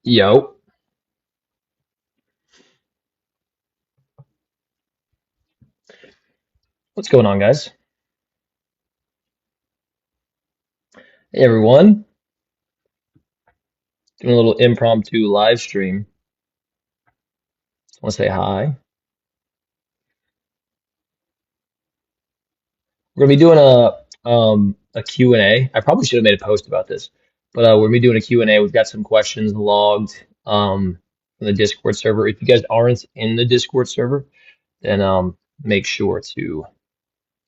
Yo, what's going on, guys? Hey, everyone. Doing a little impromptu live stream. Just want to say hi. We're gonna be doing a Q&A. I probably should have made a post about this, but we're gonna be doing a Q&A. We've got some questions logged from the Discord server. If you guys aren't in the Discord server, then make sure to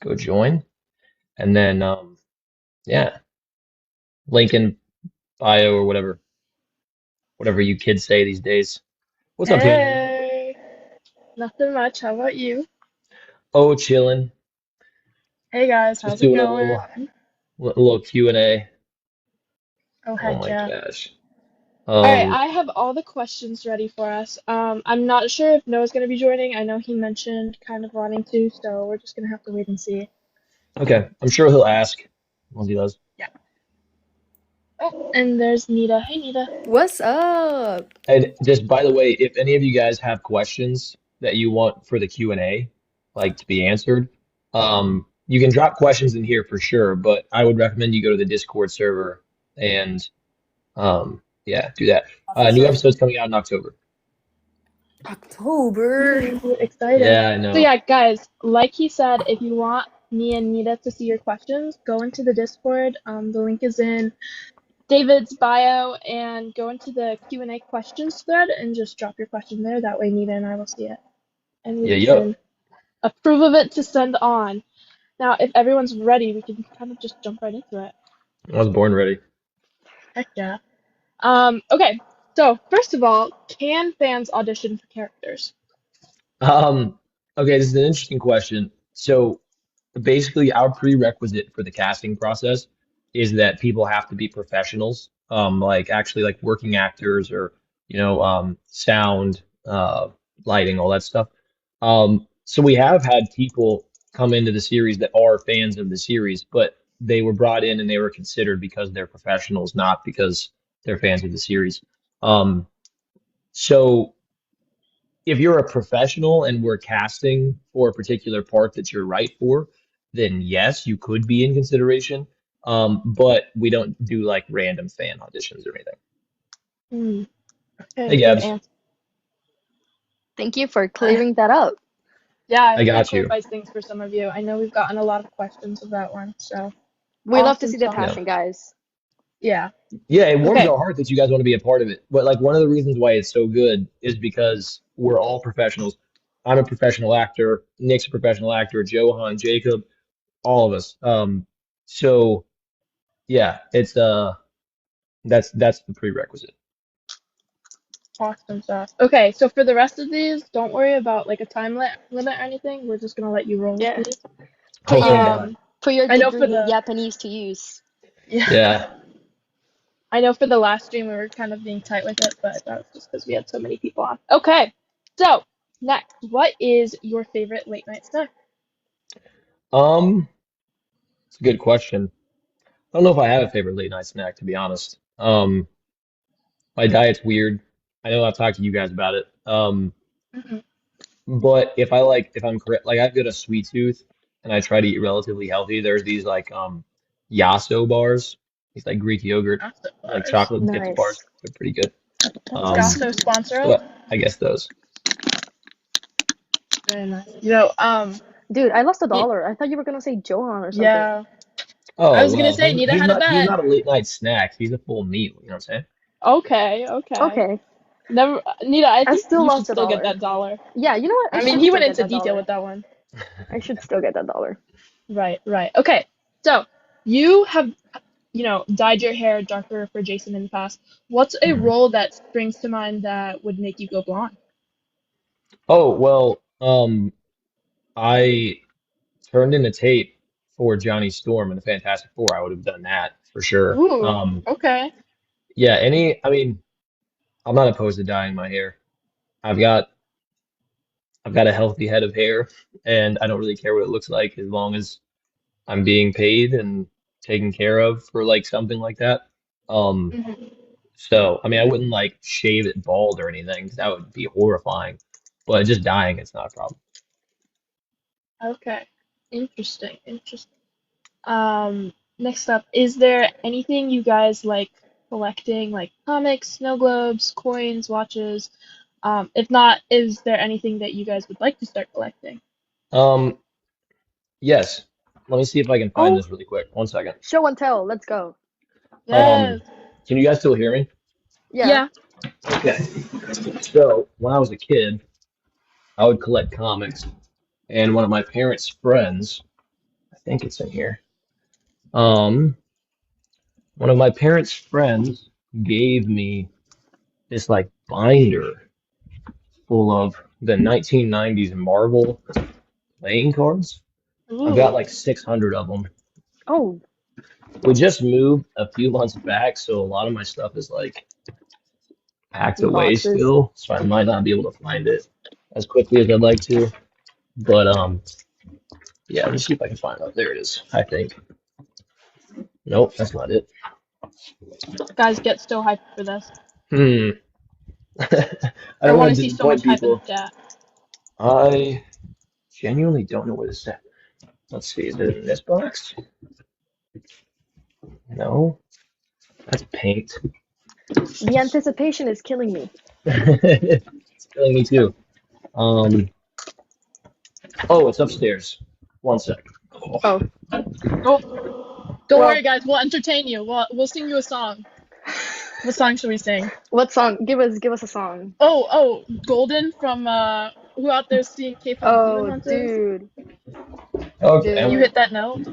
go join. And then yeah, link in bio or whatever you kids say these days. What's up, Tanner? Hey, nothing much. How about you? Oh, chilling. Hey guys, Just how's it doing a going? little Q&A. Oh Oh heck my yeah. gosh. All right, Um, I have all the questions ready for us. I'm not sure if Noah's gonna be joining. I know he mentioned kind of wanting to, so we're just gonna have to wait and see. okay. I'm sure he'll ask once he does. Yeah. Oh, and there's Nita. Hey Nita. What's up? And just by the way, if any of you guys have questions that you want for the Q&A, like to be answered, you can drop questions in here for sure, but I would recommend you go to the Discord server and yeah, do that. For New sure. episode's coming out in October. October. Ooh, exciting. Yeah, I So know. yeah, guys, like he said, if you want me and Nita to see your questions, go into the Discord. The link is in David's bio and go into the Q&A questions thread and just drop your question there. That way Nita and I will see it and we Yeah, can yep. approve of it to send on. Now, if everyone's ready, we can kind of just jump right into it. I was born ready. Heck yeah. Okay. So, first of all, can fans audition for characters? Um, okay, this is an interesting question. So basically our prerequisite for the casting process is that people have to be professionals, like actually like working actors or sound, lighting, all that stuff. So we have had people come into the series that are fans of the series, but they were brought in and they were considered because they're professionals, not because they're fans of the series. Um, so if you're a professional and we're casting for a particular part that you're right for, then yes, you could be in consideration. But we don't do like random fan auditions or anything. Hmm. Hey, Okay, good Gabs, answer. Thank you for Uh, clearing that up. yeah, I I hope that got you. clarifies things for some of you. I know we've gotten a lot of questions of that one, so We love to awesome see the sauce. Yeah, passion, guys. Yeah. yeah, it warms Okay. our heart that you guys want to be a part of it. But like one of the reasons why it's so good is because we're all professionals. I'm a professional actor. Nick's a professional actor. Johan, Jacob, all of us. So yeah, it's that's the prerequisite. Awesome sauce. Okay, so for the rest of these, don't worry about like a time limit or anything. We're just gonna let you roll with Yeah. these. Put Okay, your got it. Um, put your I know for degree in the Japanese to use. yeah, Yeah. I know for the last stream we were kind of being tight with it, but that was just because we had so many people on. Okay, so next, what is your favorite late night snack? Um, it's a good question. I don't know if I have a favorite late night snack, to be honest. My diet's weird. I know I've talked to you guys about it. Hmm. But if I'm correct, like I've got a sweet tooth and I try to eat relatively healthy. There's these like Yasso bars. These like Greek yogurt, Yasso like bars. chocolate dipped bars. Nice. They're pretty good. That Does sounds Um, Yasso sponsor us? so I guess those. Very nice. You know, Dude, I lost a y- dollar. I thought you were gonna say Johan or something. yeah, I Oh was gonna well, say Nita had a he's bet. not a late night snack. He's a full meal. You know what I'm saying? Okay, okay. Okay. Never, Nita. I I think still you should lost a still get dollar. that dollar. Yeah, you know what? I I mean, should he still went get into that detail dollar. with that one. I should still get that dollar. Right, right. Okay, so you have, dyed your hair darker for Jason in the past. What's a Mhm. role that springs to mind that would make you go blonde? Oh well, I turned in a tape for Johnny Storm in the Fantastic Four. I would have done that for sure. Ooh, okay. Yeah, I mean, I'm not opposed to dyeing my hair. I've got I've got a healthy head of hair, and I don't really care what it looks like as long as I'm being paid and taken care of for like something like that. Um, Hmm. So, I mean, I wouldn't like shave it bald or anything 'cause that would be horrifying. But just dying, it's not a problem. Okay. Interesting. Interesting. Next up, is there anything you guys like collecting, like comics, snow globes, coins, watches? If not, is there anything that you guys would like to start collecting? Um, yes. Let me see if I can find Oh, this really quick. One second. show and tell. Let's go. Um, Yes. can you guys still hear me? Yeah. Yeah. Okay. So, when I was a kid, I would collect comics, and one of my parents' friends, I think it's in here. Um, one of my parents' friends gave me this like binder full of the 1990s Marvel playing cards. I've got Ooh. like 600 of them. Oh, We just moved a few months back, so a lot of my stuff is like packed in away boxes. still, so I might not be able to find it as quickly as I'd like to. But yeah, let me see if I can find it. There it is, I think. Nope, that's not it. Guys get so hyped for this. Hmm. I I don't want want to to see so disappoint much hype in the people. chat. I genuinely don't know what it's at. Let's see, is it in this box? No, that's paint. The anticipation is killing me. It's killing me too. Um, oh, it's upstairs. One sec. Oh, Oh, Oh, don't well, worry, guys. We'll entertain you. We'll sing you a song. What song should we sing? what song? Give us a song. Oh, Golden from Who Out There Seeing K-pop Demon Oh, Hunters? dude, okay. Can you dude. hit that note?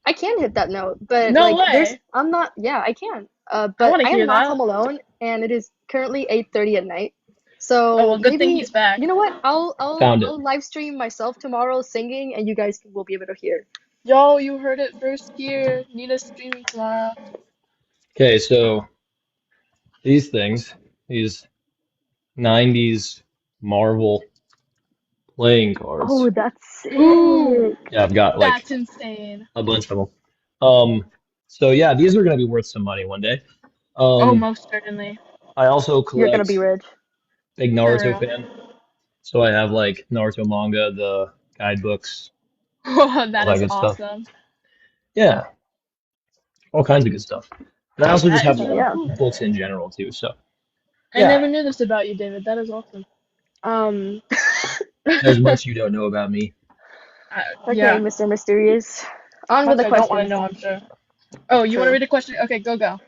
I can hit that note, but No like, way. I'm not. Yeah, I can. I But want to I am hear not that. home alone, and it is currently 8:30 at night. Oh, So well, good thing maybe he's back. you know what? Found it. I'll live stream myself tomorrow singing, and you guys will be able to hear. Yo, you heard it first here. Nina's streaming tomorrow. Okay, so these things, these 90s Marvel playing Oh, cards. that's Ooh, sick. Yeah, I've got like that's insane. a bunch of them. So yeah, these are gonna be worth some money one day. Oh, Um, most certainly. I also You're gonna be collect rich. big For Naruto real. fan, so I have like Naruto manga, the guidebooks, all That that is good stuff. awesome. Yeah, all kinds of good stuff. And I also just That have is Hell really yeah. cool. books in general too. So I yeah, never knew this about you, David. That is awesome. Um, there's much you don't know about me. Okay, yeah, Mr. Mysterious. On with much the I don't want to questions. know, I'm sure. Oh, you want to True. read a question? Okay, go.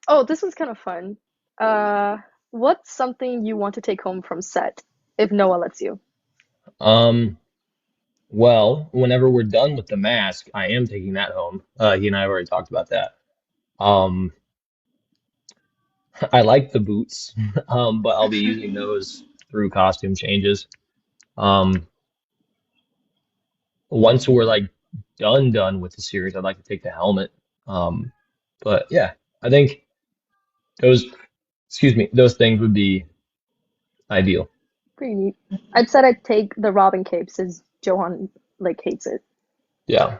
Oh, this one's kind of fun. Uh, what's something you want to take home from set if Noah lets you? Um, well, whenever we're done with the mask, I am taking that home. He and I have already talked about that. Um, I like the boots, but I'll be using those through costume changes. Um, once we're like done with the series, I'd like to take the helmet. Um, but yeah, I think those, excuse me, those things would be ideal. Pretty neat. I'd said I'd take the Robin cape since Johan like hates it. Yeah.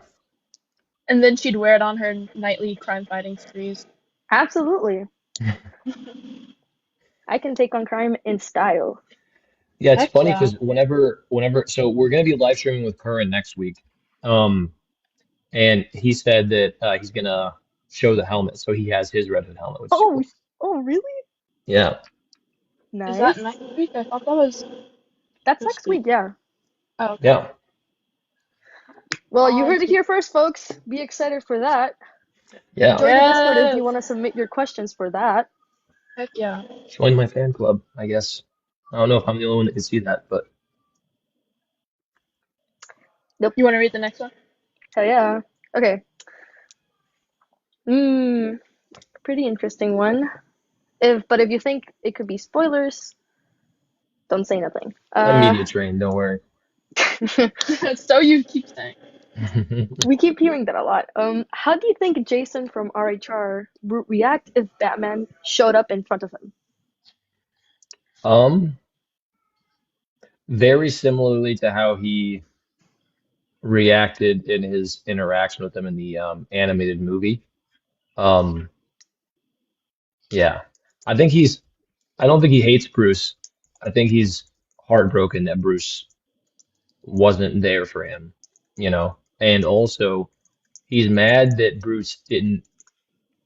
And then she'd wear it on her nightly crime fighting sprees. Absolutely. I can take on crime in style. Yeah, it's Heck funny yeah. because so we're gonna be live streaming with Curran next week. Um, and he said that he's gonna show the helmet, so he has his Red Hood helmet, which is Oh, cool. oh, really? Yeah, Is that Nice. next week? I thought that was That's this next week. week, yeah. Oh, okay. yeah, Well, you heard it Sweet. here first, folks. Be excited for that. yeah. Join the Discord if you Yes. want to submit your questions for that. Heck yeah. Join my fan club, I guess. I don't know if I'm the only one that can see that, but Nope. You want to read the next one? Hell yeah. Okay. Pretty interesting one. But if you think it could be spoilers, don't say nothing. I'm media trained, don't worry. So you keep saying. We keep hearing that a lot. How do you think Jason from RHR would react if Batman showed up in front of him? Um, very similarly to how he reacted in his interaction with them in the animated movie. Um, Yeah. I think he's I don't think he hates Bruce. I think he's heartbroken that Bruce wasn't there for him, you know. And also he's mad that Bruce didn't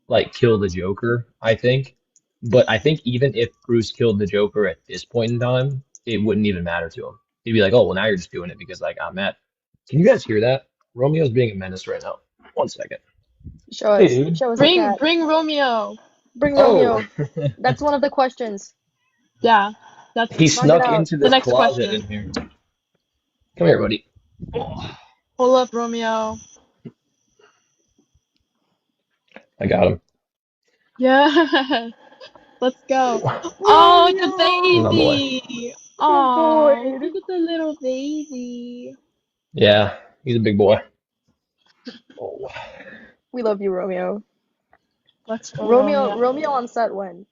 like kill the Joker, I think. But I think even if Bruce killed the Joker at this point in time, it wouldn't even matter to him. He'd be like, "Oh, well, now you're just doing it because like I'm mad." Can you guys hear that? Romeo's being a menace right now. One second. Show Hey, us. dude. Show us the Bring cat. bring Romeo. Bring Oh, Romeo. That's one of the questions. Yeah, that's he Knock it snuck out. into the this next closet in question. here. Come here, buddy. Oh, Pull up Romeo. I got him. Yeah. Let's go. Oh, the Romeo! My boy. baby. Good Oh, boy. look at the little baby. Yeah, he's a big boy. Oh. We love you, Romeo. Let's go, Romeo, Romeo. Romeo on set when?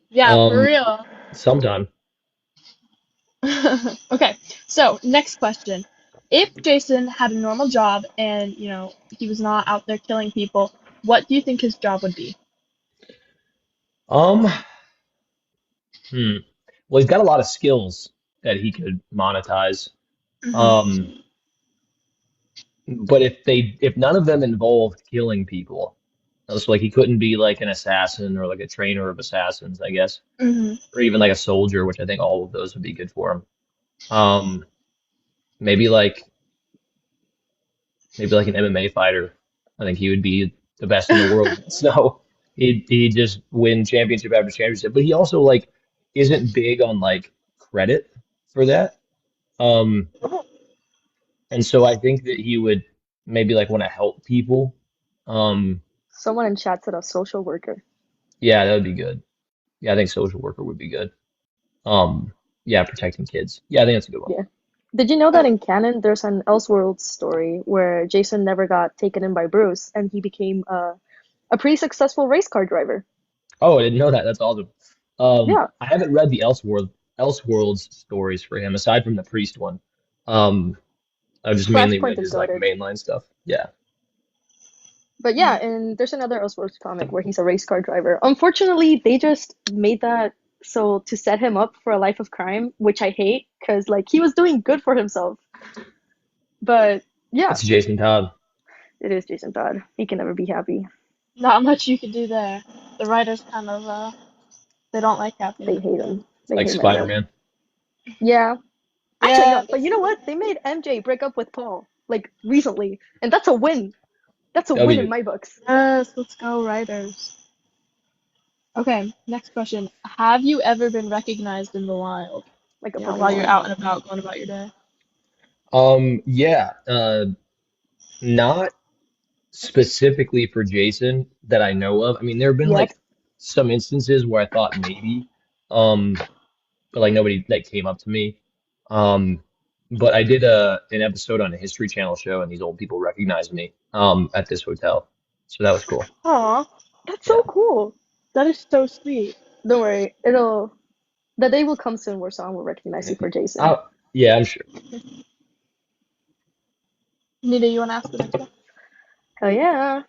Yeah, for Um, real. sometime. Okay, so next question. If Jason had a normal job and, he was not out there killing people, what do you think his job would be? Um, hmm. Well, he's got a lot of skills that he could monetize. Hmm. Um, but if none of them involved killing people, so like he couldn't be like an assassin or like a trainer of assassins, I guess, Hmm. or even like a soldier, which I think all of those would be good for him. Um, maybe like maybe like an MMA fighter. I think he would be the best in the world. So he'd just win championship after championship. But he also like isn't big on like credit for that. Um, and so I think that he would maybe like want to help people. Um, Someone in chat said a social worker. yeah, that would be good. Yeah, I think social worker would be good. Um, yeah, protecting kids. Yeah, I think that's a good one. Yeah. Did you know that in canon there's an Elseworlds story where Jason never got taken in by Bruce and he became a pretty successful race car driver? Oh, I didn't know that. That's awesome. Yeah, I haven't read the Elseworlds stories for him aside from the priest one. Um, I've just mainly Flashpoint read is his like goated. mainline stuff. Yeah. But yeah, and there's another Elseworlds comic where he's a race car driver. Unfortunately, they just made that so to set him up for a life of crime, which I hate because like he was doing good for himself. But yeah, It's Jason Todd. it is Jason Todd. He can never be happy. Not much you can do there. The writers they don't like They happiness. hate him. They Like hate my guy. Spider-Man. Yeah. Actually, Yeah, no. But you know what? They made MJ break up with Paul like recently, and that's a win. That's a win in W. my books. yes, let's go, writers. Okay, next question. Have you ever been recognized in the wild? Like a While you're Pokemon. out and about, going about your day. Yeah, not specifically for Jason that I know of. I mean, there have been Yet. like some instances where I thought maybe, um, but like nobody like came up to me. Um, but I did an episode on a History Channel show, and these old people recognized me at this hotel, so that was cool. Aw, That's Yeah. so cool. that is so sweet. Don't worry. The day will come soon where someone will recognize you for Jason. Yeah, I'm sure. Nita, you want to ask the next one? Hell yeah.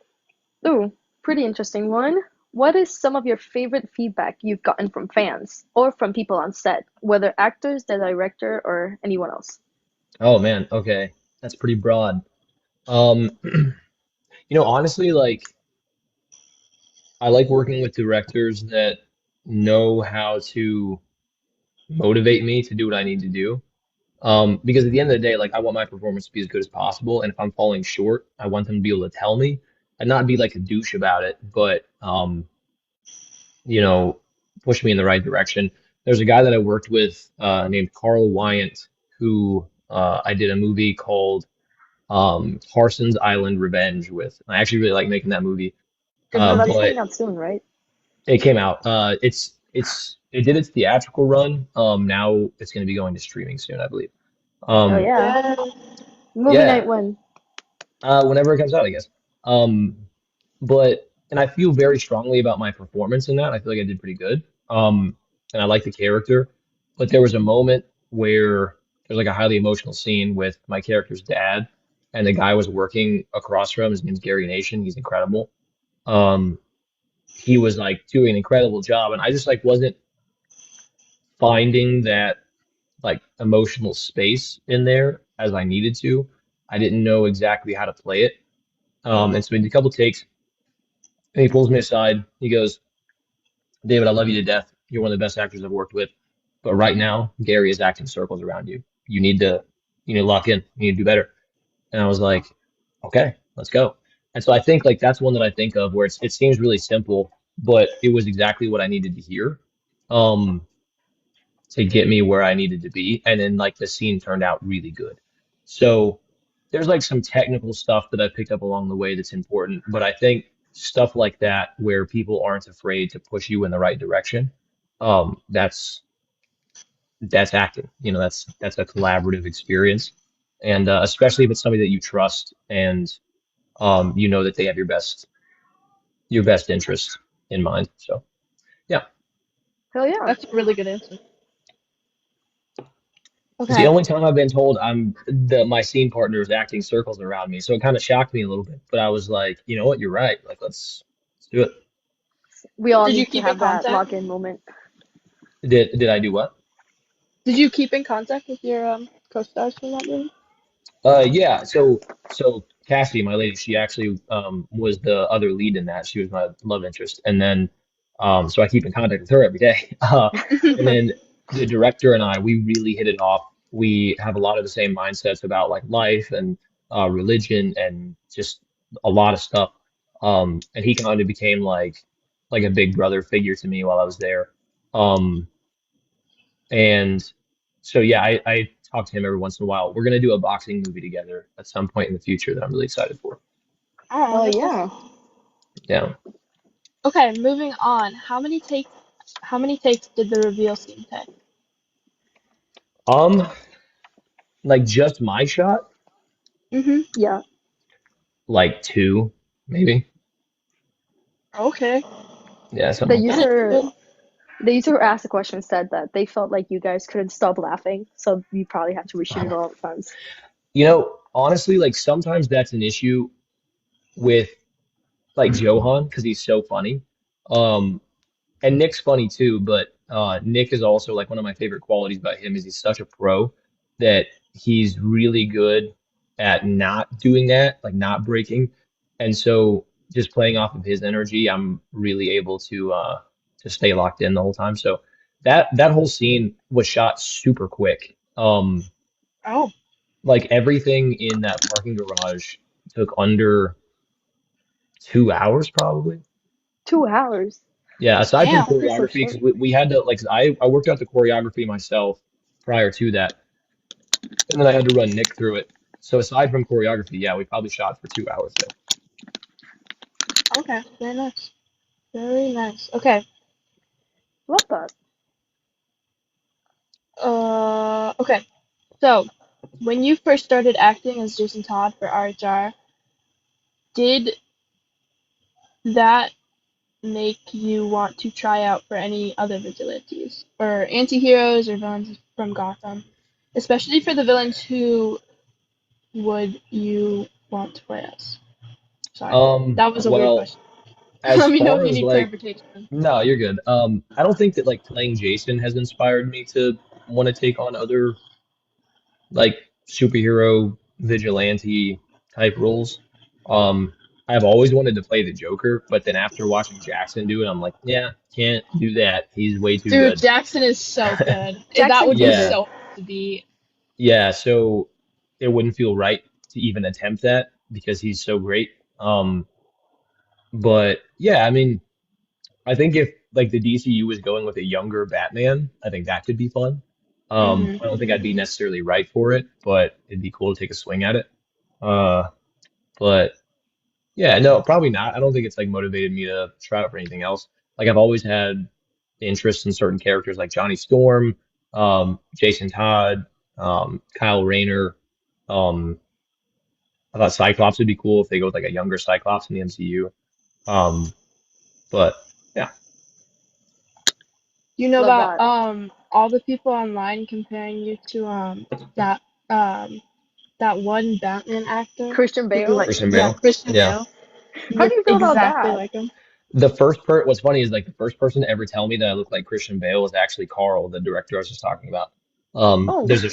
Ooh, pretty interesting one. What is some of your favorite feedback you've gotten from fans or from people on set, whether actors, the director, or anyone else? Oh man, okay, that's pretty broad. Um, honestly, like I like working with directors that know how to motivate me to do what I need to do. Because at the end of the day, like I want my performance to be as good as possible, and if I'm falling short, I want them to be able to tell me and not be like a douche about it, but you know, push me in the right direction. There's a guy that I worked with named Carl Wyant who I did a movie called Parsons Island Revenge with. I actually really like making that movie. Oh, that's But coming out soon, right? it came out. It did its theatrical run. Now it's going to be going to streaming soon, I believe. Oh Um, yeah. Yeah. Movie night yeah, when? whenever it comes out, I guess. Um, and I feel very strongly about my performance in that. I feel like I did pretty good. And I like the character, but there was a moment where there's like a highly emotional scene with my character's dad, and the guy was working across from him. His name's Gary Nation. He's incredible. Um, he was like doing an incredible job, and I just like wasn't finding that like emotional space in there as I needed to. I didn't know exactly how to play it. And so we did a couple takes, and he pulls me aside. He goes, David, I love you to death. You're one of the best actors I've worked with. But right now, Gary is acting circles around you. You need to, you need to lock in. You need to do better. And I was like, okay, let's go. And so I think like that's one that I think of where it seems really simple, but it was exactly what I needed to hear um, to get me where I needed to be. And then like the scene turned out really good. So there's like some technical stuff that I picked up along the way that's important, but I think stuff like that where people aren't afraid to push you in the right direction, that's acting. You know, that's a collaborative experience, and especially if it's somebody that you trust and you know that they have your best interest in mind. So yeah, Hell yeah. That's a really good answer. it's the Okay. only time I've been told my scene partner is acting circles around me. So it kind of shocked me a little bit, but I was like, you know what, you're right. Like let's do it. We all Did you need to keep in have that contact? lock-in moment. Did I do what? Did you keep in contact with your co-stars from that movie? Yeah. So Cassie, my lady, she actually was the other lead in that. She was my love interest, and then so I keep in contact with her every day. And then the director and I, we really hit it off. We have a lot of the same mindsets about like life and religion and just a lot of stuff. And he kind of became like a big brother figure to me while I was there. Um, and so, yeah, I talk to him every once in a while. We're going to do a boxing movie together at some point in the future that I'm really excited for. Oh, Hell that's yeah. awesome. Yeah. Okay, moving on. How many takes did the reveal scene take? Um, like just my shot, Mm-hmm. Yeah. like two, maybe. Okay. Yeah, something The like That that. is user good. the user who asked the question said that they felt like you guys couldn't stop laughing, so you probably had to reshoot it all at once. You know, honestly, like sometimes that's an issue with like Johan because he's so funny. Um, and Nick's funny too, but Nick is also like one of my favorite qualities about him is he's such a pro that he's really good at not doing that, like not breaking. And so just playing off of his energy, I'm really able to stay locked in the whole time. So that whole scene was shot super quick. Oh, Like everything in that parking garage took under 2 hours probably. 2 hours. Yeah, aside from damn. That's so choreography, because short. we had to like I worked out the choreography myself prior to that, and then I had to run Nick through it. So aside from choreography, yeah, we probably shot for 2 hours there. Okay, very nice. Very nice. Okay. Love that. Okay. So, when you first started acting as Jason Todd for RHR, did that make you want to try out for any other vigilantes or anti-heroes or villains from Gotham? Especially for the villains who would you want to play as? Sorry, that was a weird Well, question. as Let me know if far you as need like, clarification. no, you're good. I don't think that like playing Jason has inspired me to want to take on other like superhero vigilante type roles. Um, I've always wanted to play the Joker, but then after watching Jackson do it, I'm like, yeah, can't do that. He's way too Dude, good. Jackson is so good. That Jackson would be killed it. Yeah, so hard to beat. yeah. So it wouldn't feel right to even attempt that because he's so great. But yeah, I mean, I think if like the DCU was going with a younger Batman, I think that could be fun. Hmm. I don't think I'd be necessarily right for it, but it'd be cool to take a swing at it. Uh, but yeah, no, probably not. I don't think it's like motivated me to try out for anything else. Like I've always had interest in certain characters like Johnny Storm, Jason Todd, Kyle Rayner. Um, I thought Cyclops would be cool if they go with like a younger Cyclops in the MCU. Um, but yeah. You know Love about that. all the people online comparing you to that um that one Batman actor Christian who Bale. like Christian yeah, Bale. Christian Yeah. Bale. You How look do you feel about exactly that? like him. What's funny is like the first person to ever tell me that I look like Christian Bale was actually Carl, the director I was just talking about. Oh, There's a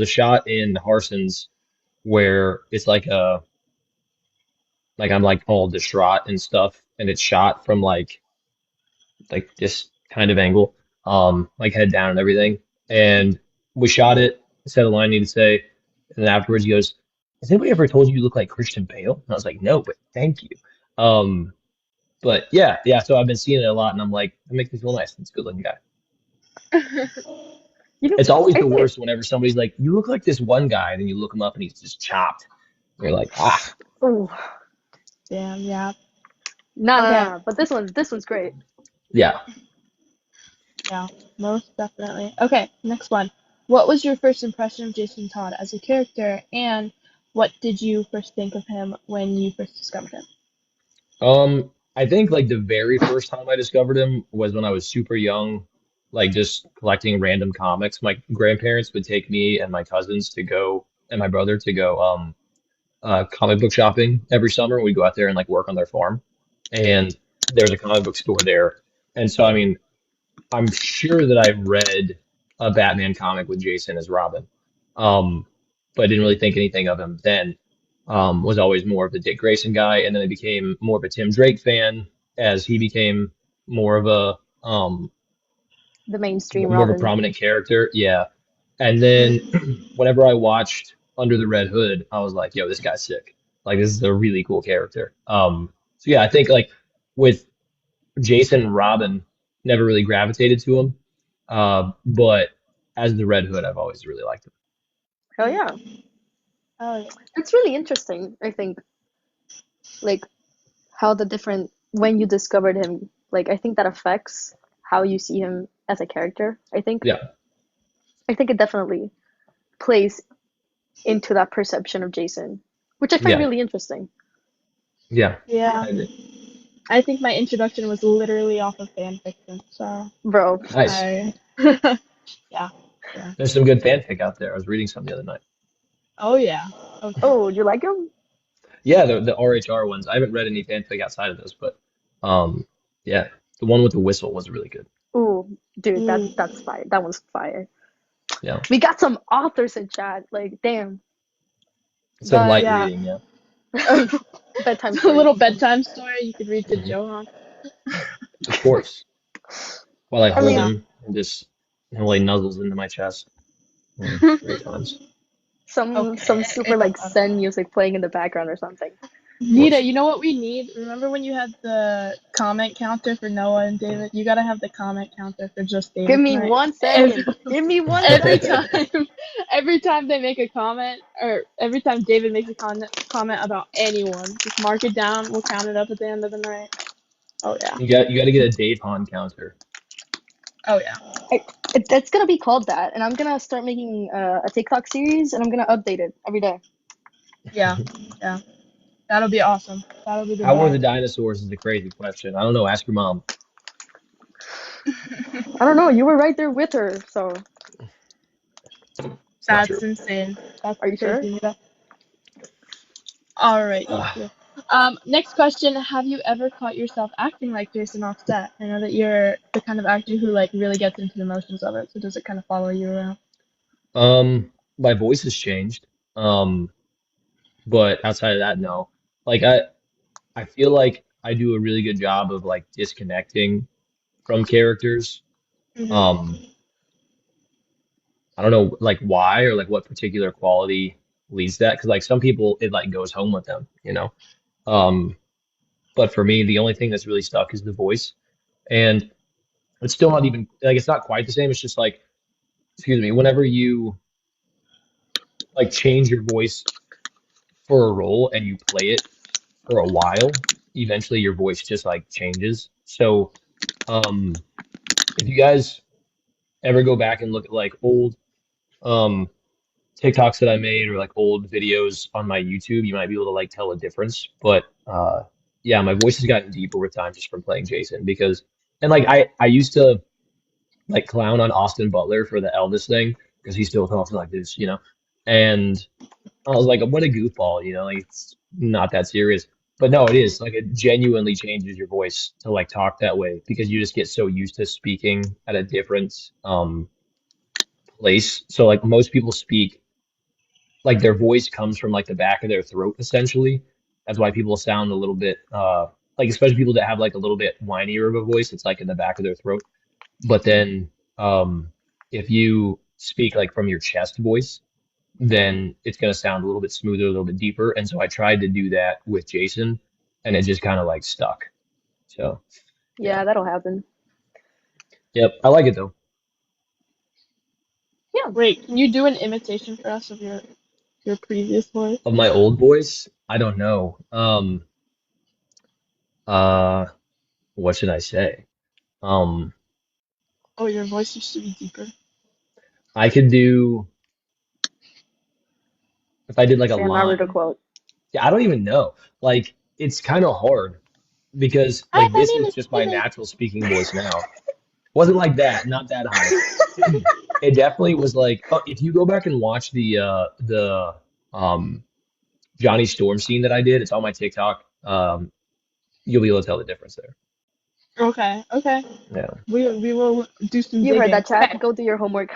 shot in Harson's where it's like I'm like all distraught and stuff, and it's shot from like this kind of angle, like head down and everything. And we shot it, said a line I need to say, and then afterwards he goes, "Has anybody ever told you look like Christian Bale?" And I was like, "No, but thank you." Um, but yeah, yeah. So I've been seeing it a lot, and I'm like, it makes me feel nice. It's a good looking guy. you know, It's always I the think. worst whenever somebody's like, "You look like this one guy," and then you look him up and he's just chopped. And you're like, ah, Oh, Damn, yeah. nah, nah, Okay, nah. But this one's great. yeah. yeah, most definitely. Okay, next one. What was your first impression of Jason Todd as a character, and what did you first think of him when you first discovered him? I think like the very first time I discovered him was when I was super young, like just collecting random comics. My grandparents would take me and my cousins to go and my brother to go comic book shopping every summer. We'd go out there and like work on their farm. And there's a comic book store there. And so I mean, I'm sure that I've read a Batman comic with Jason as Robin. Um, but I didn't really think anything of him then. Was always more of the Dick Grayson guy, and then I became more of a Tim Drake fan as he became more of The mainstream more of a Robin. prominent character. Yeah. And then whenever I watched Under the Red Hood, I was like, yo, this guy's sick. Like this is a really cool character. So yeah, I think like with Jason and Robin, never really gravitated to him. But as the Red Hood, I've always really liked him. Hell yeah. Oh yeah. It's really interesting, I think, like how the different when you discovered him, like I think that affects how you see him as a character. Yeah, I think it definitely plays into that perception of Jason, which I find yeah, really interesting. yeah. Yeah, I agree. I think my introduction was literally off of fan fiction, so Bro, Nice. I, yeah, yeah. There's some good fanfic out there. I was reading some the other night. Oh yeah, oh yeah. oh, you like him? Yeah, the RHR ones. I haven't read any fanfic outside of those, but um, yeah, the one with the whistle was really good. Ooh, dude, Mm. that's fire. That one's fire. Yeah, We got some authors in chat. Like, damn. some But light Yeah, reading. Yeah, bedtime a stories. little bedtime story you could read to hmm Johan. of course. While I I hold mean, Yeah. him and he nuzzles into my chest. Great times. some Okay, super it's like Zen music playing in the background or something. Of Nita, course. you know what we need? Remember when you had the comment counter for Noah and David? You gotta have the comment counter for just Give David me tonight. one Every, second. Give me one every second. time, every time they make a comment, or every time David makes a comment about anyone, just mark it down. We'll count it up at the end of the night. Oh yeah. You got to get a Dave Hahn counter. Oh yeah. It's gonna be called that, and I'm gonna start making a TikTok series, and I'm gonna update it every day. Yeah. Yeah. That'll be awesome. That'll be the How are the vibe. dinosaurs is a crazy question. I don't know. Ask your mom. I don't know. You were right there with her, so It's not That's true. insane. That's are you sure? crazy, Nita. All right, you Uh, two. Next question. Have you ever caught yourself acting like Jason Offset? I know that you're the kind of actor who like really gets into the emotions of it, so does it kind of follow you around? my voice has changed. Um, but outside of that, no. Like I feel like I do a really good job of like disconnecting from characters. Mm-hmm. Um, I don't know like why or like what particular quality leads to that because like some people it like goes home with them, you know. Um, but for me, the only thing that's really stuck is the voice, and it's still not even like it's not quite the same. It's just like, excuse me, whenever you like change your voice for a role and you play it for a while, eventually your voice just like changes. So, um, if you guys ever go back and look at like old um TikToks that I made or like old videos on my YouTube, you might be able to like tell a difference. But yeah, my voice has gotten deeper with time just from playing Jason because and like I used to like clown on Austin Butler for the Elvis thing because he still talks like this. And I was like, what a goofball, like it's not that serious. But no, it is like it genuinely changes your voice to like talk that way because you just get so used to speaking at a different place. So like most people speak like their voice comes from like the back of their throat essentially. That's why people sound a little bit like especially people that have like a little bit whinier of a voice, it's like in the back of their throat. But then if you speak like from your chest voice, then it's going to sound a little bit smoother, a little bit deeper. And so I tried to do that with Jason, and it just kind of like stuck. So yeah, Yeah, that'll happen. yep, I like it though. Yeah. Wait, can you do an imitation for us of your previous voice? Of my old voice, I don't know. Uh, what should I say? Um, Oh, your voice used to be deeper. I could do if I did like a Say a Naruto line. quote. Yeah, I don't even know. Like it's kind of hard because Hi, like my this name is is just my Steven. natural speaking voice now. Wasn't like that, not that high. It definitely was like if you go back and watch the um Johnny Storm scene that I did, it's on my TikTok. You'll be able to tell the difference there. Okay, okay. Yeah. We will do some You heard digging. that, chat. Okay. Go do your homework.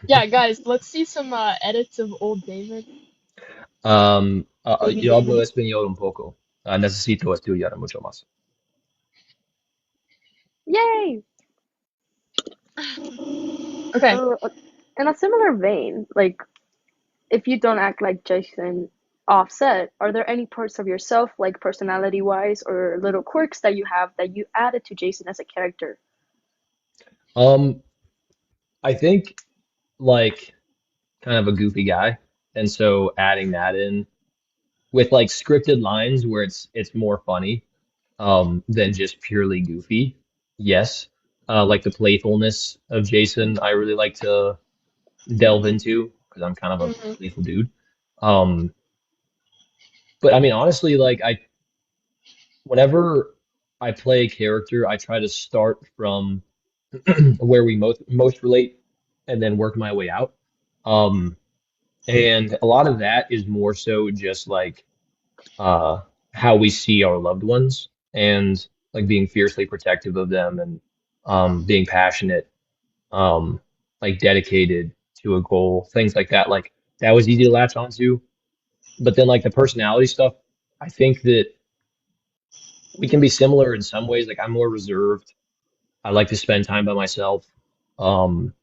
Yeah, guys, let's see some edits of old David. Baby Yo hablo David. español un poco. Necesito estudiar mucho más. Yay! Okay. In a similar vein, like if you don't act like Jason Offset, are there any parts of yourself, like personality wise, or little quirks that you have that you added to Jason as a character? Um, I think like kind of a goofy guy, and so adding that in with like scripted lines where it's more funny than just purely goofy. Yes. Like the playfulness of Jason, I really like to delve into because I'm kind of a Hmm. playful dude. Um, but I mean, honestly, like whenever I play a character, I try to start from where we most relate and then work my way out. Um, and a lot of that is more so just like uh, how we see our loved ones and like being fiercely protective of them and being passionate, um, like dedicated to a goal, things like that. Like that was easy to latch onto. But then like the personality stuff, I think that we can be similar in some ways. Like I'm more reserved. I like to spend time by myself. Um,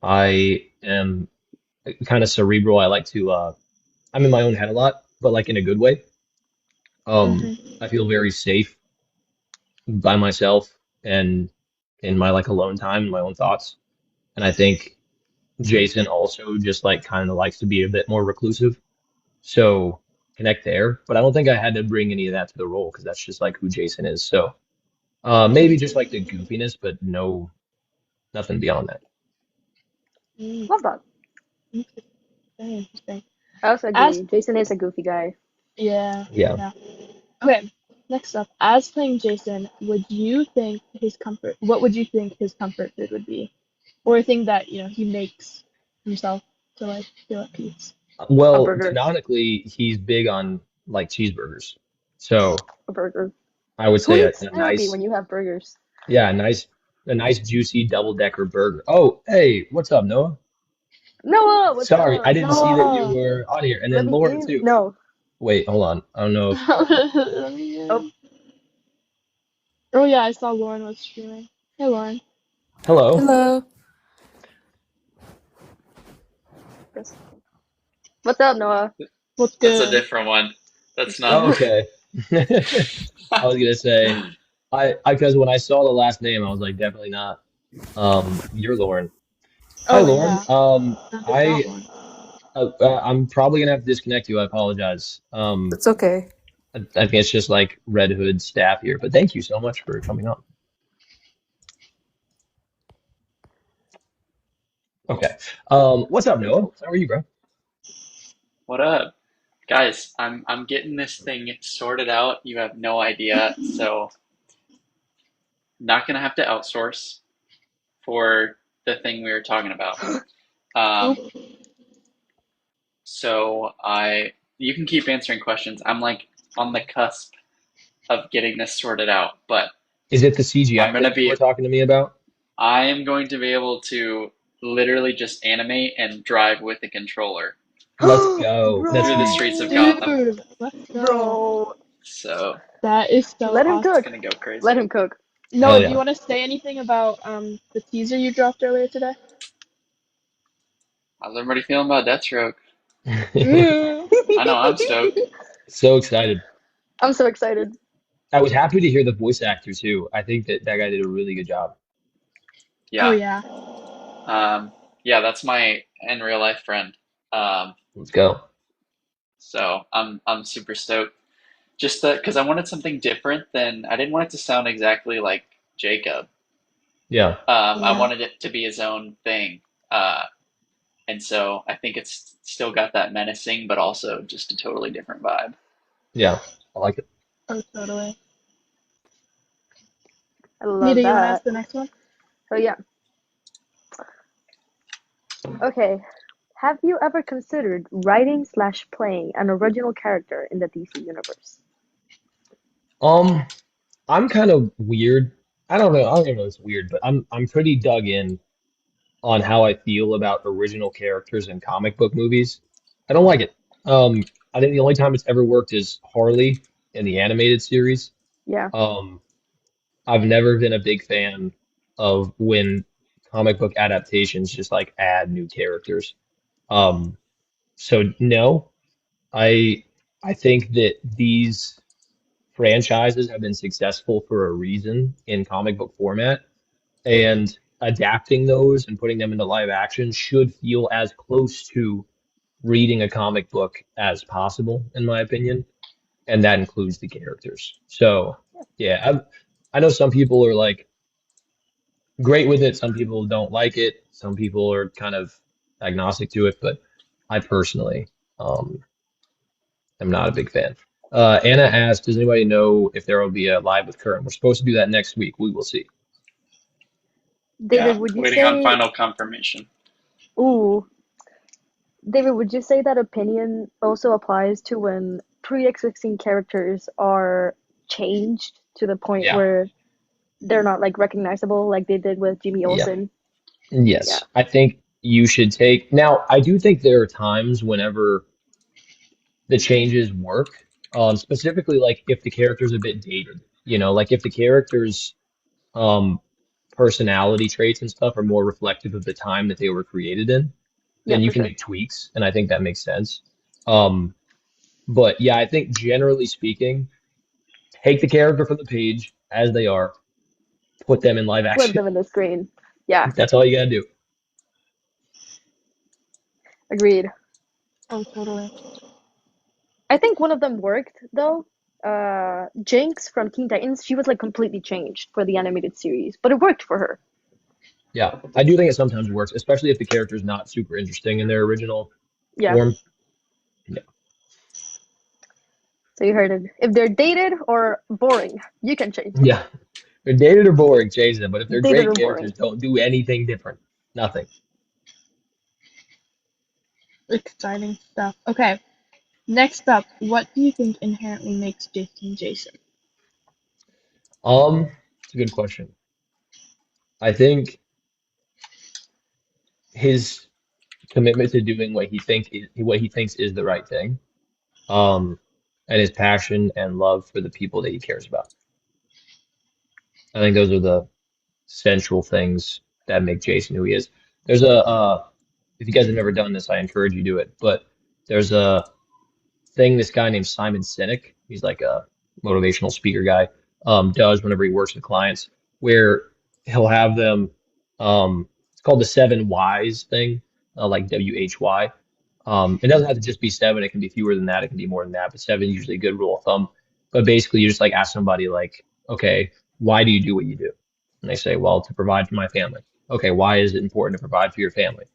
I am kind of cerebral. I like to I'm in my own head a lot, but like in a good way. Hmm. I feel very safe by myself and in my like alone time, my own thoughts. And I think Jason also just like kind of likes to be a bit more reclusive. So connect there. But I don't think I had to bring any of that to the role because that's just like who Jason is. So maybe just like the goofiness, but no, nothing beyond that. Mm, Love that. okay, very interesting. I also As agree. Jason is a goofy guy. yeah, Yeah. yeah. Okay, next up, as playing Jason, would you think his comfort? What would you think his comfort food would be, or a thing that he makes himself to like feel at peace? A Well, burger. canonically, he's big on like cheeseburgers. So A burger. I would Who say needs a therapy nice, when you have burgers? yeah, a nice juicy double decker burger. Oh, hey, what's up, Noah? Noah, what's Sorry, I up? didn't see that you No. were on here. And Let then me Lauren in. too. No. Wait, hold on. I don't know if Let me Oh, in. Oh yeah, I saw Lauren was streaming. Hey Lauren. hello. Hello. yes. What's up, Noah? What's That's a good? different one. That's Oh, not. okay. I was gonna say I because when I saw the last name, I was like, definitely not. You're Lauren. Hi, Oh Lauren. yeah, definitely not Lauren. I'm probably gonna have to disconnect you. I apologize. It's okay. I think it's just like Red Hood staff here, but thank you so much for coming on. Okay. What's up, Noah? How are you, bro? What up, guys? I'm getting this thing sorted out. You have no idea. So not gonna have to outsource for the thing we were talking about. Um, Oh, so you can keep answering questions. I'm like on the cusp of getting this sorted out, but Is it the I'm CGI gonna thing you were be talking to me about? I am going to be able to literally just animate and drive with the controller Let's go. That's through the sweet. streets of Gotham. Dude, let's go. Bro, So That is so let him awesome. it's cook. gonna go Let crazy. him cook. Noah, Hell do you yeah. want to say anything about the teaser you dropped earlier today? How's everybody feeling about Deathstroke? Ooh. I know I'm stoked. So excited. I'm so excited. I was happy to hear the voice actor too. I think that that guy did a really good job. Oh Yeah. yeah. Yeah, that's my in real life friend. Um, Let's go. so I'm super stoked. Just because I wanted something different than I didn't want it to sound exactly like Jacob. Yeah. I Yeah. wanted it to be his own thing. Uh, and so I think it's still got that menacing, but also just a totally different vibe. Yeah. I like it. Oh, totally. I love Nita, you want to that. ask the next one? So yeah. Okay. Have you ever considered writing slash playing an original character in the DC universe? Um, I'm kind of weird. I don't know. I don't even know if it's weird, but I'm pretty dug in on how I feel about original characters in comic book movies. I don't like it. I think the only time it's ever worked is Harley in the animated series. Yeah. Um, I've never been a big fan of when comic book adaptations just like add new characters. Um, so no, I I think that these franchises have been successful for a reason in comic book format, and adapting those and putting them into live action should feel as close to reading a comic book as possible, in my opinion, and that includes the characters. So, yeah, I know some people are like great with it, some people don't like it, some people are kind of agnostic to it, but I personally um, am not a big fan. Anna asked, does anybody know if there will be a live with Current? We're supposed to do that next week. We will see. David, Yeah, would you waiting on say, final confirmation. ooh, David, would you say that opinion also applies to when pre-existing characters are changed to the point Yeah. where they're not like recognizable like they did with Jimmy Yeah. Olsen? Yeah. Yes. I think you should take. Now, I do think there are times whenever the changes work, specifically like if the character's a bit dated, like if the character's um, personality traits and stuff are more reflective of the time that they were created in, Yeah, then you for can sure. make tweaks, and I think that makes sense. Um, but yeah, I think generally speaking, take the character from the page as they are, put them in live Put action. them in the screen. Yeah, That's all you gotta do. agreed. Oh, totally. I think one of them worked though. Jinx from Teen Titans, she was like completely changed for the animated series, but it worked for her. Yeah, I do think it sometimes works, especially if the character's not super interesting in their original Yeah, form. Yeah, so you heard it. If they're dated or boring, you can change them. yeah. They're dated or boring, change them. But if they're Dated great or boring. characters, don't do anything different. Nothing. Exciting stuff. Okay. Next up, what do you think inherently makes Jason Jason? It's a good question. I think his commitment to doing what he thinks is the right thing. Um, and his passion and love for the people that he cares about. I think those are the central things that make Jason who he is. There's if you guys have never done this, I encourage you to do it. But there's a thing this guy named Simon Sinek, he's like a motivational speaker guy, does whenever he works with clients, where he'll have them, it's called the seven whys thing, like WHY. It doesn't have to just be seven, it can be fewer than that, it can be more than that, but seven is usually a good rule of thumb. But basically, you just like ask somebody, like, okay, why do you do what you do? And they say, well, to provide for my family. Okay, why is it important to provide for your family?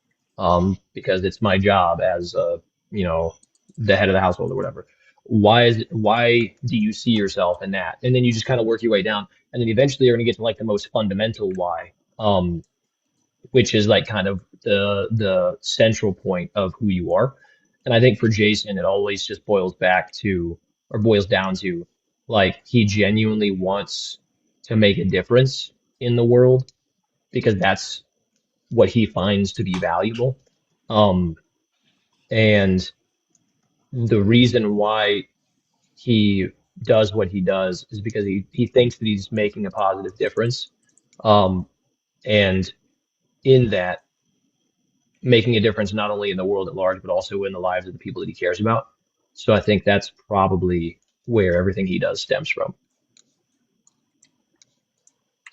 Because it's my job as you know, the head of the household or whatever. Why do you see yourself in that? And then you just kind of work your way down. And then eventually you're gonna get to like the most fundamental why, which is like kind of the central point of who you are. And I think for Jason, it always just boils back to or boils down to like he genuinely wants to make a difference in the world because that's what he finds to be valuable. Um, and the reason why he does what he does is because he thinks that he's making a positive difference. Um, and in that, making a difference not only in the world at large, but also in the lives of the people that he cares about. So I think that's probably where everything he does stems from.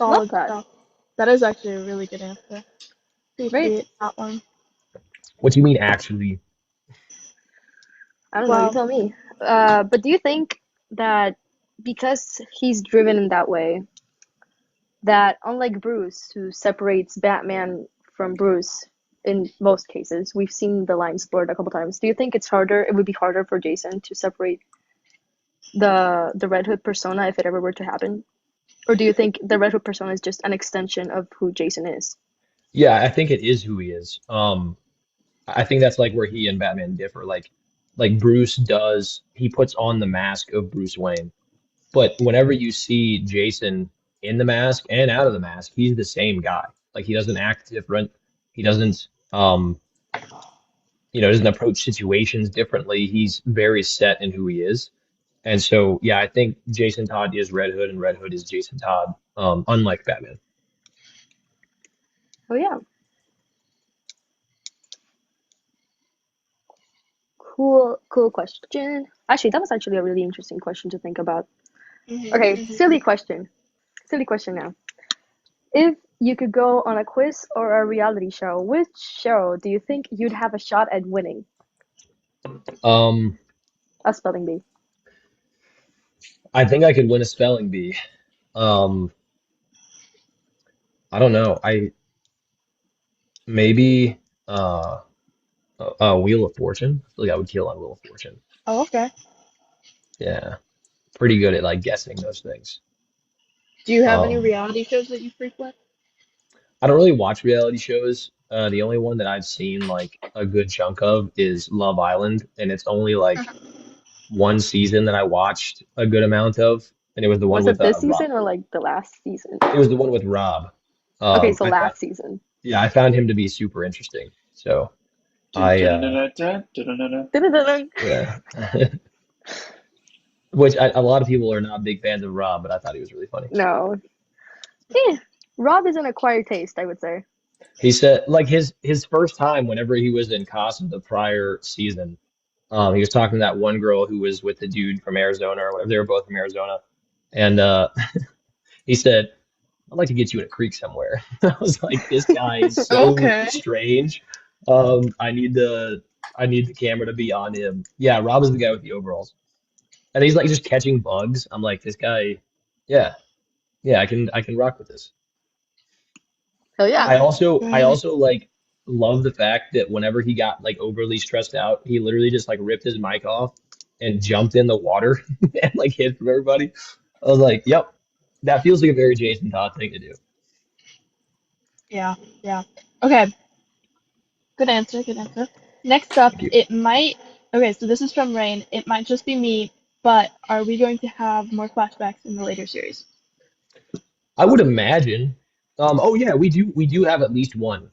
Love Solid that. stuff. That is actually a really good answer. Right. Appreciate that one. What do you mean actually? I don't know, you Wow. tell me. But do you think that because he's driven in that way, that unlike Bruce, who separates Batman from Bruce in most cases, we've seen the lines blurred a couple times. Do you think it would be harder for Jason to separate the Red Hood persona if it ever were to happen? Or do you think the Red Hood persona is just an extension of who Jason is? Yeah, I think it is who he is. I think that's like where he and Batman differ. Like Bruce does, he puts on the mask of Bruce Wayne. But whenever you see Jason in the mask and out of the mask, he's the same guy. Like he doesn't act different. He doesn't doesn't approach situations differently. He's very set in who he is. And so, yeah, I think Jason Todd is Red Hood and Red Hood is Jason Todd, unlike Batman. Oh yeah. Cool question. Actually, that was actually a really interesting question to think about. Okay, silly question. Silly question now. If you could go on a quiz or a reality show, which show do you think you'd have a shot at winning? Um, A spelling bee. I think I could win a spelling bee. Um, I don't know. I maybe Wheel of Fortune. I feel like I would kill on Wheel of Fortune. Oh, okay. Yeah, pretty good at like guessing those things. Do you have any Um, reality shows that you frequent? I don't really watch reality shows. The only one that I've seen like a good chunk of is Love Island, and it's only like one season that I watched a good amount of, and it was the one Was with it this Rob. season or like the last season? It was the one with Rob. Okay, so I found last season. yeah, I found him to be super interesting. So Dun, I dun, dun, dun, dun, dun, dun, dun. Dun-dun-dun-dun. yeah, a lot of people are not big fans of Rob, but I thought he was really funny. No. Rob is an acquired taste, I would say. He said like his first time whenever he was in Casa the prior season, he was talking to that one girl who was with the dude from Arizona or whatever. They were both from Arizona, and he said, "I'd like to get you in a creek somewhere." I was like, "This guy is so Okay. strange. I need the camera to be on him." Yeah, Rob is the guy with the overalls, and he's like just catching bugs. I'm like, this guy, yeah, yeah, I can rock with this. So yeah. I also like love the fact that whenever he got like overly stressed out, he literally just like ripped his mic off and jumped in the water and like hid from everybody. I was like, "Yep, that feels like a very Jason Todd thing to do." Yeah, yeah. Okay, good answer, good answer. Next up, Thank you. okay, so this is from Rain. It might just be me, but are we going to have more flashbacks in the later series? I would imagine. Oh yeah, we do have at least one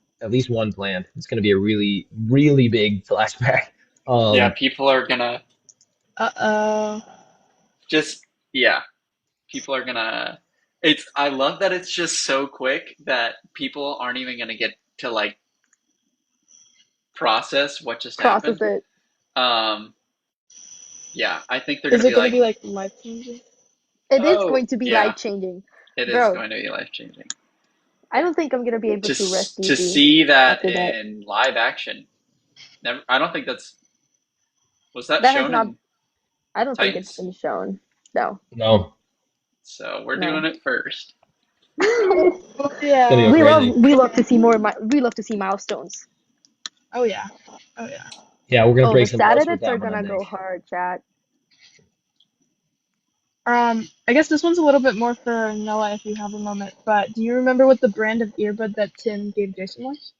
planned. It's going to be a really really big flashback. Yeah, Um, people are gonna Uh-oh. just, yeah, people are gonna. I love that it's just so quick that people aren't even gonna get to like process what just Process happened. it. Um, yeah, I think they're Is gonna it be gonna like, be like life-changing? It is oh, going to be yeah, life changing. it is Bro, going to be life changing. I don't think I'm gonna be able to rest To easy see that after that. in live action, never. I don't think was that That has shown not in I don't think it's Titans. been shown. No. no, So we're No. doing it first. Oh, it's gonna yeah. go crazy. we love to see we love to see milestones. Oh, yeah. Oh, yeah. Yeah, we're gonna Oh, the break some stat hearts with edits are that one, I gonna go think. hard, chat. I guess this one's a little bit more for Noah if you have a moment, but do you remember what the brand of earbud that Tim gave Jason was?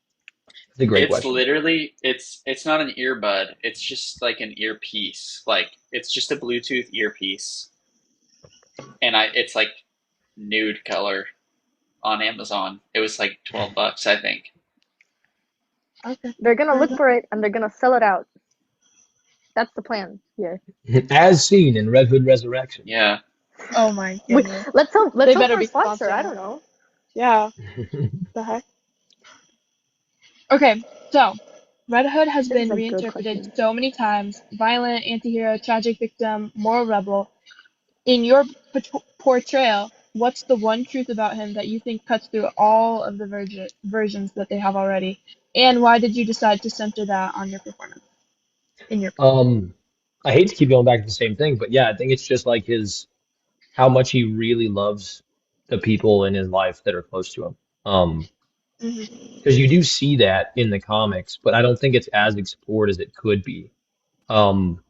It's a great It's question. literally it's not an earbud. It's just like an earpiece. Like it's just a Bluetooth earpiece, and I it's like nude color on Amazon. It was like $12, I think. Okay. They're gonna Fair look enough. for it and they're gonna sell it out. That's the plan here. As seen in Red Hood Resurrection. Yeah. Oh my We, goodness. let's hope They for better a be sponsor. I sponsoring don't us. know. Yeah. The heck? Okay, so Red Hood has This is been a good reinterpreted question. so many times. Violent, antihero, tragic victim, moral rebel. In your portrayal, what's the one truth about him that you think cuts through all of the versions that they have already? And why did you decide to center that on your performance? In your Um, I hate to keep going back to the same thing, but yeah, I think it's just like his how much he really loves the people in his life that are close to him. hmm Because you do see that in the comics, but I don't think it's as explored as it could be. Um,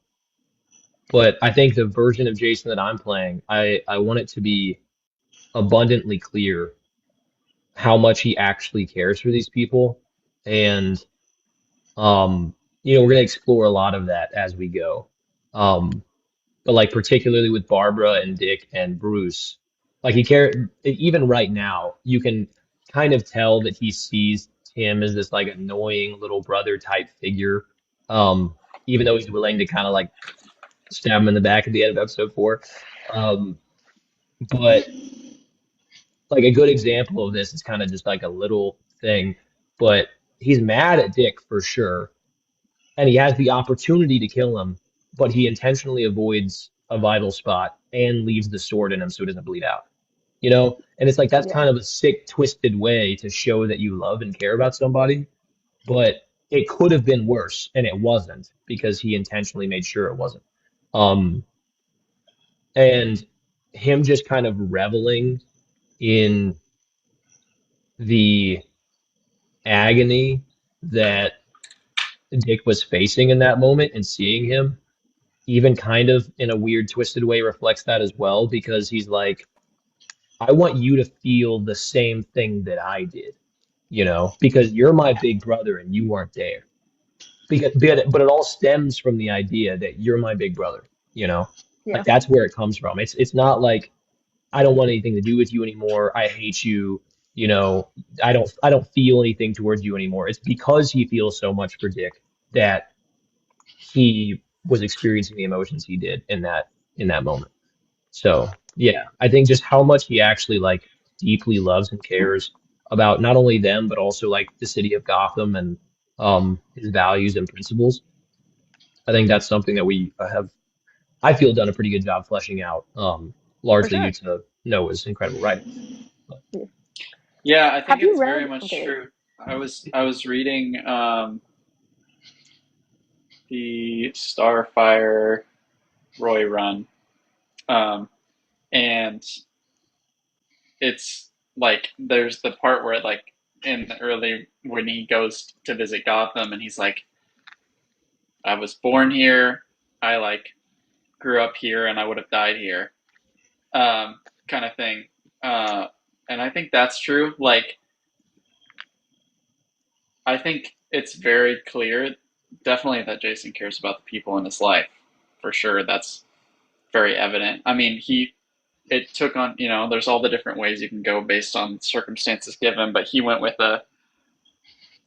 but I think the version of Jason that I'm playing, I want it to be abundantly clear how much he actually cares for these people. And we're gonna explore a lot of that as we go. Um, but like particularly with Barbara and Dick and Bruce, like he care even right now, you can kind of tell that he sees Tim as this like annoying little brother type figure. Um, Even though he's willing to kind of like stab him in the back at the end of episode 4. Um, but like a good example of this is kind of just like a little thing, but he's mad at Dick for sure, and he has the opportunity to kill him, but he intentionally avoids a vital spot and leaves the sword in him so it doesn't bleed out. And it's like that's Yeah. kind of a sick, twisted way to show that you love and care about somebody, but it could have been worse, and it wasn't because he intentionally made sure it wasn't. Um, and him just kind of reveling in the agony that Dick was facing in that moment and seeing him, even kind of in a weird, twisted way, reflects that as well because he's like, I want you to feel the same thing that I did, because you're my big brother and you weren't there. But it all stems from the idea that you're my big brother, Yeah. like that's where it comes from. It's not like I don't want anything to do with you anymore. I hate you. You know, I don't feel anything towards you anymore. It's because he feels so much for Dick that he was experiencing the emotions he did in that moment. So yeah, I think just how much he actually like deeply loves and cares about not only them but also like the city of Gotham and his values and principles. I think that's something that we have I feel done a pretty good job fleshing out, For largely due sure. to Noah's incredible writing. But, Yeah. Yeah, I think Have you it's very read? much Okay. true. I was reading the Starfire Roy run, um, and it's like there's the part where like in the early when he goes to visit Gotham and he's like, I was born here, I like grew up here, and I would have died here, kind of thing. Uh, and I think that's true. Like I think it's very clear, definitely, that Jason cares about the people in his life. For sure, that's very evident. I mean, it took on, there's all the different ways you can go based on circumstances given, but he went with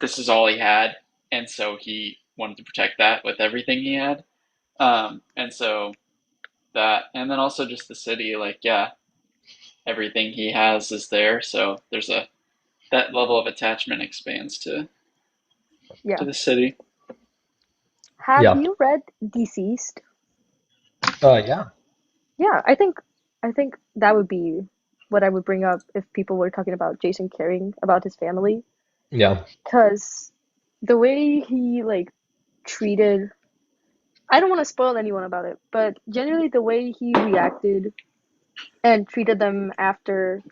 this is all he had, and so he wanted to protect that with everything he had. And so that, and then also just the city, like, yeah, everything he has is there. So that level of attachment expands to Yeah. the city. Have yeah, you read Deceased? yeah, Yeah, I think that would be what I would bring up if people were talking about Jason caring about his family, yeah. because the way he like treated, I don't want to spoil anyone about it, but generally the way he reacted and treated them after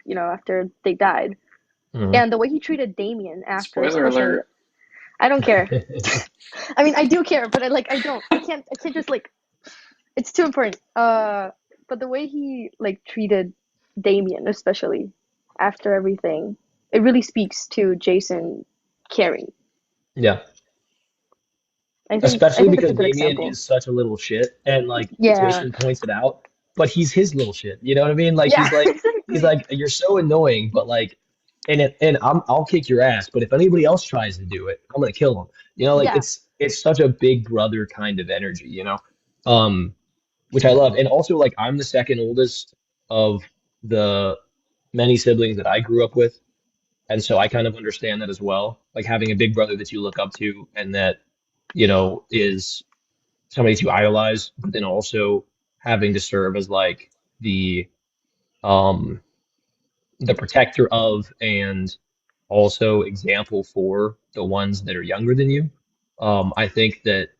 they died, Mhm. and the way he treated Damien after, Spoiler especially, alert. I don't care. I mean, I do care, but I can't just like, it's too important. But the way he like treated Damien, especially after everything, it really speaks to Jason caring. Yeah. I Especially think that's a because good Damien example. is such a little shit, and like Yeah. Jason points it out, but he's his little shit. You know what I mean? Like Yeah, he's exactly. like you're so annoying, but like I'll kick your ass, but if anybody else tries to do it, I'm gonna kill them. You know, like Yeah. it's such a big brother kind of energy, you know? Um, which I love. And also like I'm the second oldest of the many siblings that I grew up with. And so I kind of understand that as well. Like having a big brother that you look up to and that, is somebody to idolize, but then also having to serve as like the um the protector of and also example for the ones that are younger than you. I think that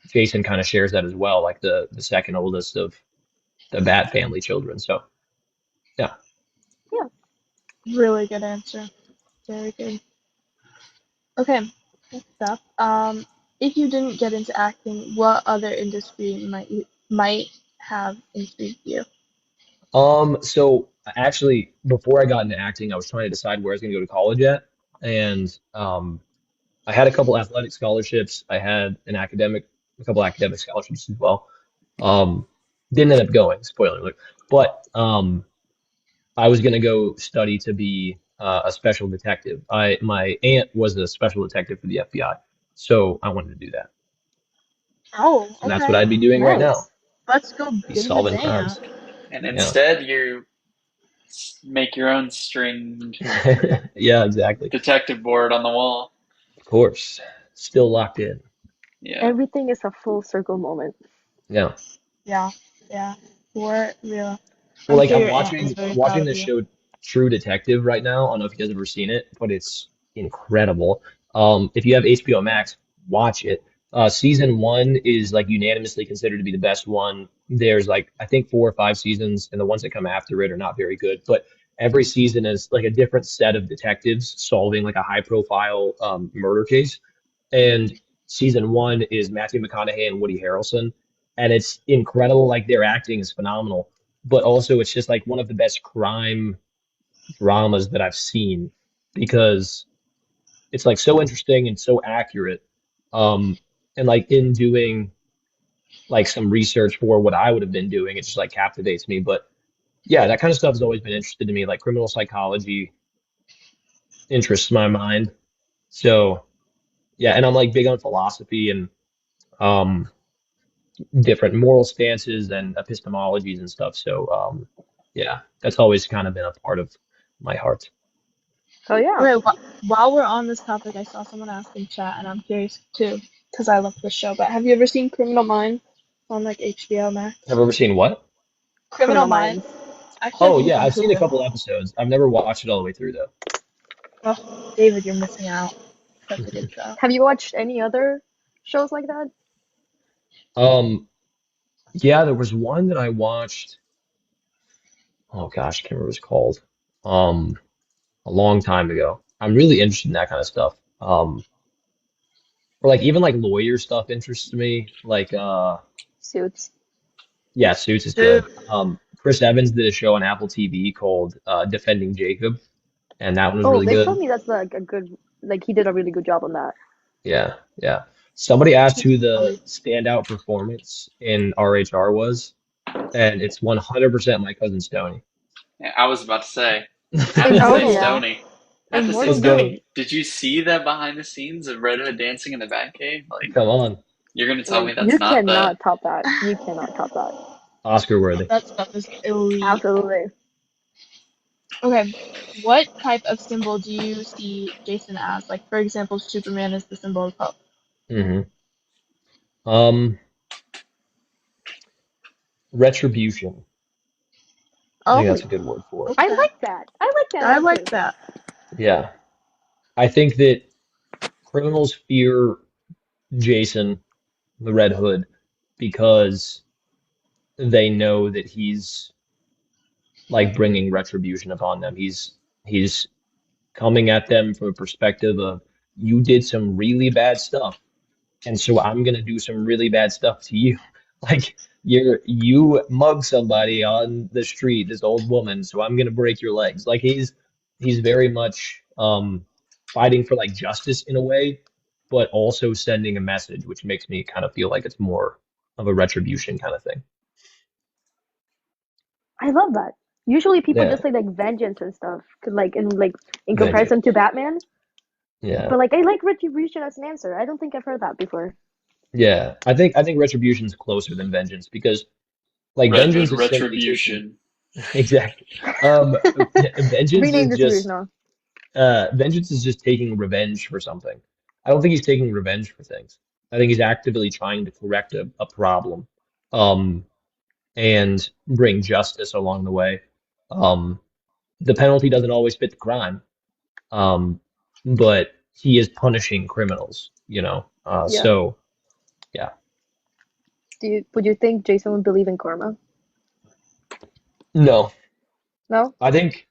Jason kind of shares that as well, like the second oldest of the Bat family children. So yeah. Yeah. Really good answer. Very good. Okay, next up. If you didn't get into acting, what other industry might have intrigued you? So actually, before I got into acting, I was trying to decide where I was going to go to college at, and I had a couple athletic scholarships. I had a couple academic scholarships as well. Um, didn't end up going, spoiler alert. But I was going to go study to be a special detective. My aunt was a special detective for the FBI, so I wanted to do that, Oh, and that's what okay. I'd be doing right now. Nice. Let's go, Be David's solving aunt. crimes. And Yeah, instead, you make your own stringed yeah, exactly. detective board on the wall. Of course, still locked in. Yeah. Everything is a full circle moment. Yeah. Yeah, yeah, for real. Well, I'm like sure your aunt is I'm very proud watching of this you. show True Detective right now. I don't know if you guys have ever seen it, but it's incredible. If you have HBO Max, watch it. Season one is like unanimously considered to be the best one. There's like I think 4 or 5 seasons, and the ones that come after it are not very good. But every season is like a different set of detectives solving like a high profile murder case. And season one is Matthew McConaughey and Woody Harrelson, and it's incredible. Like their acting is phenomenal, but also it's just like one of the best crime dramas that I've seen because it's like so interesting and so accurate. Um, and like in doing like some research for what I would have been doing, it just like captivates me. But yeah, that kind of stuff has always been interested to me. Like criminal psychology interests my mind. So yeah, and I'm like big on philosophy and um different moral stances and epistemologies and stuff. So yeah, that's always kind of been a part of my heart. Oh yeah. Okay, while we're on this topic, I saw someone ask in chat, and I'm curious too, because I love this show. But have you ever seen Criminal Minds on like HBO Max? Have you ever seen what? Criminal Criminal Minds. Minds. Actually, I Oh think yeah, it's on I've seen a Hulu. couple episodes. I've never watched it all the way through though. Oh, David, you're missing out. Such a good show. Have you watched any other shows like that? Um, yeah, there was one that I watched. Oh gosh, I can't remember what it's called. Um, a long time ago. I'm really interested in that kind of stuff. Or like even like lawyer stuff interests me. Like Suits. yeah, Suits is Dude, good. Chris Evans did a show on Apple TV called Defending Jacob, and that one was Oh, really they've told good. me that's like a good, like he did a really good job on that. Yeah, yeah. Somebody asked it's who the funny. standout performance in RHR was, and it's 100% my cousin Stony. Yeah, I was about to say. Have to say Immortal. Yeah. Stoney. Have to say Immortal Stoney. Joe. Did you see that behind the scenes of Red Hood dancing in the Batcave? Like, Come on, you're gonna tell me Like that's you not the. cannot top that. You cannot top that. Oscar worthy. That stuff is elite. Absolutely. Okay, what type of symbol do you see Jason as? Like, for example, Superman is the symbol of hope. hmm Um, retribution. I think Oh, that's a good word for it. I okay. like that. I like that I like answer. that. Yeah, I think that criminals fear Jason, the Red Hood, because they know that he's like bringing retribution upon them. He's coming at them from a perspective of you did some really bad stuff, and so I'm gonna do some really bad stuff to you. Like you mug somebody on the street, this old woman, so I'm gonna break your legs. Like he's very much fighting for like justice in a way, but also sending a message, which makes me kind of feel like it's more of a retribution kind of thing. I love that. Usually people Yeah, just say like vengeance and stuff, in comparison to vengeance. Batman. Yeah, But like I like retribution as an answer. I don't think I've heard that before. yeah. I think retribution's closer than vengeance because like vengeance is simply taking Retribution. exactly. Vengeance Rename is the series just now. vengeance is just taking revenge for something. I don't think he's taking revenge for things. I think he's actively trying to correct a problem, um, and bring justice along the way. Um, the penalty doesn't always fit the crime, um, but he is punishing criminals, you know. Yeah. So yeah, Would you think Jason would believe in karma? no, No? I think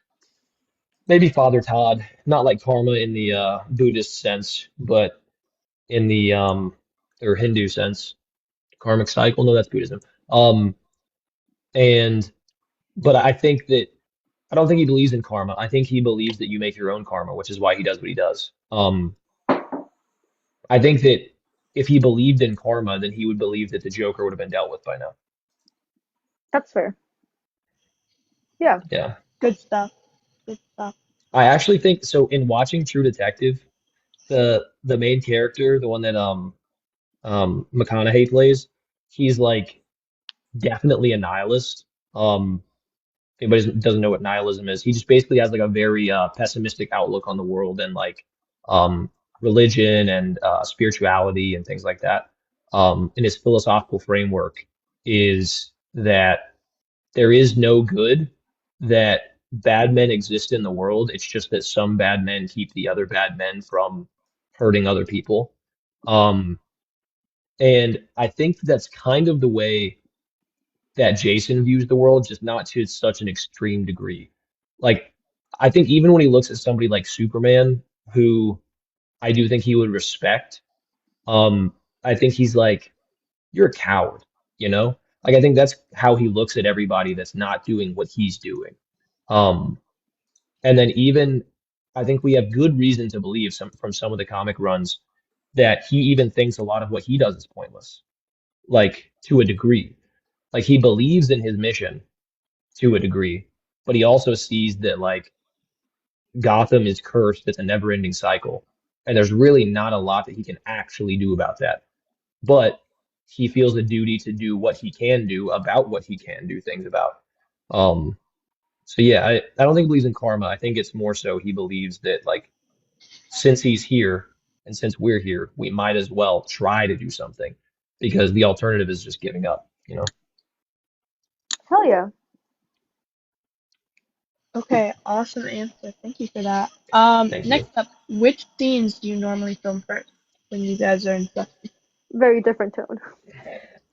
maybe Father Todd, not like karma in the Buddhist sense, but in the or Hindu sense, karmic cycle. No, that's Buddhism. Um, and but I think that I don't think he believes in karma. I think he believes that you make your own karma, which is why he does what he does. I think that if he believed in karma, then he would believe that the Joker would have been dealt with by now. That's fair. Yeah. Yeah. Good stuff. Good stuff. I actually think so in watching True Detective, the main character, the one that McConaughey plays, he's like definitely a nihilist. If anybody doesn't know what nihilism is, he just basically has like a very pessimistic outlook on the world and like um religion and spirituality and things like that. And his philosophical framework is that there is no good, that bad men exist in the world. It's just that some bad men keep the other bad men from hurting other people. Um, and I think that's kind of the way that Jason views the world, just not to such an extreme degree. Like, I think even when he looks at somebody like Superman, who I do think he would respect, I think he's like, you're a coward, you know? Like, I think that's how he looks at everybody that's not doing what he's doing. Um, and then even I think we have good reason to believe from some of the comic runs that he even thinks a lot of what he does is pointless, like to a degree. Like he believes in his mission to a degree, but he also sees that like Gotham is cursed. It's a never-ending cycle, and there's really not a lot that he can actually do about that. But he feels a duty to do what he can do about what he can do things about. Um, so yeah, I don't think he believes in karma. I think it's more so he believes that like since he's here and since we're here, we might as well try to do something because the alternative is just giving up, you know? Hell yeah. Okay, awesome answer. Thank you for that. Thank you. Next up, which scenes do you normally film first when you guys are in stuff? Very different tone.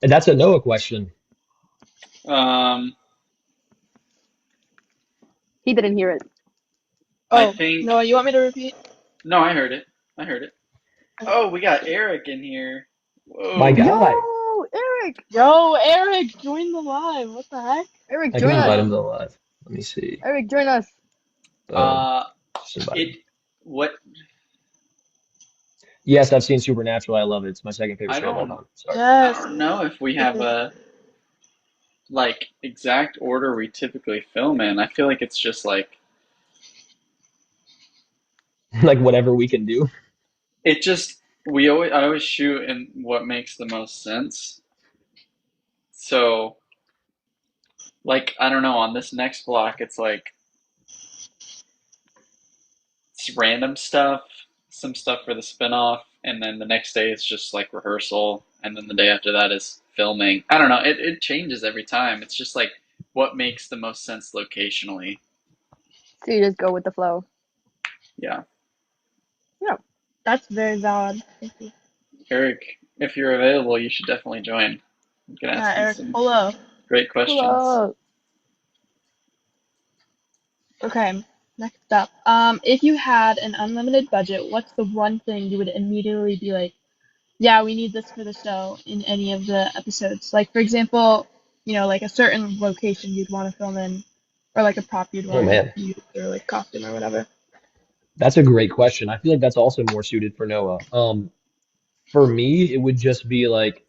And that's a Noah question. Um, He didn't hear it. I Oh, think Noah, you want me to repeat? no, I heard it. I heard it. Okay. Oh, we got Eric in here. My Whoa. guy. Yo, Eric! Yo, Eric, join the live. What the heck? Eric, I can join us. invite him Um, to the live. Let me see. Eric, join us. Boom. uh, Just invite him. it what Yes, I've seen Supernatural. I love it. It's my second favorite I show of all don't time. Sorry. I Yes. don't know if we have a like exact order we typically film in. I feel like it's just like Like whatever we can do. it just I always shoot in what makes the most sense. So like I don't know, on this next block it's like it's random stuff, some stuff for the spin-off, and then the next day it's just like rehearsal, and then the day after that is filming. I don't know, it changes every time. It's just like what makes the most sense locationally. So you just go with the flow. Yeah. Yeah. That's very valid. Thank you. Eric, if you're available, you should definitely join. You can ask Yeah, me Eric, some hello. great questions. Hello. Okay, next up. If you had an unlimited budget, what's the one thing you would immediately be like, yeah, we need this for the show in any of the episodes? Like, for example, like a certain location you'd want to film in, or like a prop you'd Oh want man, to use, or like costume or whatever. that's a great question. I feel like that's also more suited for Noah. for me, it would just be like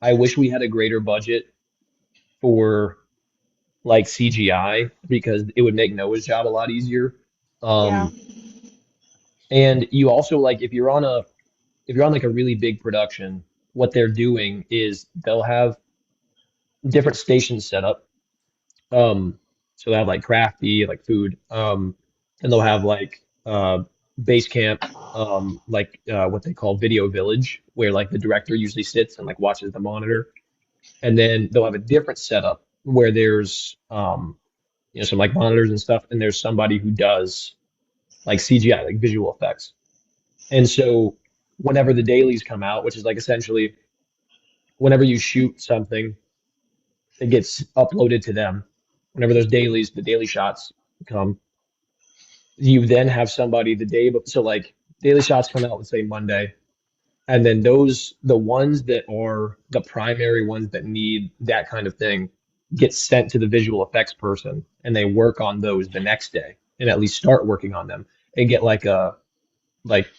I wish we had a greater budget for like CGI because it would make Noah's job a lot easier. Yeah. Um, and you also like if you're on like a really big production, what they're doing is they'll have different stations set up. So they have like crafty, like food. And they'll have like base camp, what they call video village, where like the director usually sits and like watches the monitor. And then they'll have a different setup where there's some like monitors and stuff, and there's somebody who does like CGI, like visual effects. And so whenever the dailies come out, which is like essentially whenever you shoot something, it gets uploaded to them. Whenever those dailies, the daily shots come, you then have somebody the day, so like daily shots come out, let's say Monday, and then the ones that are the primary ones that need that kind of thing, get sent to the visual effects person, and they work on those the next day, and at least start working on them and get like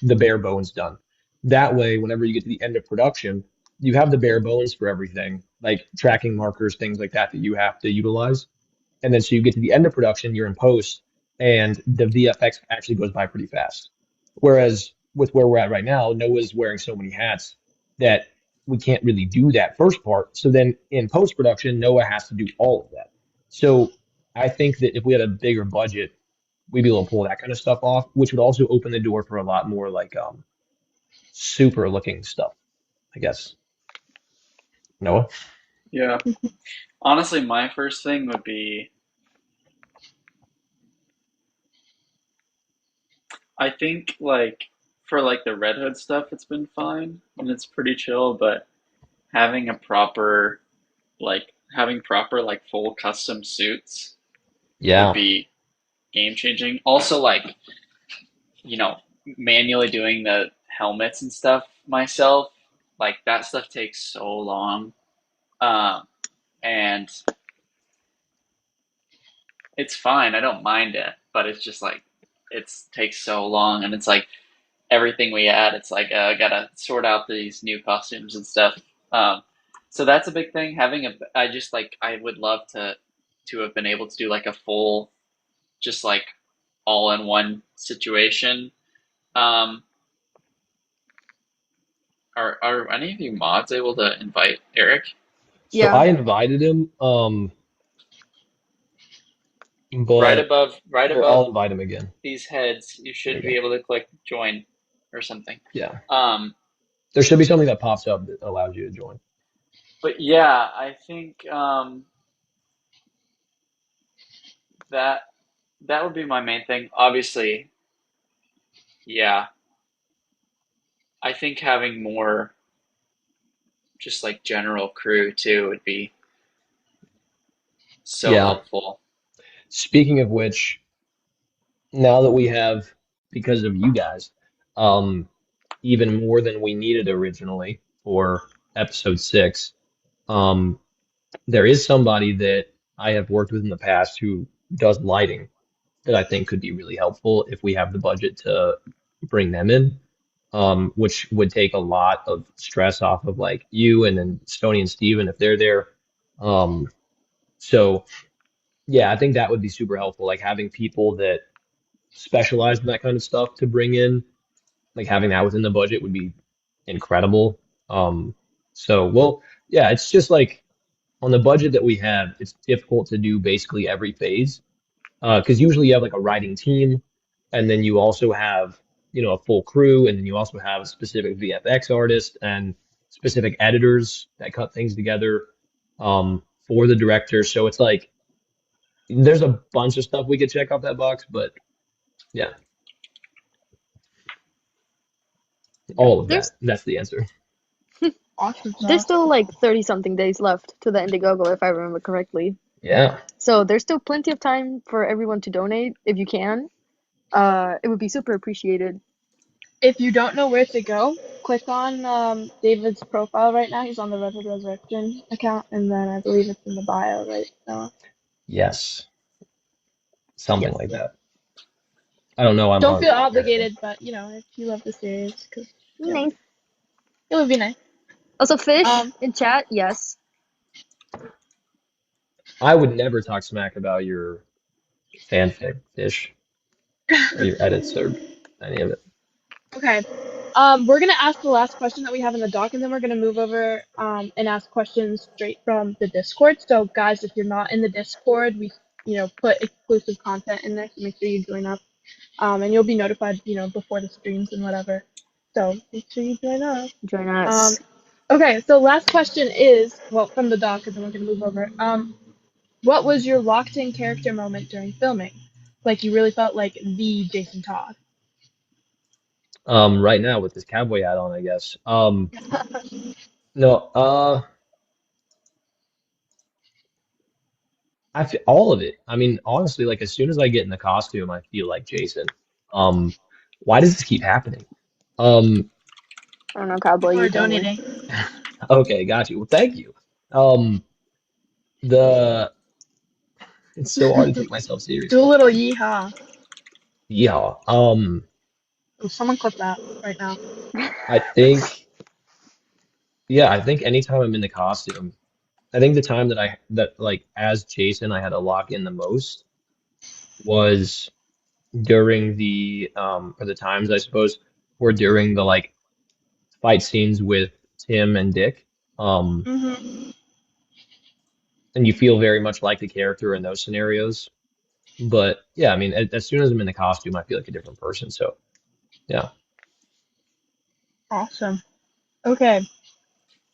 the bare bones done. That way, whenever you get to the end of production, you have the bare bones for everything, like tracking markers, things like that you have to utilize. And then so you get to the end of production, you're in post, and the VFX actually goes by pretty fast. Whereas with where we're at right now, Noah's wearing so many hats that we can't really do that first part. So then in post production, Noah has to do all of that. So I think that if we had a bigger budget, we'd be able to pull that kind of stuff off, which would also open the door for a lot more like super looking stuff, I guess. Noah? Yeah. Honestly, my first thing would be, I think like for like the Red Hood stuff, it's been fine and it's pretty chill, but having a proper having proper like full custom suits would Yeah. be game changing. Also, like, you know, manually doing the helmets and stuff myself, like that stuff takes so long. Um, and it's fine. I don't mind it, but it's just like it takes so long, and it's like everything we add, it's like gotta sort out these new costumes and stuff. Um, so that's a big thing. I just like I would love to have been able to do like a full, just like all in one situation. Um, are any of you mods able to invite Eric? So Yeah. I invited him, Right but above, right here, I'll above invite him again. these heads, you There should you be go. able to click join or something. Yeah. Um, There should be something that pops up that allows you to join. but yeah, I think that that would be my main thing. Obviously, yeah, I think having more just like general crew too would be so Yeah. helpful. Speaking of which, now that we have, because of you guys, um, even more than we needed originally for episode 6, um, there is somebody that I have worked with in the past who does lighting that I think could be really helpful if we have the budget to bring them in, which would take a lot of stress off of like you and then Stony and Steven if they're there. Um, so yeah, I think that would be super helpful, like having people that specialize in that kind of stuff to bring in, like having that within the budget would be incredible. Um, well, yeah, it's just like on the budget that we have, it's difficult to do basically every phase. Because usually you have like a writing team, and then you also have, a full crew, and then you also have a specific VFX artist and specific editors that cut things together for the director. So it's like there's a bunch of stuff we could check off that box, but yeah, all of that. There's That's the answer. Awesome there's stuff. still like 30 something days left to the Indiegogo if I remember correctly. Yeah. So there's still plenty of time for everyone to donate if you can. It would be super appreciated. If you don't know where to go, click on David's profile right now. He's on the Red Hood Resurrection account, and then I believe it's in the bio right now. Yes. Something Yes. like that. I don't know. I'm Don't on feel there. obligated, but if you love the series, because Nice. It would be nice. Also, Fish Um, in chat, yes. I would never talk smack about your fanfic, Fish, or your edits or any of it. okay. We're gonna ask the last question that we have in the doc, and then we're gonna move over and ask questions straight from the Discord. So, guys, if you're not in the Discord, we put exclusive content in there, so make sure you join up. And you'll be notified, before the streams and whatever. So make sure you join up. Join Um, us. okay, so last question is, well, from the doc, and then we're gonna move over. What was your locked-in character moment during filming? Like you really felt like the Jason Todd. Right now with this cowboy hat on, I guess. No, I feel all of it. I mean, honestly, like as soon as I get in the costume, I feel like Jason. Um, why does this keep happening? Um, I don't know, Cowboy, People you are tell me. donating. okay, got you. Well, thank you. Um, the it's so hard to take myself Do a seriously. little yeehaw. Yeah. Oh, someone clip that right now. I think, yeah, I think anytime I'm in the costume, I think the time that like as Jason I had to lock in the most was during the or the times I suppose were during the like fight scenes with Tim and Dick. Um, Mm-hmm. and you feel very much like the character in those scenarios. But yeah, I mean, as soon as I'm in the costume, I feel like a different person. So yeah. Awesome. Okay.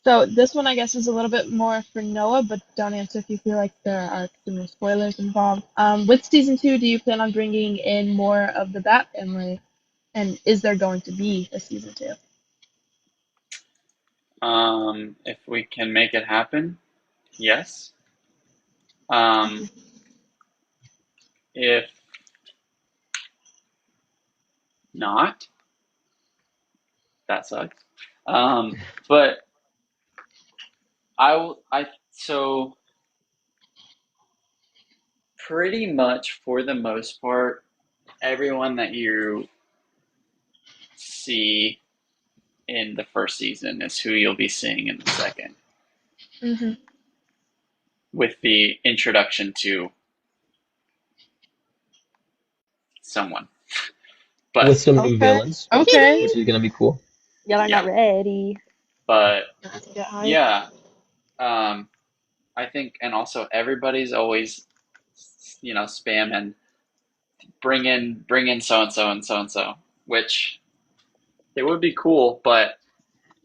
So this one, I guess, is a little bit more for Noah, but don't answer if you feel like there are too many spoilers involved. With season 2, do you plan on bringing in more of the Bat family? And is there going to be a season 2? If we can make it happen, yes. Um, if not, that sucks. But so pretty much for the most part, everyone that you see in the first season is who you'll be seeing in the second, Mm-hmm. with the introduction to someone. But With some new Okay. villains, Okay. which is gonna be cool. Y'all are yeah, not ready. but Let's get hyped. yeah, I think, and also everybody's always, spamming, bring in so and so and so and so, which it would be cool, but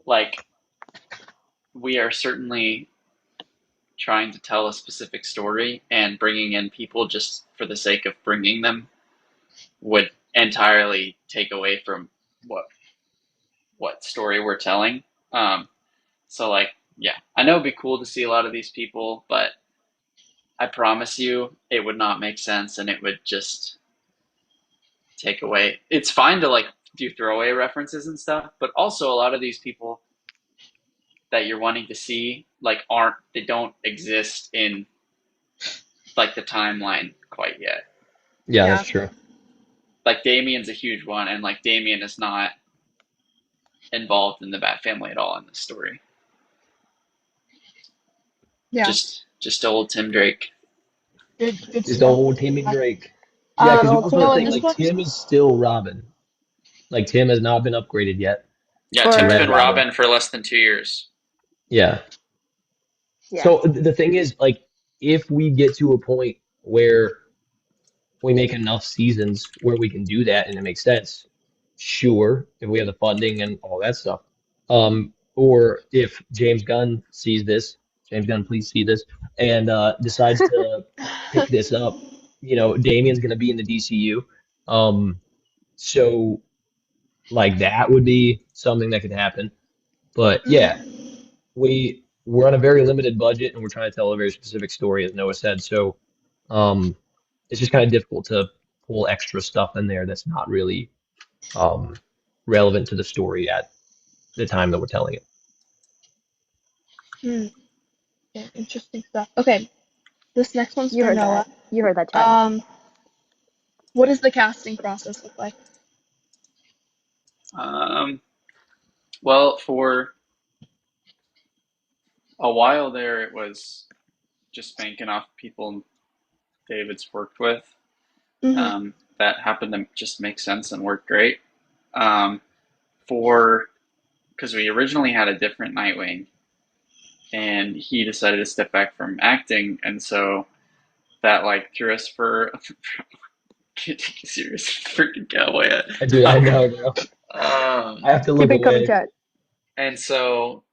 like we are certainly trying to tell a specific story, and bringing in people just for the sake of bringing them would entirely take away from what story we're telling. So like, yeah, I know it'd be cool to see a lot of these people, but I promise you it would not make sense, and it would just take away. It's fine to like do throwaway references and stuff, but also a lot of these people that you're wanting to see like they don't exist in like the timeline quite yet. Yeah, Yeah. that's true. Like Damien's a huge one, and like Damien is not involved in the Bat family at all in this story. Yeah. Just old Tim Drake. Good Just stuff. old Timmy Drake. Yeah, because also the Noah, thing, this like one. Tim is still Robin. Like Tim has not been upgraded yet Yeah, to Tim's For Red been Robin. Robin for less than 2 years. Yeah. yeah. So the thing is, like, if we get to a point where we make enough seasons where we can do that and it makes sense, sure, if we have the funding and all that stuff. Or if James Gunn sees this, James Gunn, please see this, and decides to pick this up, Damien's gonna be in the DCU. So like that would be something that could happen. But yeah, we're on a very limited budget and we're trying to tell a very specific story, as Noah said. So um, it's just kind of difficult to pull extra stuff in there that's not really um, relevant to the story at the time that we're telling it. Hmm. Yeah, interesting stuff. Okay, this next one's You for heard Noah. that. You heard that, chat. What does the casting process look like? Well, for a while there, it was just banking off people David's worked with. Mm-hmm. That happened to just make sense and work great. Um, for because we originally had a different Nightwing, and he decided to step back from acting, and so that like threw us for can't take you serious freaking cowboy hat. Dude, I know, bro. Um, I have to Keep look it coming, away. chat. and so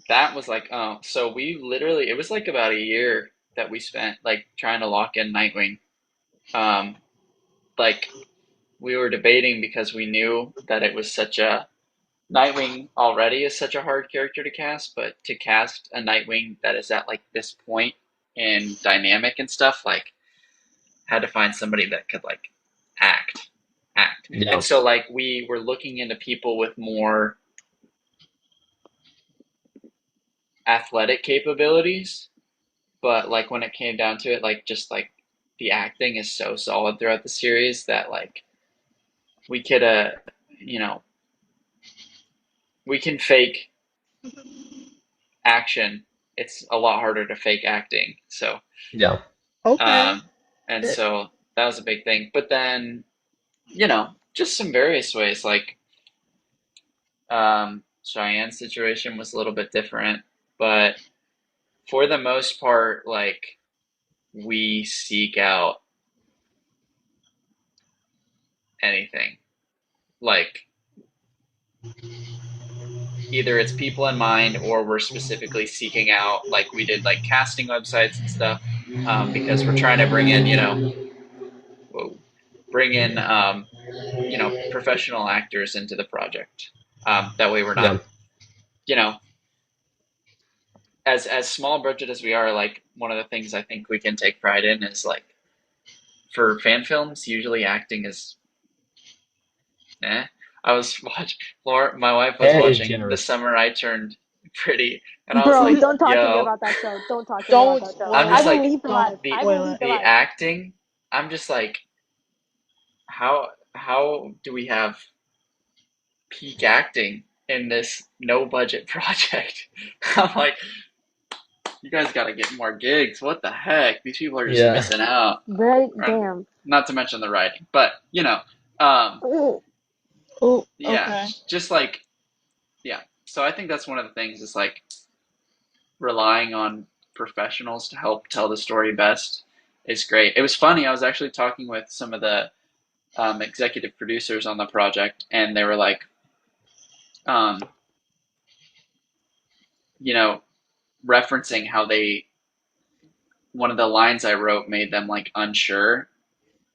that was like, oh, so we literally, it was like about a year that we spent like trying to lock in Nightwing. Um, like we were debating because we knew that it was such a Nightwing already is such a hard character to cast, but to cast a Nightwing that is at like this point in dynamic and stuff, like had to find somebody that could like act, act. Yeah. And so like we were looking into people with more athletic capabilities, but like when it came down to it, like just like the acting is so solid throughout the series that like we could you know, we can fake action. It's a lot harder to fake acting. So Yeah. Okay. and so that was a big thing. But then, you know, just some various ways. Like Cheyenne's situation was a little bit different, but for the most part, like we seek out anything. Like either it's people in mind or we're specifically seeking out, like we did like casting websites and stuff, because we're trying to bring in, you know, bring in, you know, professional actors into the project. That way we're Yeah. not, you know, as small budget as we are, like one of the things I think we can take pride in is like for fan films, usually acting is eh. I was watching Laura, my wife was That is watching The generous. Summer I Turned Pretty, and I was Bro, like, don't talk to me yo, about that show. Don't talk to me Don't about that show. spoil I'm I just will it. like leave the live. Don't the I will spoil leave it. the the live. acting. I'm just like, how do we have peak acting in this no budget project? I'm like, you guys got to get more gigs. What the heck? These people are just Yeah. missing out. Right? Right? Damn. Not to mention the writing, but you know, um, Ooh. Oh, yeah, okay. just like yeah. So I think that's one of the things is like relying on professionals to help tell the story best is great. It was funny. I was actually talking with some of the executive producers on the project, and they were like, um, you know, referencing how they one of the lines I wrote made them like unsure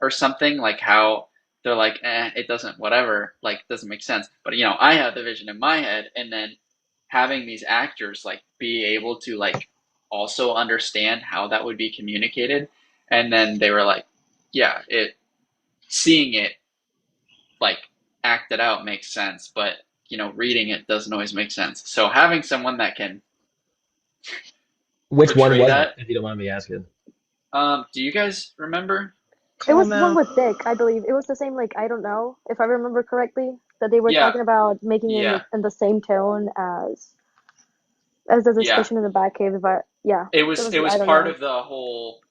or something, like how they're like, it doesn't, whatever, like doesn't make sense. But you know, I have the vision in my head, and then having these actors like be able to like also understand how that would be communicated, and then they were like, yeah, it seeing it like acted out makes sense, but you know, reading it doesn't always make sense. So having someone that can Which one portray was it, that, if you don't mind me asking? do you guys remember? It Call was him the one out. with Dick, I believe. It was the same, like, I don't know, if I remember correctly, that they were Yeah, talking about making yeah, it in the same tone as the yeah. discussion in the Batcave. If I, yeah, It it was was, it was I don't part know. of the whole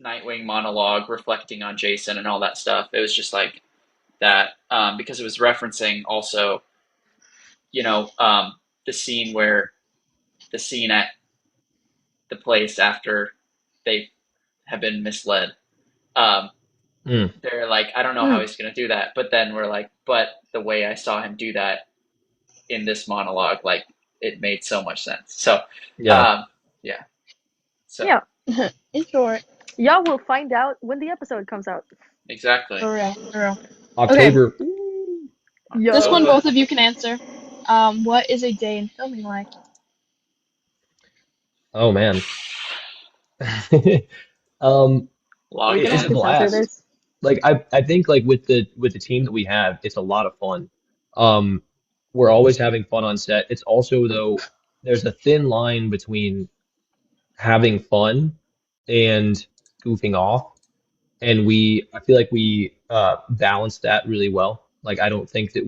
Nightwing monologue reflecting on Jason and all that stuff. It was just like that because it was referencing also, you know, the scene at the place after they have been misled. Um, Mm. they're like, I don't know how Hmm. he's going to do that. But then we're like, but the way I saw him do that in this monologue, like it made so much sense. So, Yeah. yeah. So, Yeah, In short, y'all will find out when the episode comes out. exactly. for real, for real. October. Yo. This one October. both of you can answer. What is a day in filming like? Oh man. Um, Log Ethan, it's I a in. can answer blast. this. Like I think like with the team that we have, it's a lot of fun. Um, we're always having fun on set. It's also though there's a thin line between having fun and goofing off, and I feel like we balance that really well. Like I don't think that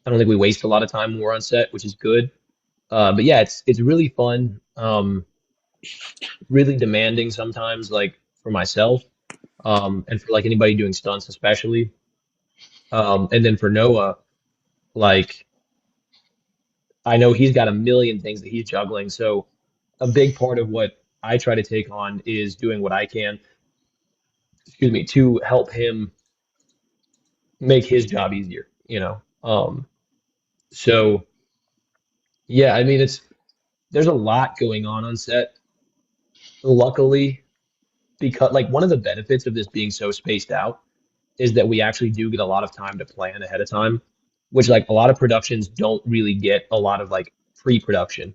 I don't think we waste a lot of time when we're on set, which is good. But yeah, it's really fun. Really demanding sometimes, like for myself, and for like anybody doing stunts especially. And then for Noah, like I know he's got a million things that he's juggling. So a big part of what I try to take on is doing what I can, excuse me, to help him make his job easier, you know. So yeah, I mean there's a lot going on set. Luckily, because like one of the benefits of this being so spaced out is that we actually do get a lot of time to plan ahead of time, which like a lot of productions don't really get a lot of like pre-production,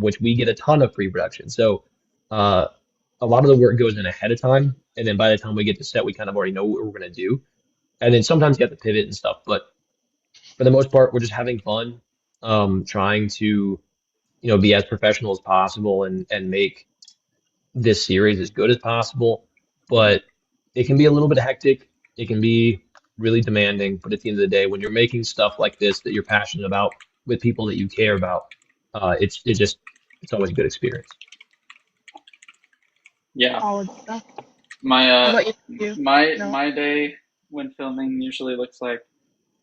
which we get a ton of pre-production. So uh, a lot of the work goes in ahead of time, and then by the time we get to set, we kind of already know what we're gonna do. And then sometimes you have to pivot and stuff, but for the most part, we're just having fun, trying to be as professional as possible and make this series as good as possible. But it can be a little bit hectic. It can be really demanding. But at the end of the day, when you're making stuff like this that you're passionate about with people that you care about, it's always a good experience. Yeah. Solid stuff. My How uh about you? my No. my day when filming usually looks like,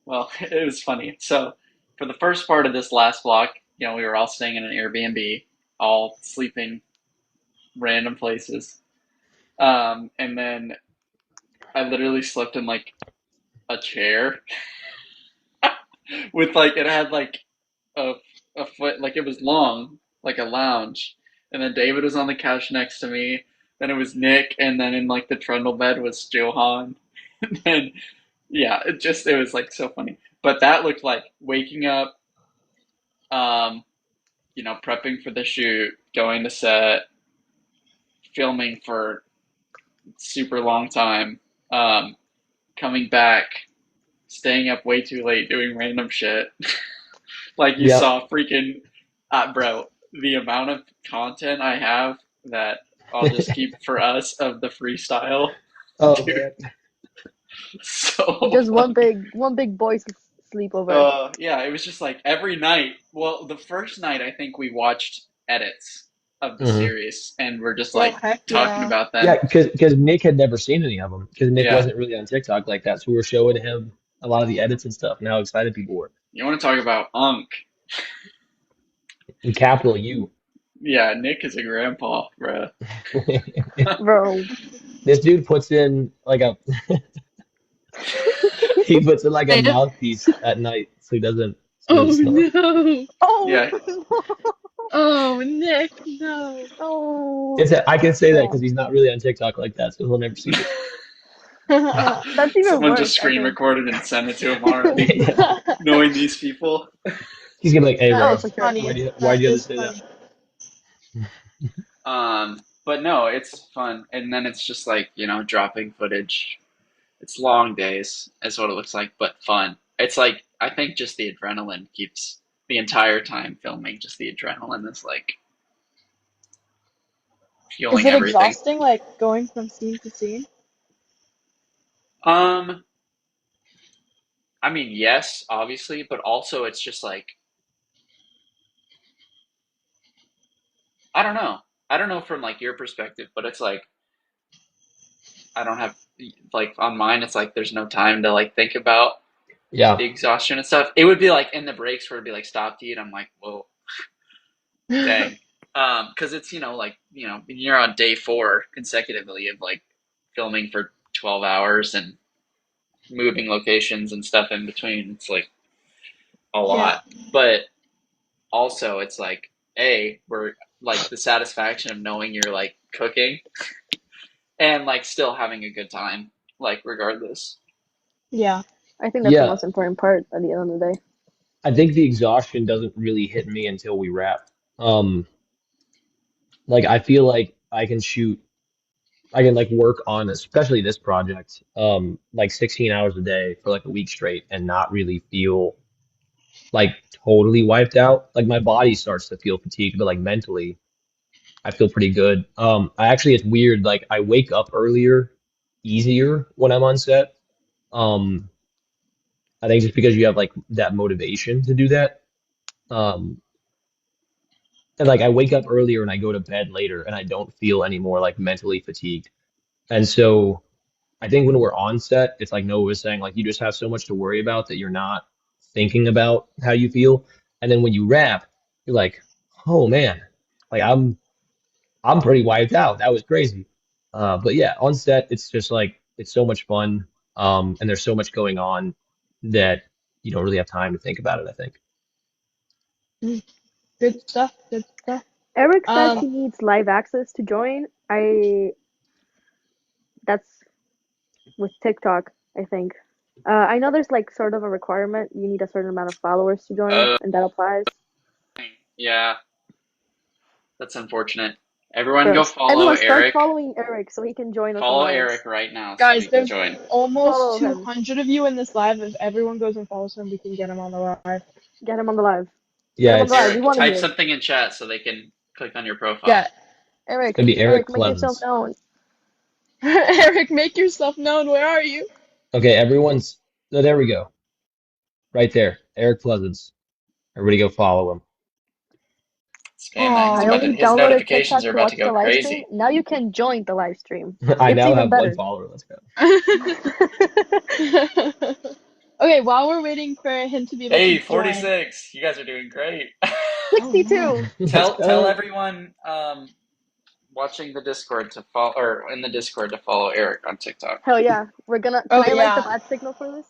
well, it was funny. So for the first part of this last block, we were all staying in an Airbnb, all sleeping random places. And then I literally slept in like a chair with like it had like a a foot, like it was long, like a lounge. And then David was on the couch next to me. Then it was Nick, and then in like the trundle bed was Johan. And then yeah, it was like so funny. But that looked like waking up, um, prepping for the shoot, going to set, filming for super long time, um, coming back, staying up way too late doing random shit. Like you Yep. saw freaking, bro, the amount of content I have that I'll just keep for us of the freestyle, Oh dude. man. So Just one big boys sleepover. yeah, it was just like every night. Well, the first night I think we watched edits of the Hmm. series and we're just Oh like heck talking yeah. about Yeah, them. because Nick had never seen any of them because Nick Yeah, wasn't really on TikTok like that. So we were showing him a lot of the edits and stuff and how excited people were. you want to talk about Unk? In capital U. Yeah, Nick is a grandpa, bro. Bro. This dude puts in like a he puts in like a Dave? mouthpiece at night so he doesn't Oh snore. no. Yeah, Oh Oh Nick, no. no. I can say that Oh. because he's not really on TikTok like that, so he'll never see it. That's even someone worse, just I screen think. recorded and sent it to him already, knowing these people. He's gonna be like, "Hey, That Oh, bro, is for sure. funny. why That do you have to is say that?" funny. But no, it's fun, and then it's just like dropping footage. It's long days, is what it looks like, but fun. It's like I think just the adrenaline keeps the entire time filming. Just the adrenaline is like Is fueling it everything. exhausting, like going from scene to scene? Um, I mean, yes, obviously, but also it's just like I don't know. I don't know from like your perspective, but it's like I don't have like on mine. It's like there's no time to like think about Yeah, the exhaustion and stuff. It would be like in the breaks where it'd be like stop to eat. I'm like, whoa, dang. Because it's like you're on day 4 consecutively of like filming for 12 hours and moving locations and stuff in between. It's like a Yeah. lot, but also it's like we're like the satisfaction of knowing you're like cooking and like still having a good time, like regardless. Yeah. I think that's the yeah. most important part at the end of the day. I think the exhaustion doesn't really hit me until we wrap. Um, like I feel like I can like work on especially this project, like 16 hours a day for like a week straight and not really feel like totally wiped out. Like my body starts to feel fatigued, but like mentally, I feel pretty good. I actually, it's weird. Like I wake up earlier, easier when I'm on set. Um, I think just because you have like that motivation to do that. Um, and like I wake up earlier and I go to bed later and I don't feel any more like mentally fatigued. And so I think when we're on set, it's like Noah was saying, like you just have so much to worry about that you're not thinking about how you feel. And then when you wrap, you're like, oh man, like I'm pretty wiped out. That was crazy. But yeah, on set, it's just like it's so much fun. And there's so much going on that you don't really have time to think about it, I think. Mm, good stuff. Good stuff. Eric said Um, he needs live access to join. That's with TikTok, I think. I know there's like sort of a requirement. You need a certain amount of followers to join, Uh, and that applies. yeah, that's unfortunate. Everyone go Gross. follow Everyone start Eric. following Eric so he can join us on Follow lives. Eric right now so guys, he can there's join. almost Follow him. 200 of you in this live. If everyone goes and follows him, we can get him on the live. Get him on the live. Get Yeah, him on the live. We Eric, want him type here. something in chat so they can click on your profile. Yeah, it's Eric, gonna be Eric make yourself Clevens. known. Eric, make yourself known. Where are you? Okay, everyone's no, there we go. Right there. Eric Pleasance. Everybody go follow him. Spam that. Oh, I His, only man. his downloaded notifications TikTok are to about watch to the go live stream. crazy. Now you can join the live stream. I It's now even have one better. follower. Let's go. Okay, while we're waiting for him to be able Hey, to join. 46. You guys are doing great. Oh, 62. man. Let's Tell go. everyone watching the Discord to follow, or in the Discord to follow Eric on TikTok. Hell yeah. We're gonna. Can Oh, I light the yeah. bat signal for this?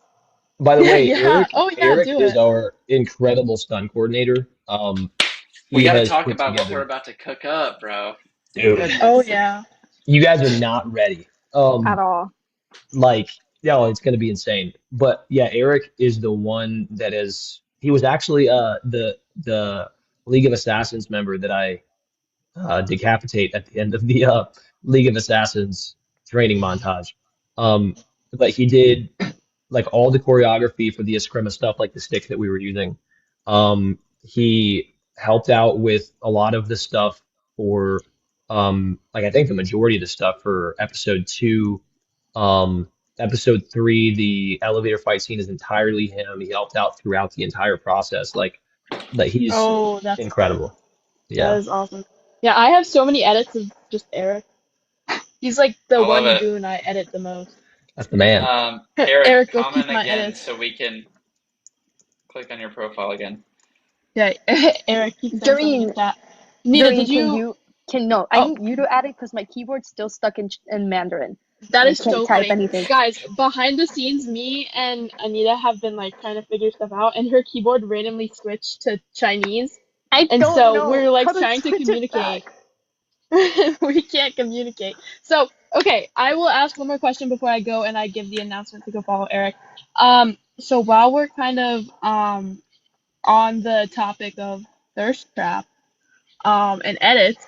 By the way, Yeah. Oh, yeah, Eric do is it. our incredible stunt coordinator. We He got to has talk put about what we're together, about to cook up, bro. dude. Goodness. Oh, yeah. You guys are not ready. At all. Like, yeah, it's gonna be insane. But yeah, Eric is the one that is. He was actually the League of Assassins member that I decapitate at the end of the League of Assassins training montage. Um, but he did like all the choreography for the Eskrima stuff, like the sticks that we were using. He helped out with a lot of the stuff for like I think the majority of the stuff for episode two. Episode three, the elevator fight scene is entirely him. He helped out throughout the entire process. Like he's Oh, that's incredible. that Yeah. is awesome. Yeah, I have so many edits of just Eric. He's like the I love one it. goon I edit the most. That's the man. Eric, Eric, go comment keep my again edits. so we can click on your profile again. Yeah, Eric, keep saying something in Doreen, chat. Nita, Doreen, did you? no, I Oh, need you to add it because my keyboard's still stuck in Mandarin. that And I is can't so type funny. anything. Guys, behind the scenes, me and Anita have been like trying to figure stuff out, and her keyboard randomly switched to Chinese, I and don't so know we're like how to trying to switch it communicate. back. We can't communicate. So, okay, I will ask one more question before I go and I give the announcement to go follow Eric. So while we're kind of on the topic of Thirst Trap and edits,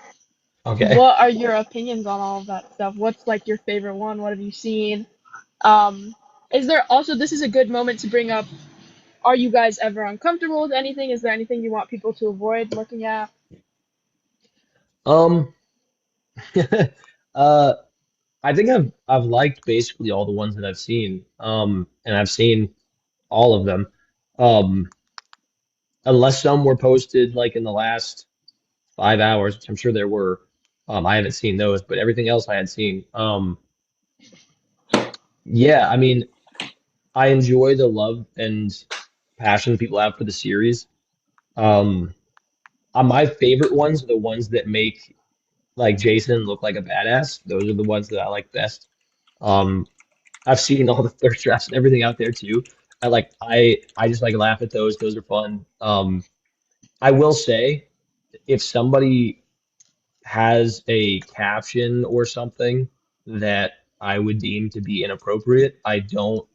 Okay. what are your opinions on all of that stuff? What's like your favorite one? What have you seen? Is there also, this is a good moment to bring up, are you guys ever uncomfortable with anything? Is there anything you want people to avoid looking at? Um, uh, I think I've liked basically all the ones that I've seen. And I've seen all of them. Um, unless some were posted like in the last 5 hours, which I'm sure there were. I haven't seen those, but everything else I had seen. Yeah, I mean, I enjoy the love and passion people have for the series. Um, my favorite ones are the ones that make like Jason look like a badass. Those are the ones that I like best. Um, I've seen all the thirst traps and everything out there too. I just like laugh at those. Those are fun. I will say if somebody has a caption or something that I would deem to be inappropriate, I don't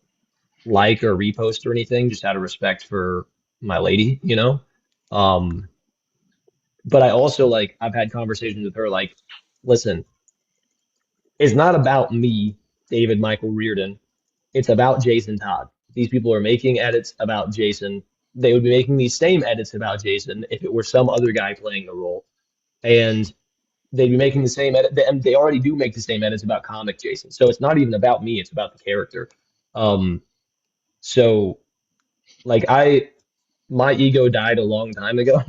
like or repost or anything just out of respect for my lady, you know? Um, but I also like I've had conversations with her like, listen, it's not about me, David Michael Reardon. It's about Jason Todd. These people are making edits about Jason. They would be making these same edits about Jason if it were some other guy playing the role. And they'd be making the same edit, and they already do make the same edits about comic Jason. So it's not even about me, it's about the character. Um, so like my ego died a long time ago.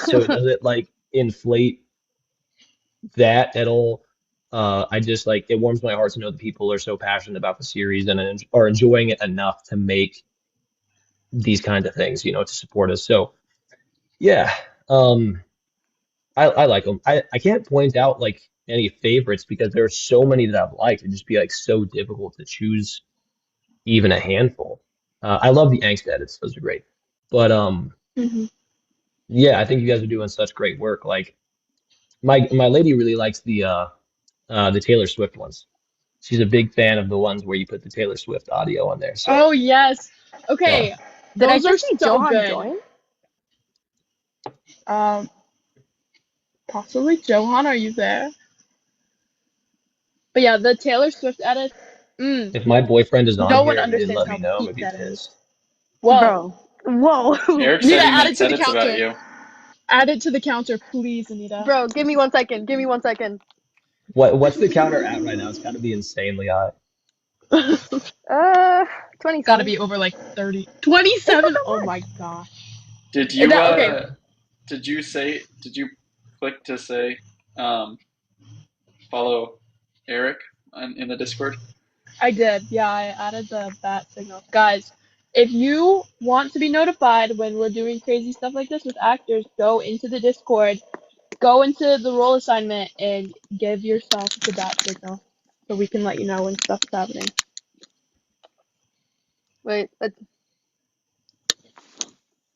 So does it like inflate that at all? I just like it warms my heart to know that people are so passionate about the series and are enjoying it enough to make these kinds of things, to support us. So yeah, um, I like them. I can't point out like any favorites because there are so many that I've liked. It'd just be like so difficult to choose even a handful. I love the angst edits; those are great. But Hmm. yeah, I think you guys are doing such great work. Like my lady really likes the Taylor Swift ones. She's a big fan of the ones where you put the Taylor Swift audio on there. So Oh yes. yeah, Okay, Did I those are just see so Johan good. join? Um, Possibly Johan, are you there? But yeah, the Taylor Swift edit. Mm, if my boyfriend is on no one here and he didn't understands let me how know, I'm gonna peak be that is. pissed. Whoa. Bro. Whoa. Eric Nita, said he add it makes to the edits about counter. you. Add it to the counter, please, Anita. Bro, give me 1 second. Give me 1 second. What's the counter at right now? It's got to be insanely high. Uh, Gotta 27. be over like 30. It's 27? not Oh that my much. gosh. Did Is you that okay? did you click to say follow Eric in the Discord? I did. Yeah, I added the bat signal. Guys, if you want to be notified when we're doing crazy stuff like this with actors, go into the Discord, go into the role assignment, and give yourself the bat signal so we can let you know when stuff's happening. Wait,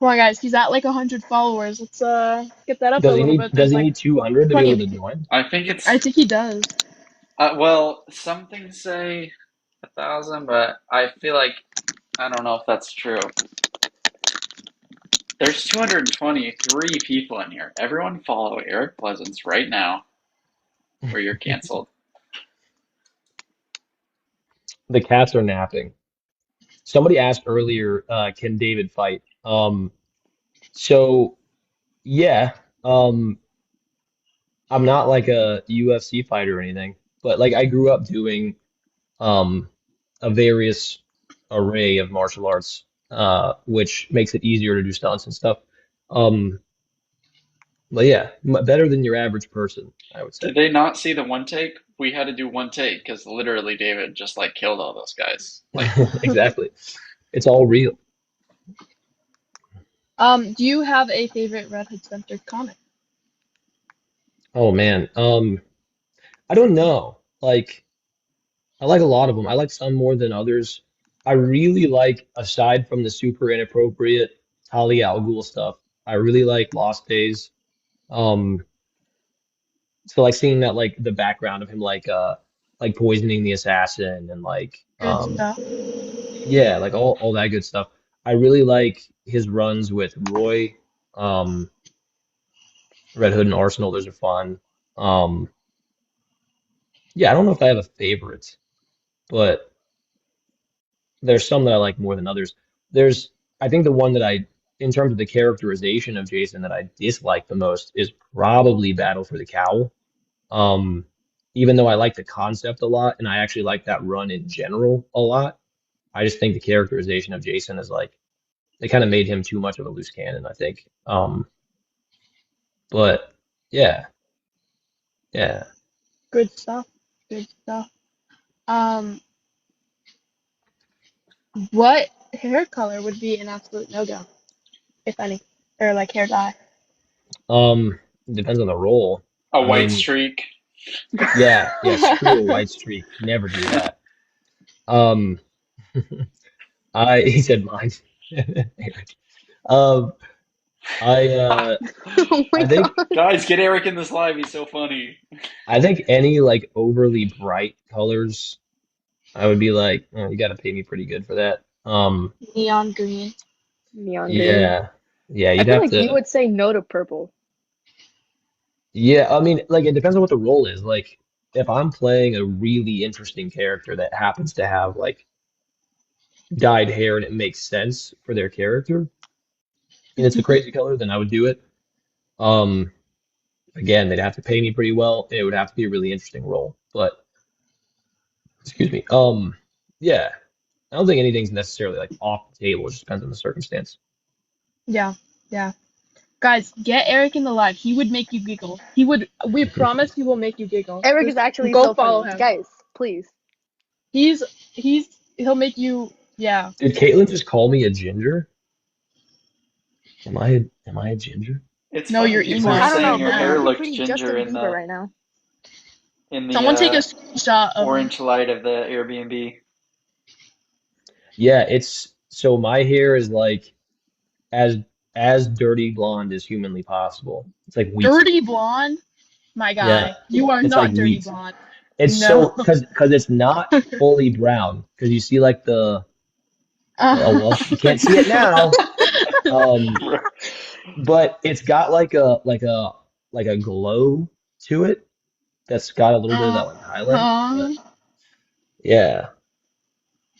Come on, guys. He's at like 100 followers. Let's get that up a Does he little need bit. does There's he like need 200 to be plenty able of. to join? I think I it's think he does. well, some things say 1,000, but I feel like I don't know if that's true. There's 223 people in here. Everyone follow Eric Pleasance right now, or you're canceled. The cats are napping. Somebody asked earlier, can David fight? So yeah, um, I'm not like a UFC fighter or anything, but like I grew up doing um a various array of martial arts, which makes it easier to do stunts and stuff. Um, but yeah, better than your average person, I would say. Did they not see the one take? We had to do one take because literally David just like killed all those guys. Like, Exactly. It's all real. Do you have a favorite Red Hood centered comic? Oh man. I don't know. Like I like a lot of them. I like some more than others. I really like, aside from the super inappropriate Talia al Ghul stuff, I really like Lost Days. Um, so like seeing that like the background of him like poisoning the assassin and like Good stuff. yeah, like all that good stuff. I really like his runs with Roy, um, Red Hood and Arsenal. Those are fun. Um, yeah, I don't know if I have a favorite, but there's some that I like more than others. There's, I think the one that in terms of the characterization of Jason that I dislike the most is probably Battle for the Cowl. Um, Even though I like the concept a lot and I actually like that run in general a lot, I just think the characterization of Jason is like they kind of made him too much of a loose cannon, I think. But yeah, yeah. Good stuff. Good stuff. Um, what hair color would be an absolute no-go, if any? Or like hair dye? It depends on the role. a I white mean, streak. yeah, screw a white streak. Never do that. Um, he said mine. Eric. Um, I Oh my I think god. Guys, get Eric in this live. He's so funny. any like overly bright colors, I would be like, oh, you got to pay me pretty good for that. Neon green. Neon green. Yeah, yeah, I you'd feel have like you to. would say no to purple. Yeah, I mean, like it depends on what the role is. Like if I'm playing a really interesting character that happens to have like dyed hair and it makes sense for their character, and it's a crazy color, then I would do it. Um, Again, they'd have to pay me pretty well. It would have to be a really interesting role. But excuse me. Yeah, I don't think anything's necessarily like off the table. It just depends on the circumstance. Yeah, yeah. Guys, get Eric in the live. He would make you giggle. We promise he will make you giggle. Eric is Just actually go so follow funny. him. Guys, please. He'll make you, yeah. Did Caitlin just call me a ginger? Am I a ginger? It's No, funny you're people emo. are I don't know, saying your but hair you're looks pretty ginger Justin in Bieber the right now. Someone take a screenshot of orange light of the Airbnb. Yeah, so my hair is like as as dirty blonde as humanly possible. It's like wheat. dirty blonde. My Yeah, guy, you are it's like not dirty wheat. blonde. It's No. so because it's not fully brown because you see like oh well you can't see it now. Um, but it's got like a glow to it that's got a little bit of that like highlight. But yeah,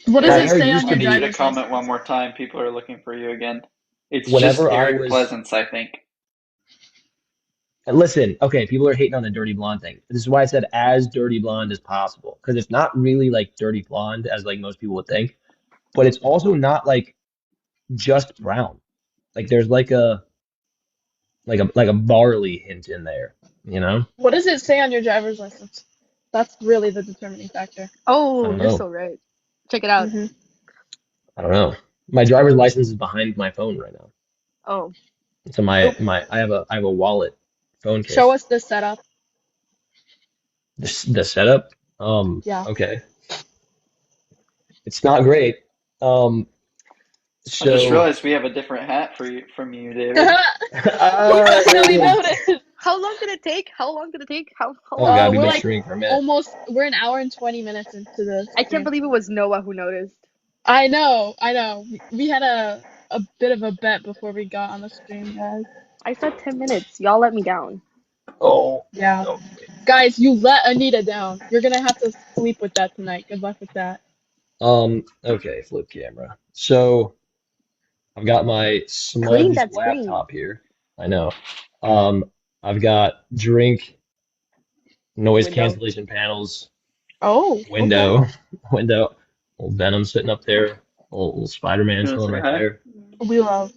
What my does it hair say used on to your I need you to driver's comment one license? more time. People are looking for you again. It's just whenever I Eric was Pleasance, I think. listen, okay, people are hating on the dirty blonde thing. This is why I said as dirty blonde as possible because it's not really like dirty blonde as like most people would think, but it's also not like just brown. Like there's like a barley hint in there, you know? What does it say on your driver's license? That's really the determining factor. I Oh, don't you're know. so right. Check it out. hmm I don't know. My driver's license is behind my phone right now. Oh, So I have a wallet phone Show case. us the setup. The setup, Yeah. okay, it's not great. Um, I just so realized we have a different hat from you, David. We definitely yeah. noticed. how long did it take? How long did it take? How Oh long? God, we've We're been like streaming for a minute. we're an hour and 20 minutes into the I can't stream. believe it was Noah who noticed. I know. We had a bit of a bet before we got on the stream, guys. I said 10 minutes. Y'all let me down. Oh, Yeah. okay. Guys, you let Anita down. You're gonna have to sleep with that tonight. Good luck with that. Okay, flip camera. So I've got my Clean smudged that screen. laptop here. I know. Um, I've got drink, noise Window. cancellation panels, Oh, okay. window, old Venom sitting up there, old Spider-Man You wanna chilling say right hi? there. We love.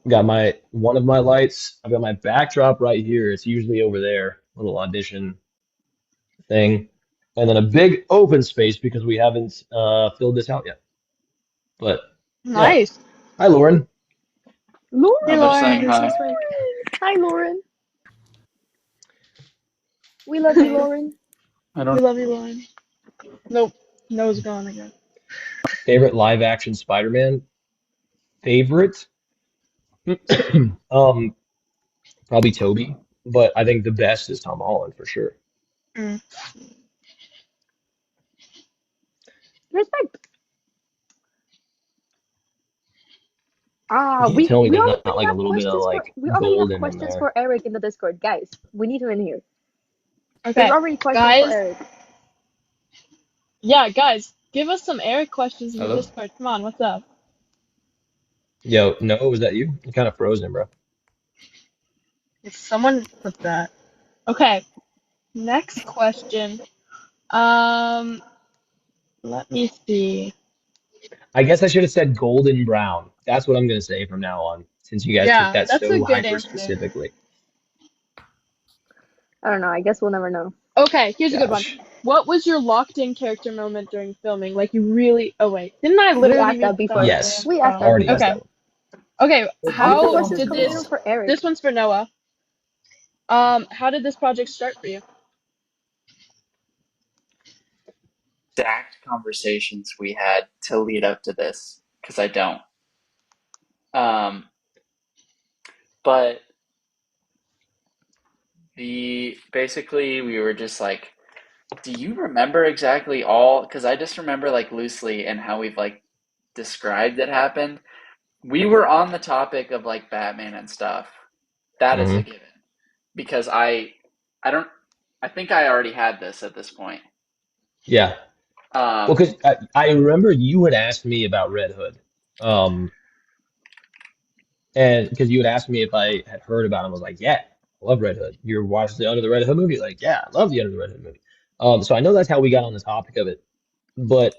Got one of my lights. I've got my backdrop right here. It's usually over there, little audition thing, and then a big open space because we haven't filled this out yet. But yeah, Nice. hi Lauren. Lauren. Hey, Oh, they're saying Lauren. hi. Hi, Lauren. We love you, Lauren. I We don't. love you, Lauren. Nope. No's gone again. Favorite live action Spider-Man? Favorite? Probably Toby, but I think the best is Tom Holland for sure. Mm. Respect. You can't tell me We there's already not like a have little bit of questions for like we already have golden in questions there. for Eric in the Discord, guys. We need him in here. Okay, There's already questions for guys. Eric. Yeah, guys, give us some Eric questions in the Hello? Discord. Come on, what's up? Yo, no, was that you? You kind of frozen, bro. Someone put that. Okay, next question. Let me see. I guess I should have said golden brown. That's what I'm gonna say from now on, since you guys took Yeah, that that's a so good hyper answer. specifically. I don't know. I guess we'll never know. Okay, here's a good one. Gosh. What was your locked-in character moment during filming? Like you really? Oh wait, didn't I We literally asked that read before. that? Yes, We asked that already before. asked Okay. that one. Okay, All of the how questions did coming in this? for Eric. This one's for Noah. How did this project start for you? Exact conversations we had to lead up to this, because I don't. But basically we were just like, do you remember exactly all? Because I just remember like loosely and how we've like described it happened. We were on the topic of like Batman and stuff. That is a given. Because I think I already had this at this point. Yeah. Well, because I remember you had asked me about Red Hood, and because you had asked me if I had heard about him, I was like, yeah, I love Red Hood. You watched the Under the Red Hood movie? Like, yeah, I love the Under the Red Hood movie. So I know that's how we got on the topic of it, but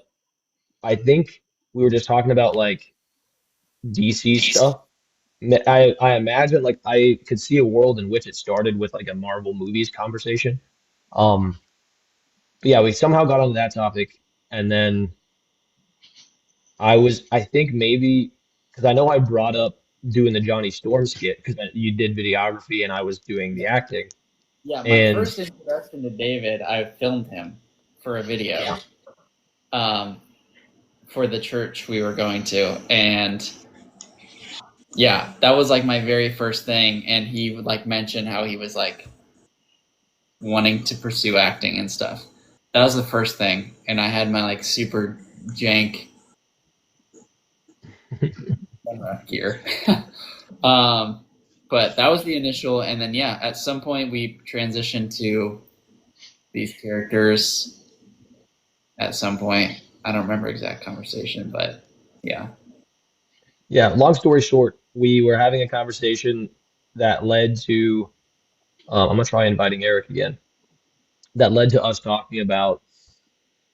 I think we were just talking about like DC stuff, I imagine like I could see a world in which it started with like a Marvel movies conversation. Um, but yeah, we somehow got onto that topic, and then I think maybe because I know I brought up doing the Johnny Storm skit because you did videography and I was doing the acting, Yeah, my and first introduction to David, I filmed him for a video um, for the church we were going to, and yeah, that was like my very first thing. And he would like mention how he was like wanting to pursue acting and stuff. That was the first thing, and I had my like super jank camera gear. um, but that was the initial, and then yeah, at some point we transitioned to these characters. At some point, I don't remember exact conversation, but yeah. yeah. Long story short, we were having a conversation that led to I'm gonna try inviting Eric again. That led to us talking about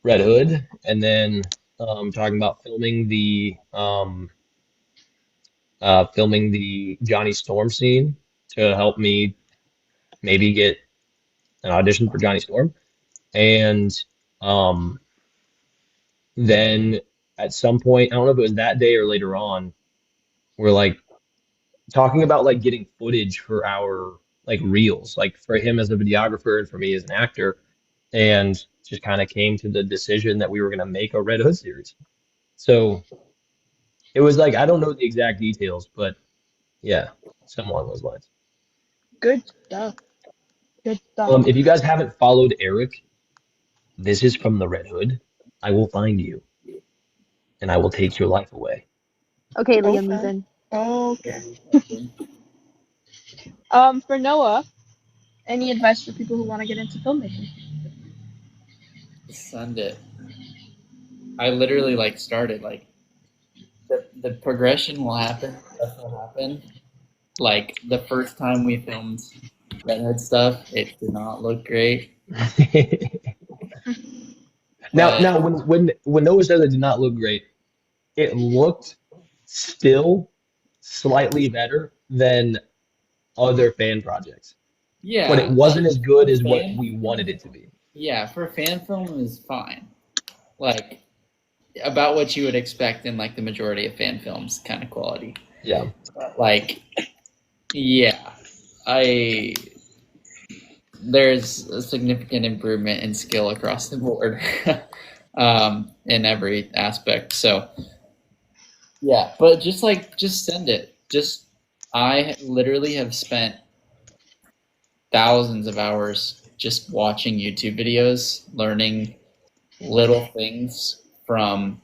Red Hood, and then talking about filming the Johnny Storm scene to help me maybe get an audition for Johnny Storm. And um, then at some point, I don't know if it was that day or later on, we're like talking about like getting footage for our like reels, like for him as a videographer and for me as an actor, and just kind of came to the decision that we were gonna make a Red Hood series. So it was like I don't know the exact details, but yeah, something along those lines. Good stuff. Good stuff. If you guys haven't followed Eric, this is from the Red Hood. I will find you and I will take your life away. Okay, Liam Okay. Neeson. Okay. For Noah, any advice for people who want to get into filmmaking? Send it. I literally like started like the progression will happen. Stuff will happen. Like the first time we filmed redhead stuff, it did not look great. Now, But when Noah said it did not look great, it looked still slightly better than other fan projects, but it yeah, wasn't as good for as what fan we wanted it to be. yeah, for fan film is fine. Like about what you would expect in like the majority of fan films kind of quality. Yeah. But like yeah, I there's a significant improvement in skill across the board in every aspect. So yeah, but just send it. Just I literally have spent thousands of hours just watching YouTube videos, learning little things from,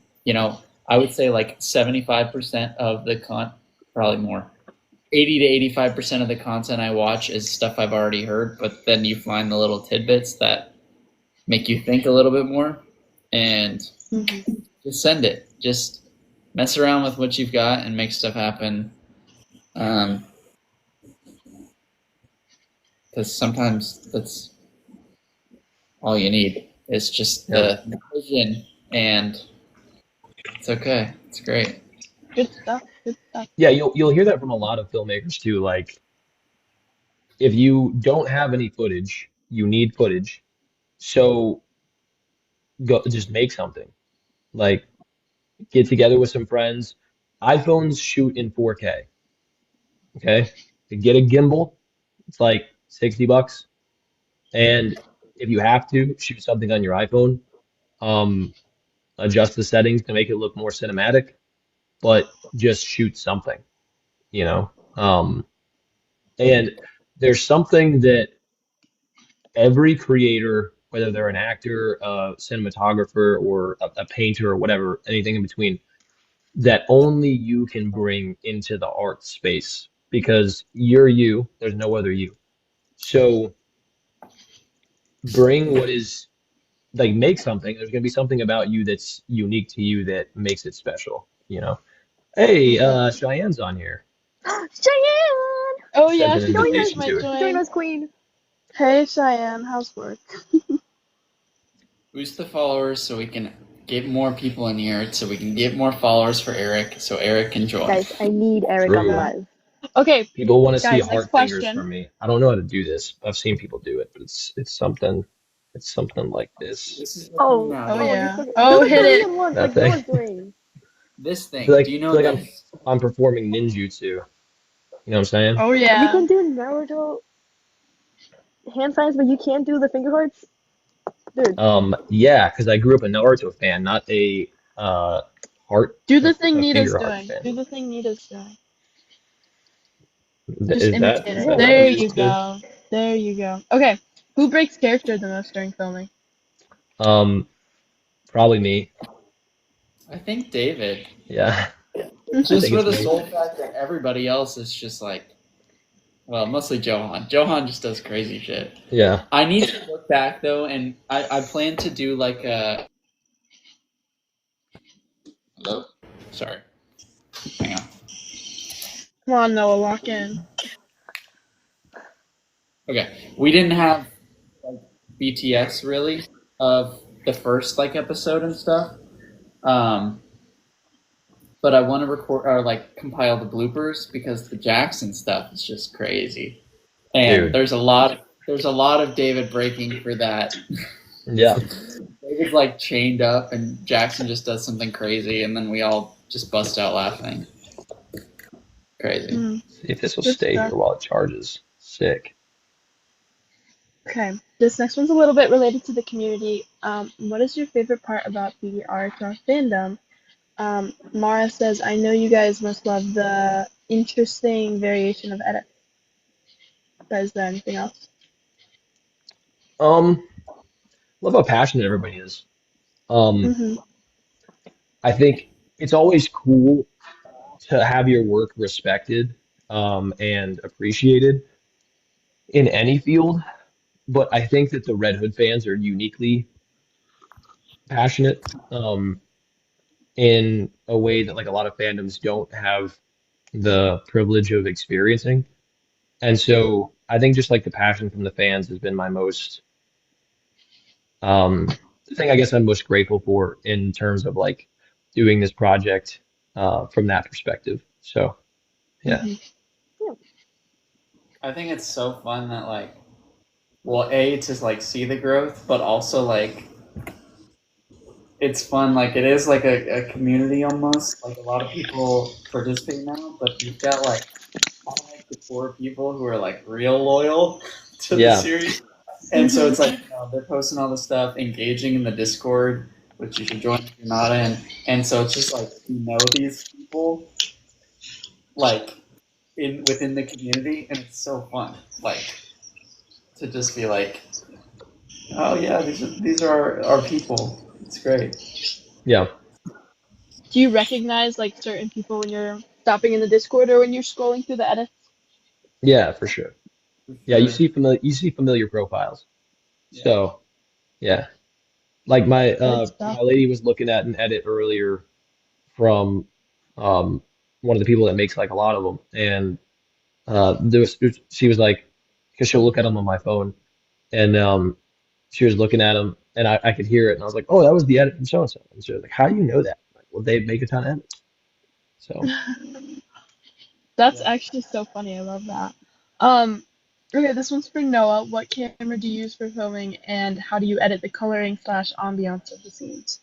I would say like 75% of the probably more. 80 to 85% of the content I watch is stuff I've already heard, but then you find the little tidbits that make you think a little bit more and just send it. Just mess around with what you've got and make stuff happen. Because sometimes that's all you need. It's just the vision, and it's okay. It's great. Good stuff. Good stuff. Yeah, you'll hear that from a lot of filmmakers too. Like if you don't have any footage, you need footage. So go just make something. Like get together with some friends. iPhones shoot in 4K. Okay? To get a gimbal, it's like $60. And if you have to, shoot something on your iPhone. Um, adjust the settings to make it look more cinematic, but just shoot something, you know? And there's something that every creator, whether they're an actor, a cinematographer, or a painter, or whatever, anything in between, that only you can bring into the art space because you're you, there's no other you. So bring what is like make something. There's gonna be something about you that's unique to you that makes it special, you know. Hey, Cheyenne's on here. Cheyenne! Oh Sent yeah, an she invitation might to her. Join join. us, Queen. Hey Cheyenne, how's work? Boost the followers so we can get more people in here, so we can get more followers for Eric, so Eric can join. Guys, I need Eric on True. live. Okay, People want to see guys, next heart fingers question. from me. I don't know how to do this. I've seen people do it, but it's something like this. This is the thing Oh, now. Oh oh, David. you're yeah. talking. Do Oh, the hit it. Korean ones That like thing. Noah's doing. This I thing. feel like Do you I know feel like this? I'm performing ninjutsu. You know what I'm saying? Oh You yeah. can do Naruto hand signs, but you can't do the finger hearts, dude. Yeah, because I grew up a Naruto fan, not a heart Do the thing a Nita's finger heart doing. fan. Do the thing Nita's doing. Just Is that imitate is it. that what Yeah. There you ninjutsu is? go. There you go. Okay. Who breaks character the most during filming? Um, Probably me. I think David. Yeah, I Just think for it's the me. sole fact that everybody else is just like, well, mostly Johan. Johan just does crazy shit. Yeah. I need to look back though, and I plan to do like a. Hello? Sorry. Hang on. Come on, Noah, lock in. Okay. We didn't have like BTS really of the first like episode and stuff. Um, but I want to record or like compile the bloopers because the Jackson stuff is just crazy. And Dude. there's a lot of David breaking for that. Yeah. David's like chained up and Jackson just does something crazy and then we all just bust out laughing. Crazy. See if this will Good stay here stuff. while it charges. Sick. Okay. This next one's a little bit related to the community. What is your favorite part about the RHR fandom? Mara says, I know you guys must love the interesting variation of edit. But is there anything else? Um, Love how passionate everybody is. Um, Mm-hmm. I think it's always cool to have your work respected, and appreciated in any field. But I think that the Red Hood fans are uniquely passionate, in a way that like a lot of fandoms don't have the privilege of experiencing. And so I think just like the passion from the fans has been my most, the thing I guess I'm most grateful for in terms of like doing this project, from that perspective. So yeah. Mm-hmm. I think it's so fun that like well A to like see the growth, but also like it's fun, like it is like a community almost. Like a lot of people participate now, but you've got like all like the core people who are like real loyal to the Yeah. series. And so it's like they're posting all this stuff, engaging in the Discord, which you should join if you're not in. And so it's just like you know these people like in within the community, and it's so fun. Like to just be like, oh yeah, these are our people. It's great. Yeah. Do you recognize like certain people when you're stopping in the Discord or when you're scrolling through the edits? Yeah, for sure. For Yeah, sure. you see familiar profiles. Yeah. So yeah. Like my Good stuff. my lady was looking at an edit earlier from, one of the people that makes like a lot of them, and she was like, because she'll look at them on my phone, and she was looking at them, and I could hear it, and I was like, oh, that was the edit from so and so, and she was like, how do you know that? I'm like, well, they make a ton of edits, so That's Yeah. actually so funny. I love that. Okay, this one's for Noah. What camera do you use for filming, and how do you edit the coloring / ambiance of the scenes?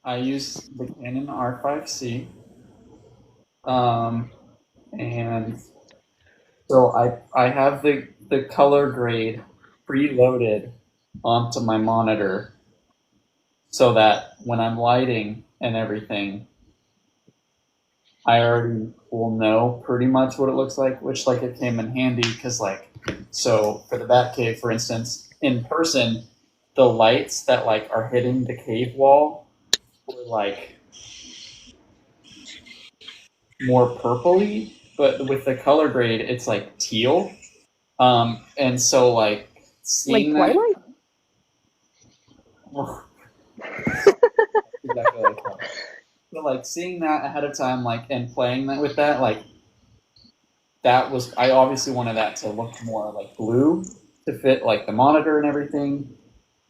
I use the Canon R5C, and so I have the color grade preloaded onto my monitor, so that when I'm lighting and everything, I already will know pretty much what it looks like, which like it came in handy because like so for the Batcave, for instance, in person, the lights that like are hitting the cave wall were like more purpley, but with the color grade, it's like teal. And so like Like seeing that, Twilight? exactly like that. So like seeing that ahead of time, like and playing that with that, like that was I obviously wanted that to look more like blue to fit like the monitor and everything,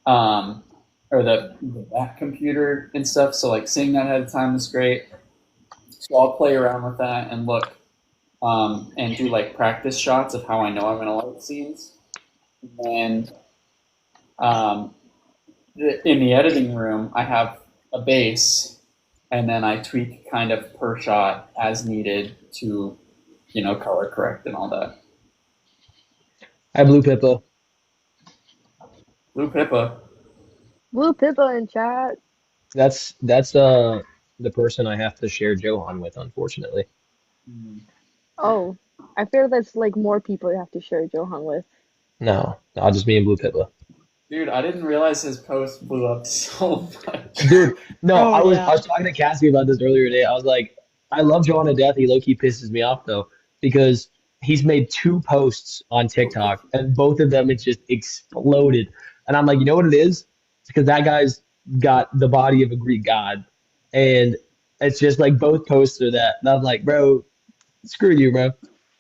or the back computer and stuff. So like seeing that ahead of time was great. So I'll play around with that and look, and do like practice shots of how I know I'm gonna light scenes. And um, in the editing room, I have a base, and then I tweak kind of per shot as needed to, color correct and all that. Hi, Blue Pippa. Blue Pippa. Blue Pippa in chat. That's the person I have to share Johan with, unfortunately. Oh, I feel there's like more people you have to share Johan with. No, I'll just be in Blue Pippa. Dude, I didn't realize his post blew up so much. Dude, no, Oh, I was yeah. talking to Cassie about this earlier today. I was like, I love Johan to death. He low-key pisses me off though, because he's made 2 posts on TikTok and both of them it's just exploded. And I'm like, you know what it is? It's because that guy's got the body of a Greek god. And it's just like both posts are that. And I'm like, bro, screw you, bro.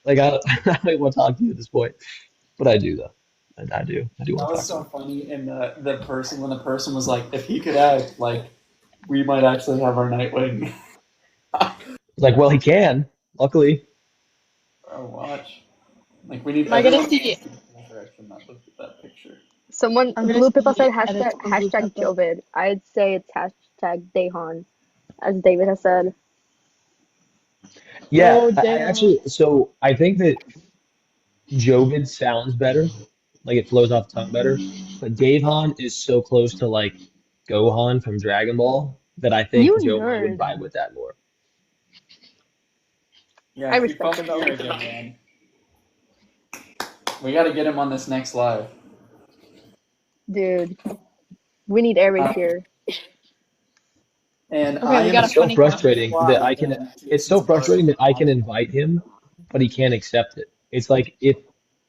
Like I don't want to talk to you at this point. But I do though. I do. I do That want to was talk to so funny. And the person, when the person was like, if he could act, like, we might actually have our Nightwing. you. Like, well, he can, luckily. Bro, watch. Like, we need Am I gonna everyone see? in that direction that looked at that picture. Someone, I'm gonna Blue Pippa see said edits from Blue hashtag Pippa. Jovid. I'd say it's hashtag Dehan, as David has said. Yeah, Oh, I damn. actually, so I think that Jovid sounds better, like it flows off the tongue better. But Davehan is so close to like Gohan from Dragon Ball that I think You Johan would nerd. vibe with that more. Yeah, I keep respect it up though. here again, man. We got to get him on this next live. Dude, we need Eric Uh, here. And Okay, I we am got a It's so funny frustrating that live I can. and It's so Jason's part frustrating that I can on. invite him, but he can't accept it. It's like if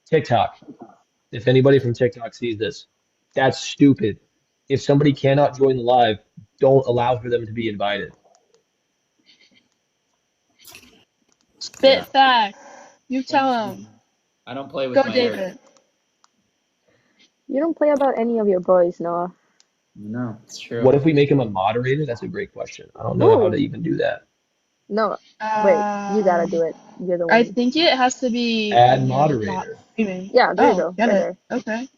TikTok, if anybody from TikTok sees this, that's stupid. If somebody cannot join the live, don't allow for them to be invited. Spit Yeah. fact. You tell him. I don't play with Go, my hair. David. You don't play about any of your boys, Noah. No, it's true. What if we make him a moderator? That's a great question. I don't know how to Ooh, even do that. no, wait, you gotta do it. You're the I one. think it has to be Add when you're not moderator. streaming. Yeah, there you Oh, go, get right it. there. Okay.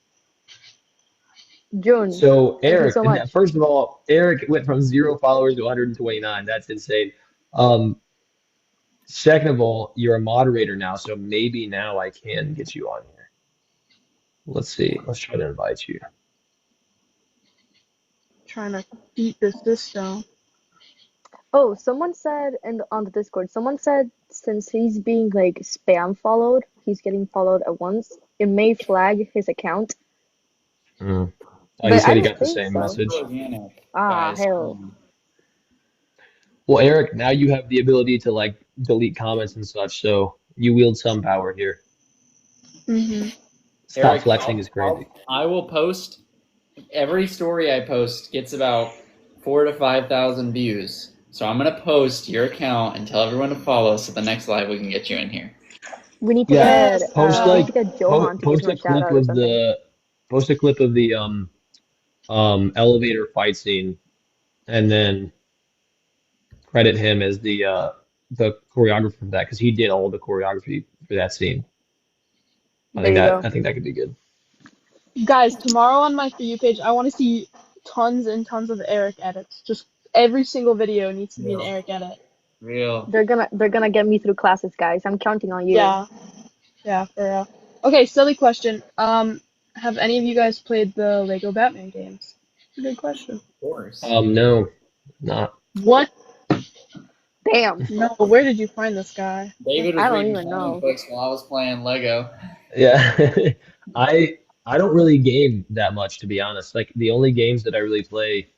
June, So thank you Eric, so much. first of all, Eric went from 0 followers to 129. That's insane. Um, Second of all, you're a moderator now, so maybe now I can get you on here. Let's see. Let's try to invite you. Trying to beat the system. Oh, someone said on the Discord, someone said since he's being like spam followed, he's getting followed at once, it may flag his account. Oh, he But I said he don't got the think same so. message. Organic, Ah, guys. hell. Well, Eric, now you have the ability to like delete comments and such, so you wield some power here. Mm-hmm. Stop Eric, flexing is crazy. I will post every story I post gets about 4,000 to 5,000 views. So I'm gonna post your account and tell everyone to follow. So the next live we can get you in here. We need to Yeah, get post we need like to get Johan to give post him a a shout clip out or of something. the post a clip of the elevator fight scene, and then credit him as the choreographer for that because he did all the choreography for that scene. There you go. I think that could be good. Guys, tomorrow on my For You page, I want to see tons and tons of Eric edits. Just every single video needs to be an Yeah. Eric edit. Real. They're gonna get me through classes, guys. I'm counting on you. Yeah. Yeah, for real. Okay, silly question. Have any of you guys played the Lego Batman games? It's a good question. Of course. No, not. What? Damn. No, where did you find this guy? David was I don't reading even comic know. books while I was playing Lego. Yeah, I don't really game that much to be honest. Like the only games that I really play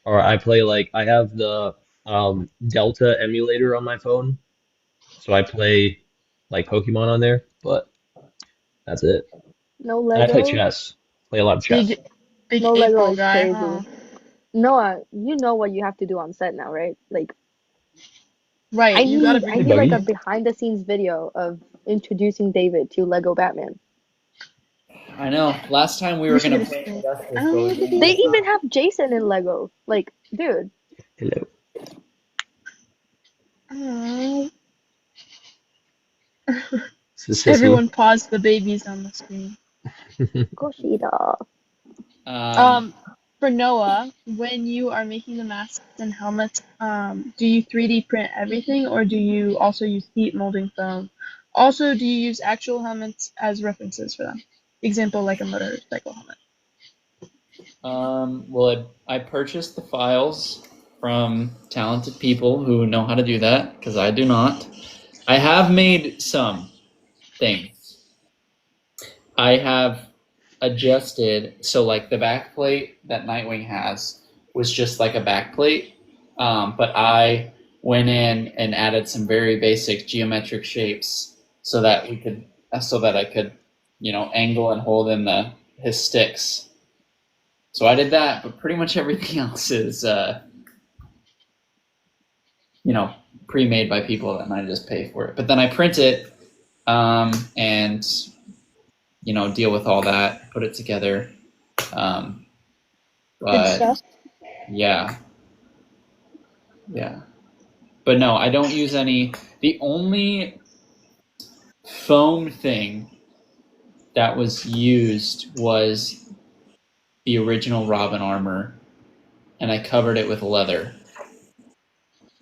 are I play like I have the Delta emulator on my phone, so I play like Pokemon on there, but that's it. No And I play Lego. chess. Play a lot of chess. Big No Lego April is guy, crazy. huh? Noah, you know what you have to do on set now, right? Like Right, I you gotta need bring like a Buggy. behind the scenes video of introducing David to Lego Batman. I know. Last time we We were should gonna get play a- Justice, Oh, but we look at didn't They get time. even have Jason in Lego. Like, dude, Hello. Aw. It's a sissy. Everyone pause the babies on the screen. Kushida. For Noah, when you are making the masks and helmets, do you 3D print everything or do you also use heat molding foam? Also, do you use actual helmets as references for them? Example, like a motorcycle helmet. Well, I purchased the files from talented people who know how to do that, because I do not. I have made some things. I have adjusted, so like the back plate that Nightwing has was just like a back plate, but I went in and added some very basic geometric shapes so that I could, angle and hold in his sticks. So I did that, but pretty much everything else is, pre-made by people, and I just pay for it. But then I print it, and deal with all that, put it together. Good But stuff. yeah. But no, I don't use any. The only foam thing that was used was the original Robin armor, and I covered it with leather,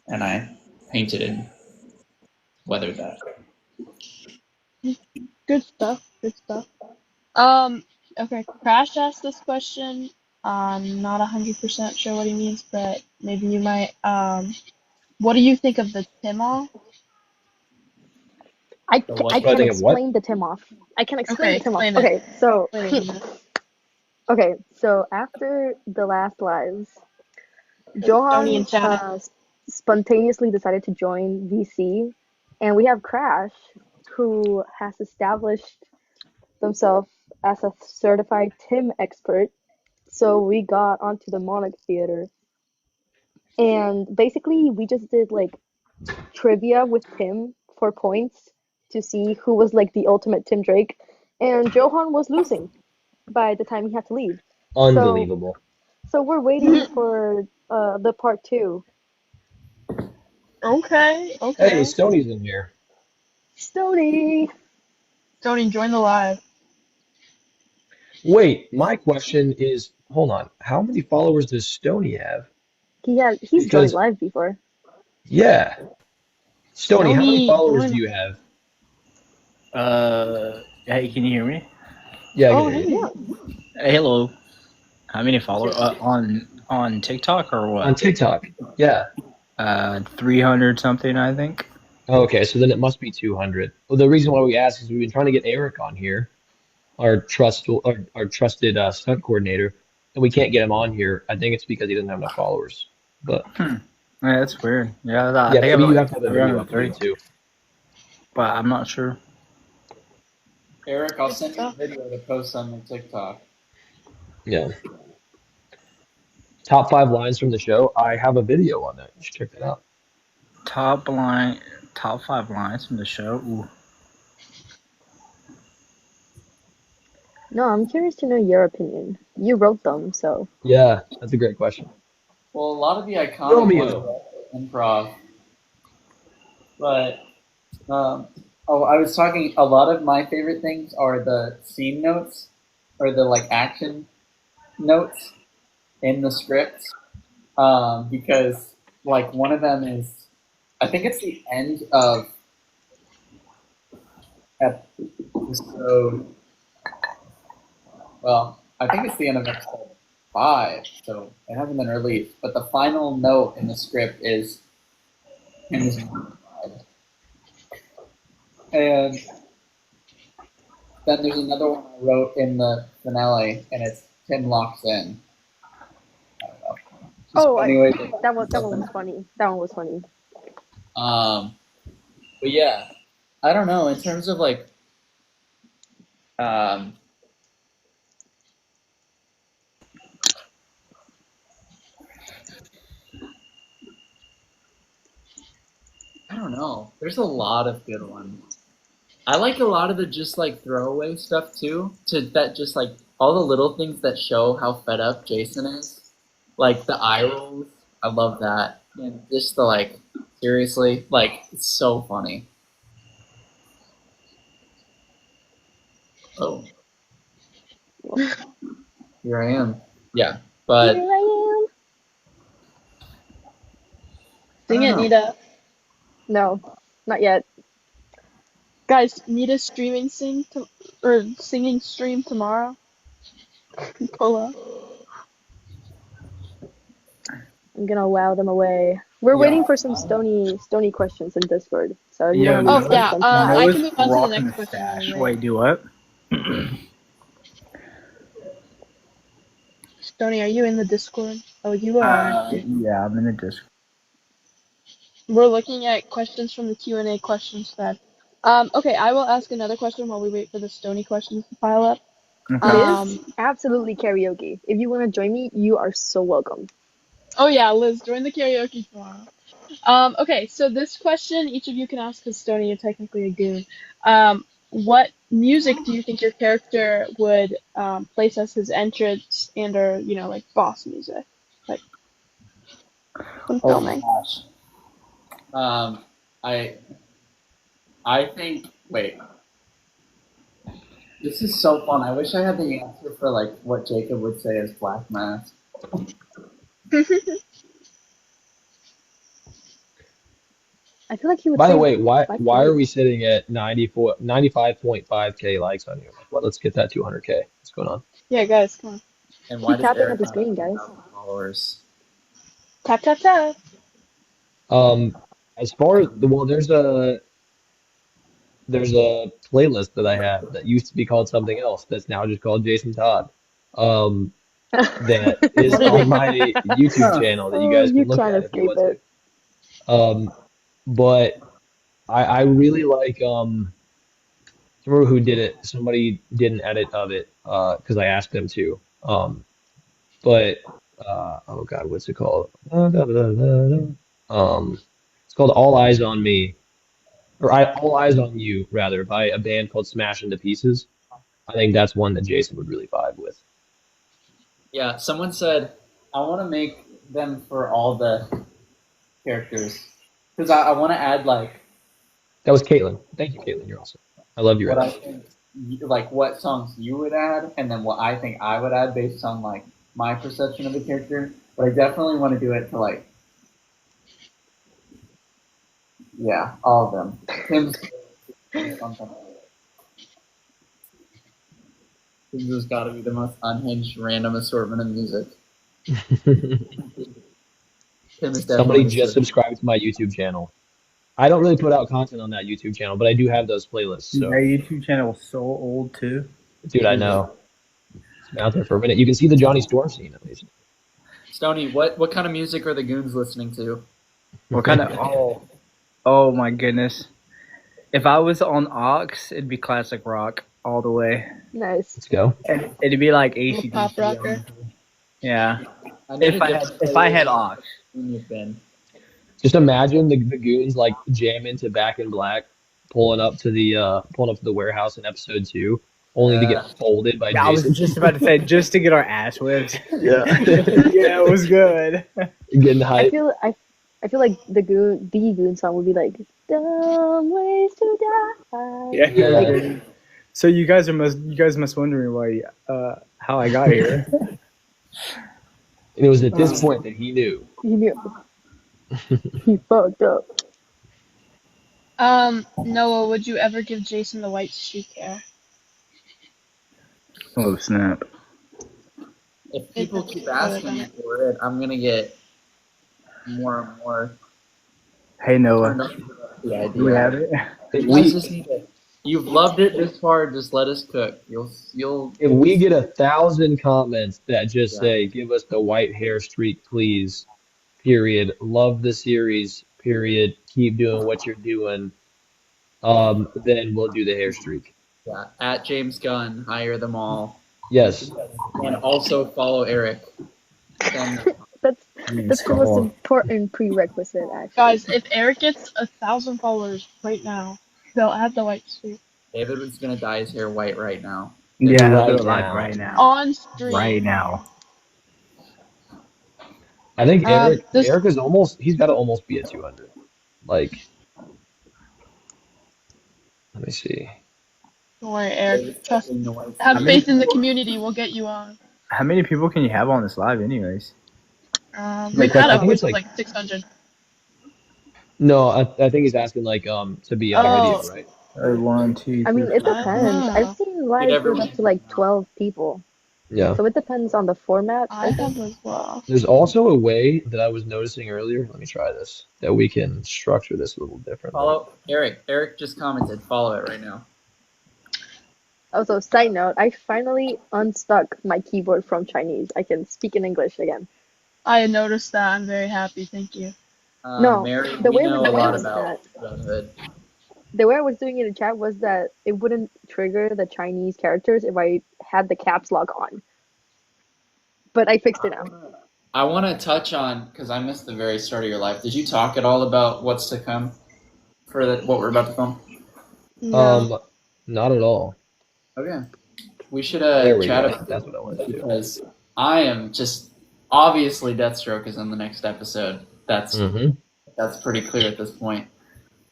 and I painted and weathered that. Good stuff. Okay, Crash asked this question. I'm not 100% sure what he means, but maybe you might. What do you think of the Timoff? I The can, what? I What do I can think of what? explain the Timoff. I can explain Okay, the Timoff. explain it. Okay, so Explain it, Nina. okay, so after the last lives, Tony Johan and chat. spontaneously decided to join VC, and we have Crash, who has established themselves as a certified Tim expert. So we got onto the Monarch Theater, and basically we just did like trivia with Tim for points to see who was like the ultimate Tim Drake, and Johan was losing by the time he had to leave. Unbelievable. So we're waiting for the part 2. Okay. Hey, Stoney's in here. Stony. Tony, join the live. Wait, my question is, hold on, how many followers does Stoney have? He's joined Because, live before. yeah. Stoney, how many Stoney, followers join. do you have? Hey, can you hear me? Yeah, I Oh, can hear you. Yeah. Hey, hello. How many followers on TikTok or On what? TikTok. Yeah. 300 something, I think. Okay, so then it must be 200. Well, the reason why we ask is we've been trying to get Eric on here, our trusted stunt coordinator, and we can't get him on here. I think it's because he doesn't have enough followers. But Yeah, that's weird. Yeah, I yeah, think I have maybe you like have to have a video up 330, too. but I'm not sure. Eric, I'll send you a video to post on the TikTok. Yeah. Top 5 lines from the show. I have a video on that. You should check that out. Top 5 lines from the show. Ooh. No, I'm curious to know your opinion. You wrote them, so. Yeah, that's a great question. Well, a lot of the Throw iconic me ones in. are improv, but I was talking. A lot of my favorite things are the scene notes, or the like action notes in the script, because like one of them is, I think it's the end of episode. Well, I think it's the end of episode 5, so it hasn't been released. But the final note in the script is him is mortified. And then there's another one I wrote in the finale, and it's Tim locks in. I don't know. Just Oh, anyway, that one was funny. That one was funny. But yeah, I don't know. In terms of like, I don't know. There's a lot of good ones. I like a lot of the just like throwaway stuff too. That just like all the little things that show how fed up Jason is. Like the eye rolls. I love that. And just the like Seriously, like it's so funny. Oh, here I am. Yeah, but Here I am. Sing it, Oh. Nita. No, not yet. Guys, Nita's singing stream tomorrow. Pull up. I'm gonna wow them away. We're Yeah. waiting for some stony questions in Discord. So you Yeah, wanna Oh yeah, them I Noah's can move on to the rocking next the question. stash. really Wait, do what? Stony, are you in the Discord? Oh, you are. Yeah, I'm in the Discord. We're looking at questions from the Q&A questions thread. Okay, I will ask another question while we wait for the Stony questions to pile up. It Okay. is absolutely karaoke. If you wanna join me, you are so welcome. Oh yeah, Liz, join the karaoke tomorrow. Okay, so this question each of you can ask because Stony, you're technically a goon. What music do you think your character would place as his entrance and/or like boss music, like when oh filming? my gosh. I think. Wait. This is so fun. I wish I had the answer for like what Jacob would say as Black Mask. I feel like he would By say the way, why Black why are Blade. we sitting at 95.5K likes on here? Let's get that 200K. What's going on? Yeah, guys, come on. And why Keep does tapping Eric at the not screen, have guys. 10,000 followers? Tap tap tap. As far as there's a playlist that I have that used to be called something else that's now just called Jason Todd. That is Really? on my YouTube channel that you Oh, guys you can look can't at if you escape want it. to. But I really like remember who did it? Somebody did an edit of it because I asked them to. But oh God, what's it called? It's called All Eyes on Me, or All Eyes on You, rather, by a band called Smash Into Pieces. I think that's one that Jason would really vibe with. Yeah, someone said, I want to make them for all the characters. Because I want to add, like, That was Caitlin. Thank you, Caitlin. You're awesome. I love your what I edit. think, like, what songs you would add, and then what I think I would add based on, like, my perception of the character. But I definitely want to do it to, like, yeah, all of them. Tim's something. Tim's has got to be the most unhinged random assortment of music. Tim is Somebody definitely just subscribed to my YouTube channel. I don't really put out content on that YouTube channel, but I do have those playlists. Dude, So, that YouTube channel was so old too. dude, I know. It's been out there for a minute. You can see the Johnny Storm scene at least. Stony, what kind of music are the goons listening to? What kind of? Oh my goodness! If I was on Ox, it'd be classic rock all the way. Nice. Let's go. And it'd be like Little AC/DC. pop rocker. Yeah. I need If a I had different Ox. than you've been. Just imagine the goons like jamming to Back in Black, pulling up to the warehouse in episode 2, only to get folded by Yeah, I was Jason. just about to say, just to get our ass whipped. Yeah. Yeah, it was good. Getting I hyped. feel like the goon song would be like "Dumb Ways to Die." Yeah. Like, So you guys must wondering why how I got here. And it was at this point that he knew. he knew. He fucked up. Noah, would you ever give Jason the white streak hair? Oh snap! If people keep asking me for it, I'm gonna get more and more. Hey Noah, The idea. do we have it? You guys just need to- You've loved it this far. Just let us cook. You'll. If we get 1,000 comments that just say, "Give us the white hair streak, please," period. Love the series, period. Keep doing what you're doing. Then we'll do the hair streak. Yeah. At James Gunn, hire them all, Yes. and also follow Eric. And That's the most important prerequisite, actually. Guys, if Eric gets 1,000 followers right now, they'll add the white streak David was gonna dye his hair white right now. Yeah, Right do it live now. right now. on stream. Right now. I think Eric this- is almost, he's got to almost be at 200. Like, let me see. Don't worry, Eric. Trust. How Have many faith in the people? community. We'll get you on. How many people can you have on this live, anyways? We've Like, had I think it's upwards of like like 600. no, I think he's asking like to be on video, Oh, right? One, two, I three, mean, it four. depends. I've oh. seen Did lives with everyone? up to like 12 people. Yeah. So it depends on the format, I I think. have as well. There's also a way that I was noticing earlier. Let me try this. That we can structure this a little differently. Follow Eric. Eric just commented. Follow it right now. Also, side note, I finally unstuck my keyboard from Chinese. I can speak in English again. I noticed that. I'm very happy. Thank you. No, Mary, the we way know we're a doing lot is about that Red Hood. the way I was doing it in chat was that it wouldn't trigger the Chinese characters if I had the caps lock on. But I fixed it now. I want to touch on, because I missed the very start of your life. Did you talk at all about what's to come for what we're about to film? No. Not at all. Okay. We should There we chat go. about That's what I wanted to do. because I am just obviously Deathstroke is in the next episode. That's pretty clear at this point.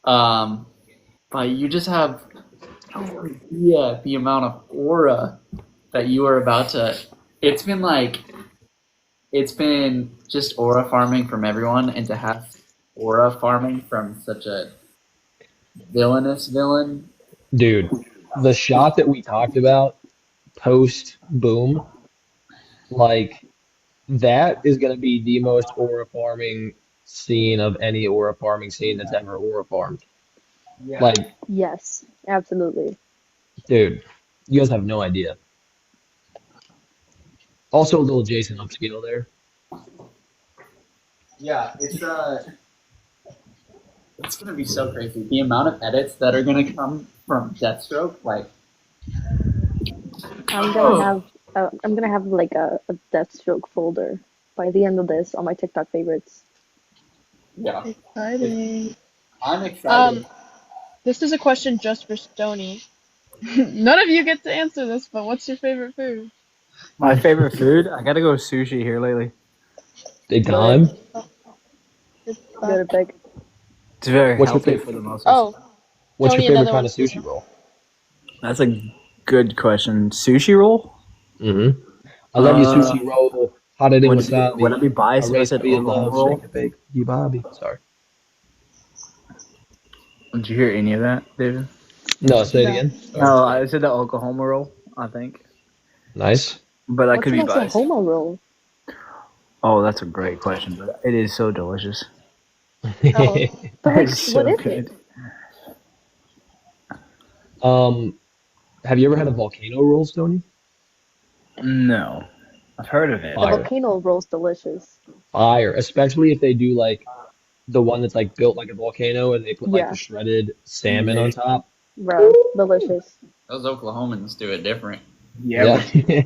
But you just have no idea the amount of aura that you are about to. It's been just aura farming from everyone, and to have aura farming from such a villainous villain. Dude, the shot that we talked about post boom, like that is gonna be the most aura farming scene of any aura farming scene that's ever aura farmed. Yeah. Like, Yes, absolutely. dude, you guys have no idea. Also, a little Jason upscale there. Yeah, it's gonna be so crazy. The amount of edits that are gonna come from Deathstroke, like I'm gonna have like a Deathstroke folder by the end of this on my TikTok favorites. yeah, Exciting. I'm excited. This is a question just for Stony. None of you get to answer this, but what's your favorite food? My favorite food? I gotta go with sushi here lately. Big time. Go to pick. It's very What's your healthy favorite? for the muscles. Oh, What's your Tony, favorite another kind one. of sushi roll? That's a good question. Sushi roll? Mm-hmm. I love your sushi roll. Hot it in Would wasabi. it be biased if I raised said to be in Oklahoma love. roll? Shake the bake. You Bobby. Sorry. Did you hear any of that, David? No, say it No. again. No, I said the Oklahoma roll, I think. Nice. But I What's could be an biased. Oklahoma roll? Oh, that's a great question, but it is so delicious. Oh, but like, It's so what is good. it? Have you ever had a volcano roll, Stony? No. I've heard of it. The Fire. volcano roll's delicious. Fire. Especially if they do like the one that's like built like a volcano and they put like Yeah. the shredded salmon on top. Bro, delicious. Those Oklahomans do it different. Yeah. Yeah.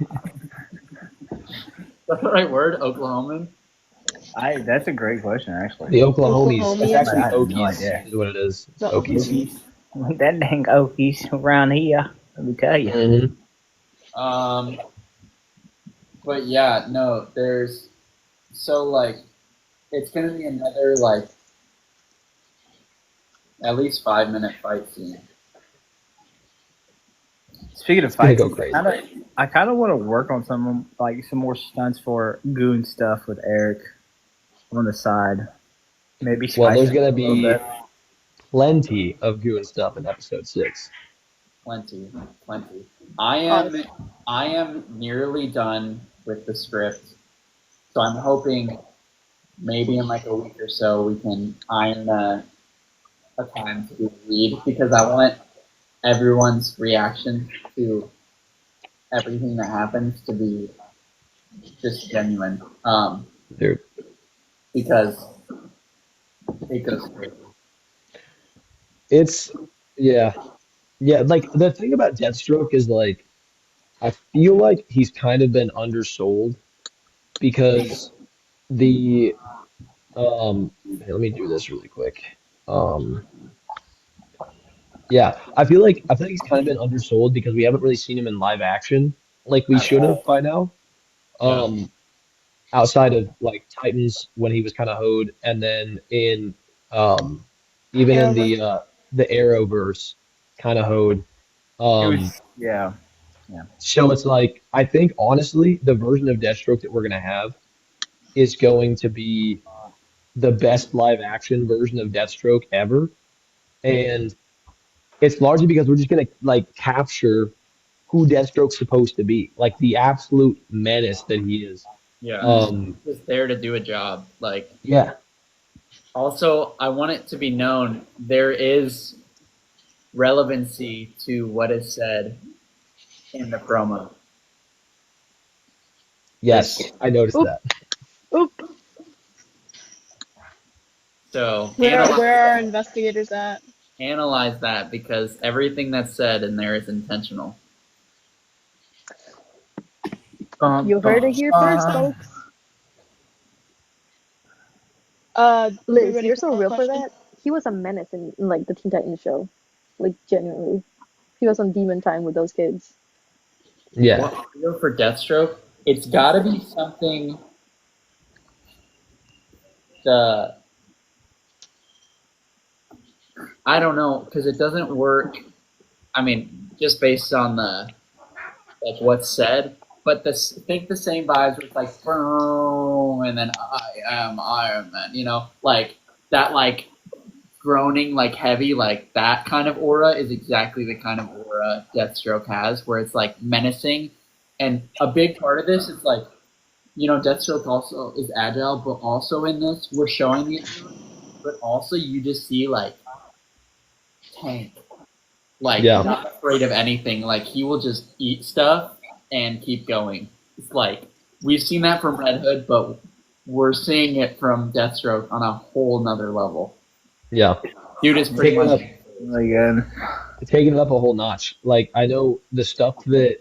Is that the right word? Oklahoman? That's a great question, actually. The Oklahomies. It's Oklahomians? actually I have no Okies idea. is what it is. The Okies. That dang Okies around here, let me tell you. Mm-hmm. But yeah, no, there's so like it's gonna be another like at least 5-minute fight scene. Speaking of gonna fights, go crazy. I kind of want to work on some more stunts for goon stuff with Eric on the side. Maybe Well, spice there's it gonna up a little be bit. plenty of goo and stuff in episode 6. Plenty. I am nearly done with the script, so I'm hoping maybe in like a week or so we can iron a time to do the read because I want everyone's reaction to everything that happens to be just genuine. Dude. Because it goes crazy. It's yeah. Like the thing about Deathstroke is like I feel like he's kind of been undersold because the hey, let me do this really quick. Yeah, I feel like he's kind of been undersold because we haven't really seen him in live action like we should have by now. Outside of like Titans when he was kind of hoed, and then in even in Arrowverse. the Arrowverse kind of hoed. It Um, was yeah. Yeah. so it's like I think honestly, the version of Deathstroke that we're gonna have is going to be the best live action version of Deathstroke ever, and it's largely because we're just gonna like capture who Deathstroke's supposed to be, like the absolute menace that he is. Yeah. Um, Just there to do a job. Like, yeah, also, I want it to be known there is relevancy to what is said in the promo. yes, I noticed Oop, that. oop. So Where are our investigators at? analyze that because everything that's said in there is intentional. You heard it here first, folks. We Liz, ready you're for so more real for questions? that. He was a menace in like the Teen Titans show, like genuinely. He was on demon time with those kids. Yeah, What feel for Deathstroke? It's got to be something. I don't know because it doesn't work. I mean, just based on the like what's said, but think the same vibes with like boom, and then I am Iron Man. You know, like that, like groaning, like heavy, like that kind of aura is exactly the kind of aura Deathstroke has, where it's like menacing. And a big part of this is like, you know, Deathstroke also is agile, but also in this, we're showing it, but also you just see like tank, like yeah, not afraid of anything. Like he will just eat stuff and keep going. It's like we've seen that from Red Hood, but we're seeing it from Deathstroke on a whole nother level. yeah. Dude is pretty Taking much up Again. taking it up a whole notch. Like I know the stuff that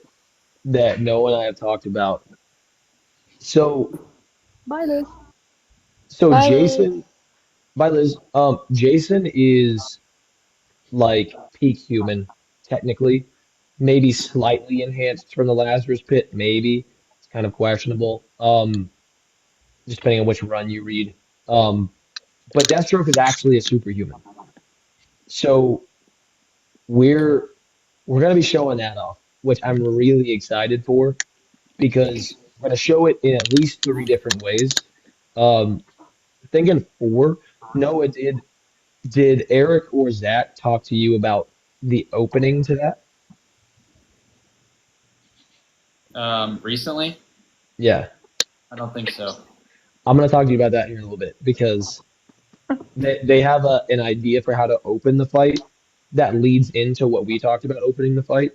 Noah and I have talked about. So Bye, Liz. so Bye, Liz. Jason, by Liz, Jason is like peak human, technically. Maybe slightly enhanced from the Lazarus Pit, maybe. It's kind of questionable. Just depending on which run you read. Um, but Deathstroke is actually a superhuman. So we're we're gonna be showing that off, which I'm really excited for because we're gonna show it in at least three different ways. Um, thinking four. Noah, did Eric or Zach talk to you about the opening to that? recently. Yeah. I don't think so. I'm going to talk to you about that here in a little bit because they have an idea for how to open the fight that leads into what we talked about opening the fight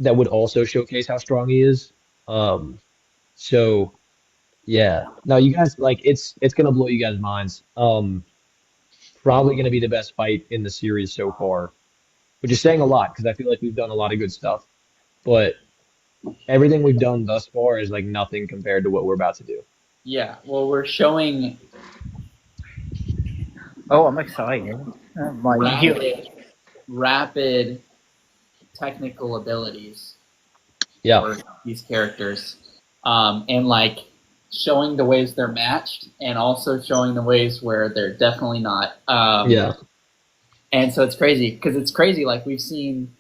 that would also showcase how strong he is. Um, so yeah. Now you guys like it's gonna blow you guys' minds. Probably gonna be the best fight in the series so far, which is saying a lot because I feel like we've done a lot of good stuff, but everything we've done thus far is like nothing compared to what we're about to do. Yeah, well, we're showing Oh, I'm excited. Like you, rapid technical abilities Yeah. for these characters, and like showing the ways they're matched, and also showing the ways where they're definitely not. Yeah. And so it's crazy because it's crazy. Like we've seen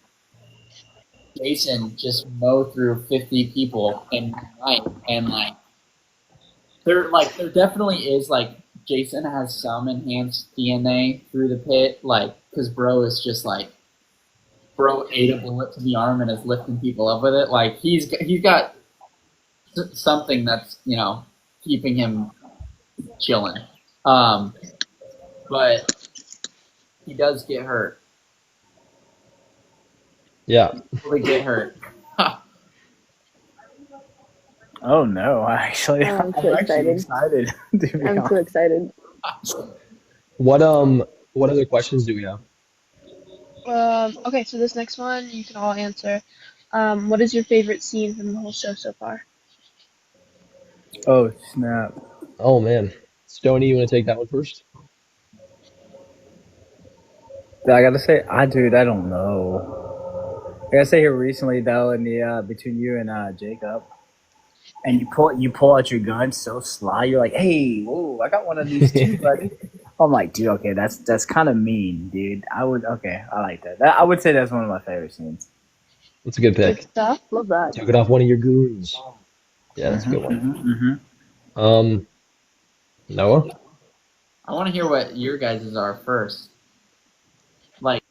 Jason just mow through 50 people in one night, and there definitely is like Jason has some enhanced DNA through the pit, like because bro is just like bro ate a bullet to the arm and is lifting people up with it. Like he's got something that's keeping him chilling, but he does get hurt. Yeah. Really get hurt. oh no, actually, Oh, I'm I'm so actually excited. excited. To be I'm honest. too excited. What other questions do we have? Okay, so this next one you can all answer. What is your favorite scene from the whole show so far? Oh snap! Oh man. Stony, you want to take that one first? I gotta say, dude, I don't know. I gotta say here recently though, in the between you and Jacob, and you pull out your gun so sly. You're like, hey, whoa, I got one of these too, buddy. I'm like, dude, okay, that's kind of mean, dude. I like that. I would say that's one of my favorite scenes. That's a good Good pick. stuff. Love that. Took it off one of your goons. Yeah, that's a good one. Noah? I want to hear what your guys' are first. Like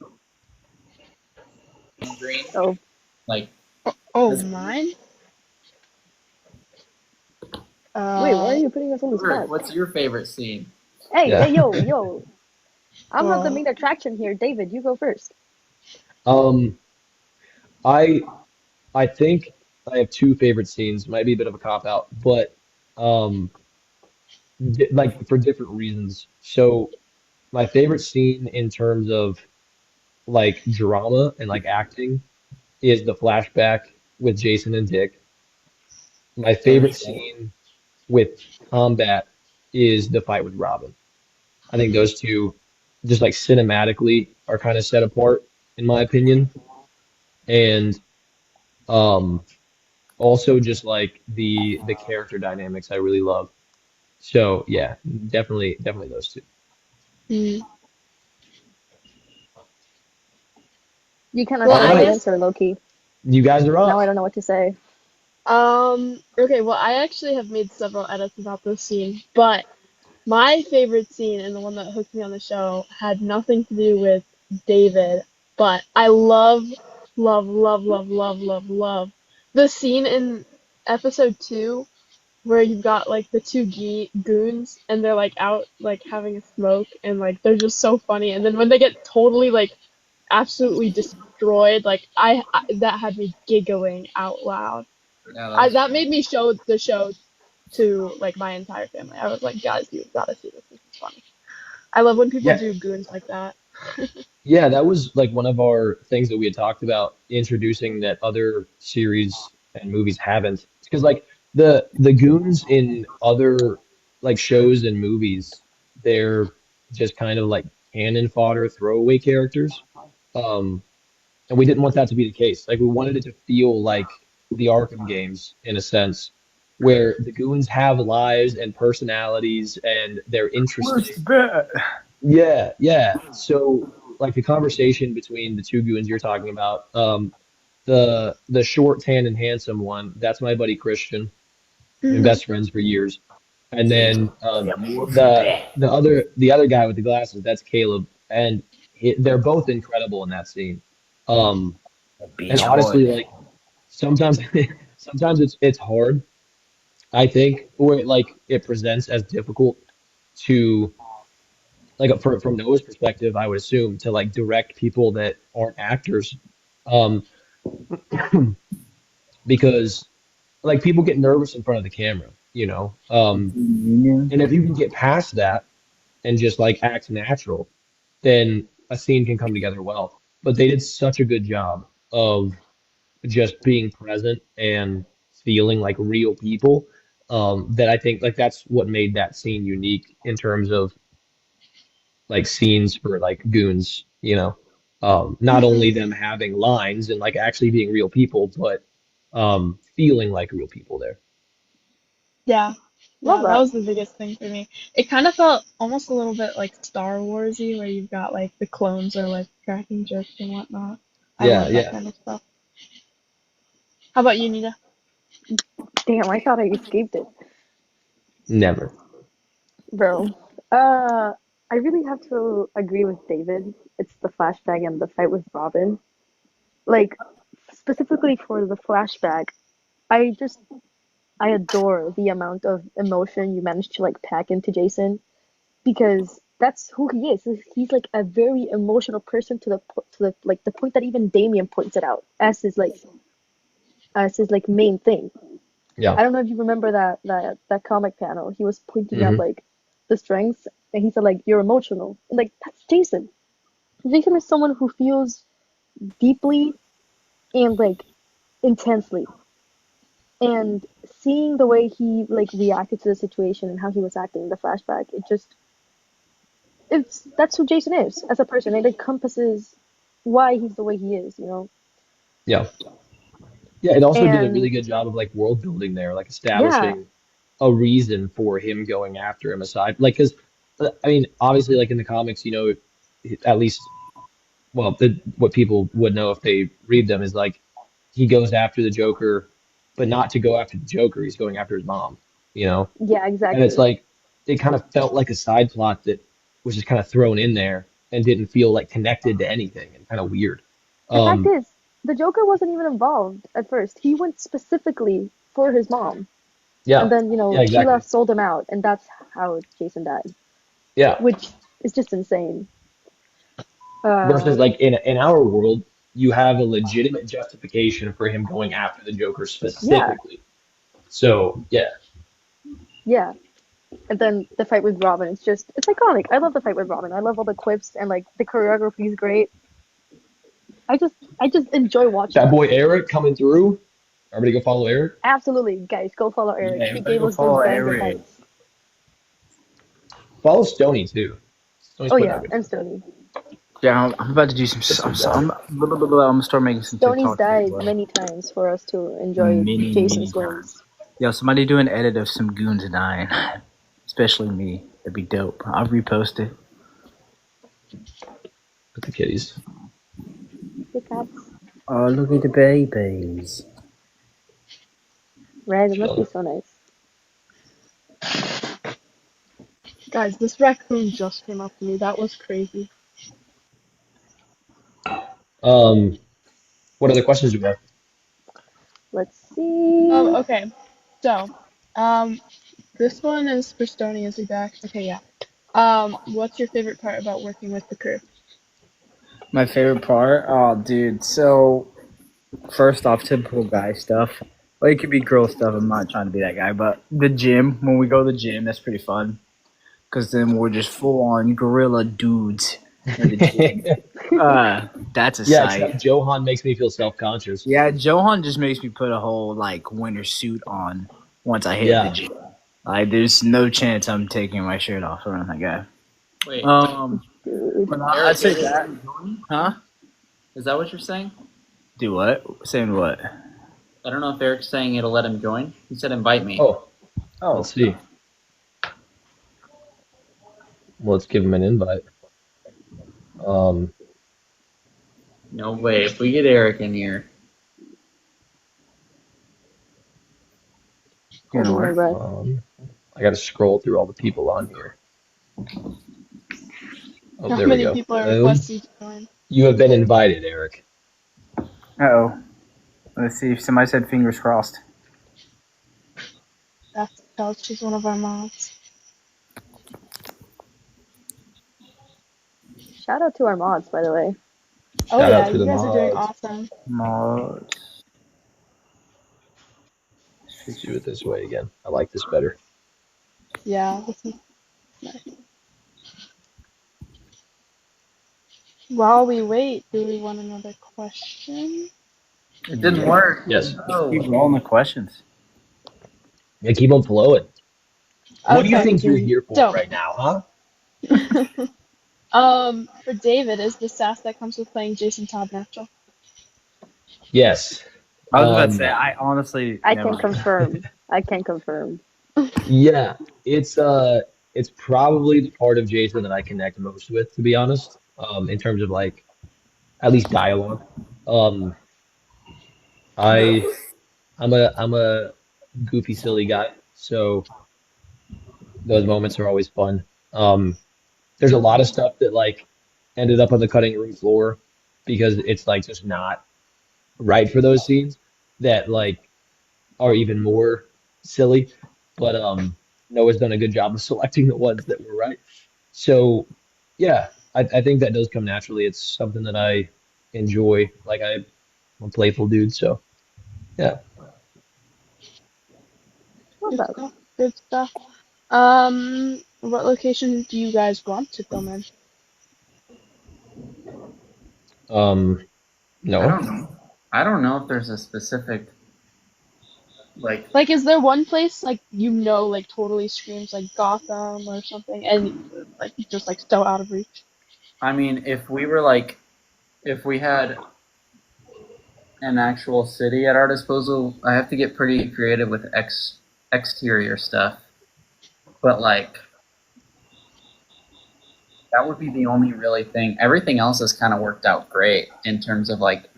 green, Oh, like Oh, this. mine? wait, why are you putting us on the Rick, spot? what's your favorite scene? Hey, Yeah. hey, yo. I'm not the Well, main attraction here. David, you go first. Um, I I think I have two favorite scenes. Might be a bit of a cop out, but um, like for different reasons. So my favorite scene in terms of like drama and like acting is the flashback with Jason and Dick. My favorite scene with combat is the fight with Robin. I think those two just like cinematically are kind of set apart in my opinion. And um also just like the character dynamics I really love. So yeah, definitely those two. hmm. You kind of Well, All stole I my right, guess, answer, Loki. you guys are Now I up. don't know what to say. okay, well, I actually have made several edits about this scene, but my favorite scene and the one that hooked me on the show had nothing to do with David, but I love the scene in episode 2 where you've got like the two goons and they're like out like having a smoke and like they're just so funny and then when they get totally like absolutely destroyed like I that had me giggling out loud. Yeah, I that's that made me show the show to like my entire family. I was like, guys, you've got to see this. This is funny. I love when people Yeah, do goons like that. yeah, that was like one of our things that we had talked about introducing that other series and movies haven't. Because like the goons in other like shows and movies, they're just kind of like cannon fodder, throwaway characters. Um, and we didn't want that to be the case. Like we wanted it to feel like the Arkham games in a sense, where the goons have lives and personalities and they're interesting. Where's the bet? Yeah, yeah. So like the conversation between the two goons you're talking about, the short, tan, and handsome one, that's my buddy Christian. We've been Hmm. best friends for years. And then Where's the the bet? the other guy with the glasses, that's Caleb, and they're both incredible in that scene. Um, and Beach honestly, boy. like sometimes sometimes it's hard, I think, or like it presents as difficult to like from Noah's perspective, I would assume to like direct people that aren't actors, um, because like people get nervous in front of the camera, you know. Union. And if you can get past that and just like act natural, then a scene can come together well. But they did such a good job of just being present and feeling like real people, that I think like that's what made that scene unique in terms of like scenes for like goons, you know. Not only Hmm. them having lines and like actually being real people, but feeling like real people there. Yeah, Love yeah, that that. was the biggest thing for me. It kind of felt almost a little bit like Star Warsy, where you've got like the clones are like cracking jokes and whatnot. I Yeah, love that yeah. kind of stuff. How about you, Nita? Damn, I thought I escaped it. Never. Bro, I really have to agree with David. It's the flashback and the fight with Robin. Like, specifically for the flashback, I just, I adore the amount of emotion you managed to like pack into Jason because that's who he is. He's like a very emotional person to the like the point that even Damien points it out as his like main thing. Yeah. I don't know if you remember that comic panel. He was pointing out Hmm. like the strengths, and he said like you're emotional. And, like that's Jason. Jason is someone who feels deeply and like intensely. And seeing the way he like reacted to the situation and how he was acting in the flashback, it's that's who Jason is as a person. It encompasses why he's the way he is, you know. Yeah. Yeah, it also did a And really good job of like world building there, like yeah, establishing a reason for him going after him aside. Like, because I mean, obviously, like in the comics, at least, well, what people would know if they read them is like he goes after the Joker, but not to go after the Joker. He's going after his mom, you know? Yeah, And it's exactly. like it kind of felt like a side plot that was just kind of thrown in there and didn't feel like connected to anything and kind of weird. The fact Um, is, the Joker wasn't even involved at first. He went specifically for his mom, and yeah, then yeah, Sheila exactly. sold him out, and that's how Jason died, Yeah. which is just insane. Versus Uh, like in our world, you have a legitimate justification for him going after the Joker yeah, specifically. So yeah, yeah. And then the fight with Robin, it's iconic. I love the fight with Robin. I love all the quips and like the choreography is great. I just enjoy watching that it. boy Eric coming through. Everybody go follow Eric. Absolutely, guys, go follow Eric. Yeah, He everybody gave go us those follow banger Eric. fights. Follow Stony too. Stony's Oh putting out yeah, good and content. Stony. Yeah, I'm about to do some. Get some I'm, done. I'm gonna start making some Stony's TikTok died videos. many times for us to enjoy Many Jason's times. wins. Yo, somebody do an edit of some goons dying, especially me. That'd be dope. I'll repost it. With the kitties. The cats. Oh, look at the babies. Red, it must be Chilling. so nice. Guys, this raccoon just came up to me. That was crazy. Um, what other questions do we have? Let's see. Okay. So, this one is for Stony. Is he back? Okay, yeah. What's your favorite part about working with the crew? My favorite part? Oh, dude. So, first off, typical guy stuff. Well, it could be girl stuff. I'm not trying to be that guy, but the gym. When we go to the gym, that's pretty fun. Cause then we're just full on gorilla dudes in the gym. That's a Yeah, sight. Johan makes me feel self-conscious. Yeah, Johan just makes me put a whole like winter suit on once I hit the Yeah. gym. Like, there's no chance I'm taking my shirt off around that guy. Wait, Dude. But Eric, I'd say is that. Huh? that what you're saying? Do what? Saying what? I don't know if Eric's saying it'll let him join. He said invite me. Oh, Oh, let's see. Well, let's give him an invite. Um, No way. If we get Eric in here, gonna Holding my work. breath. I got to scroll through all the people on here. Oh, How there we many go. people are Boom. requesting to join? You have been invited, Eric. Uh-oh. Let's see if somebody said fingers crossed. That's because she's one of our mods. Shout out to our mods, by the way. Oh Shout yeah, out to you the guys are doing mods. awesome. Mods. Let's do it this way again. I like this better. Yeah, this is nice. While we wait, do we want another question? It didn't work. Yes. Oh. Keep rolling the questions. Yeah, keep on flowing. What do you Okay. think you're here for Dope. right now, huh? For David, is the sass that comes with playing Jason Todd natural? Yes. I was about to say, I honestly. I never can confirm. I can confirm. Yeah, it's probably the part of Jason that I connect most with, to be honest. In terms of like at least dialogue. Um, I I'm a goofy, silly guy, so those moments are always fun. There's a lot of stuff that like ended up on the cutting room floor because it's like just not right for those scenes that like are even more silly. But Noah's done a good job of selecting the ones that were right. So yeah, I think that does come naturally. It's something that I enjoy. Like I'm a playful dude, so yeah. What's Good up? stuff. Good stuff. What location do you guys want to film in? Um, I Noah. don't know. I don't know if there's a specific like. Like, is there one place like like totally screams like Gotham or something, and like just like so out of reach? I mean, if we had an actual city at our disposal, I have to get pretty creative with exterior stuff. But like, that would be the only really thing. Everything else has kind of worked out great in terms of like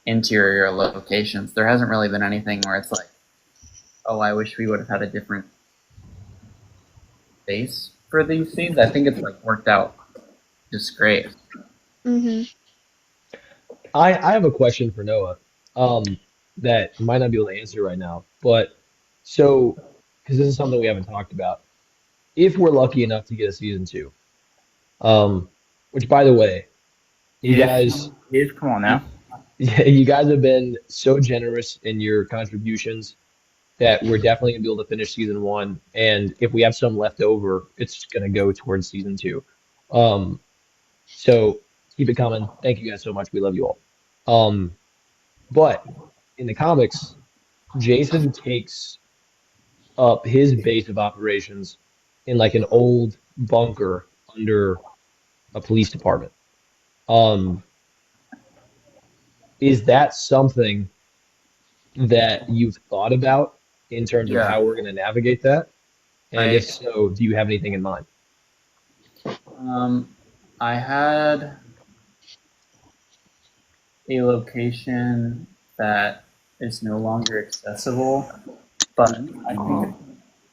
interior locations. There hasn't really been anything where it's like, oh, I wish we would have had a different space for these scenes. I think it's like worked out just great. Mhm. I have a question for Noah, um, that he might not be able to answer right now, but so because this is something we haven't talked about. If we're lucky enough to get a season two, um, which by the way, you guys, If come on now. you guys have been so generous in your contributions that we're definitely gonna be able to finish season one, and if we have some left over, it's gonna go towards season two. Um, so keep it coming. Thank you guys so much. We love you all. Um, but in the comics, Jason takes up his base of operations in like an old bunker under a police department. Um, is that something that you've thought about in terms of Yeah. how we're going to navigate that? And if I so, do you have anything in mind? I had a location that is no longer accessible, but I think I can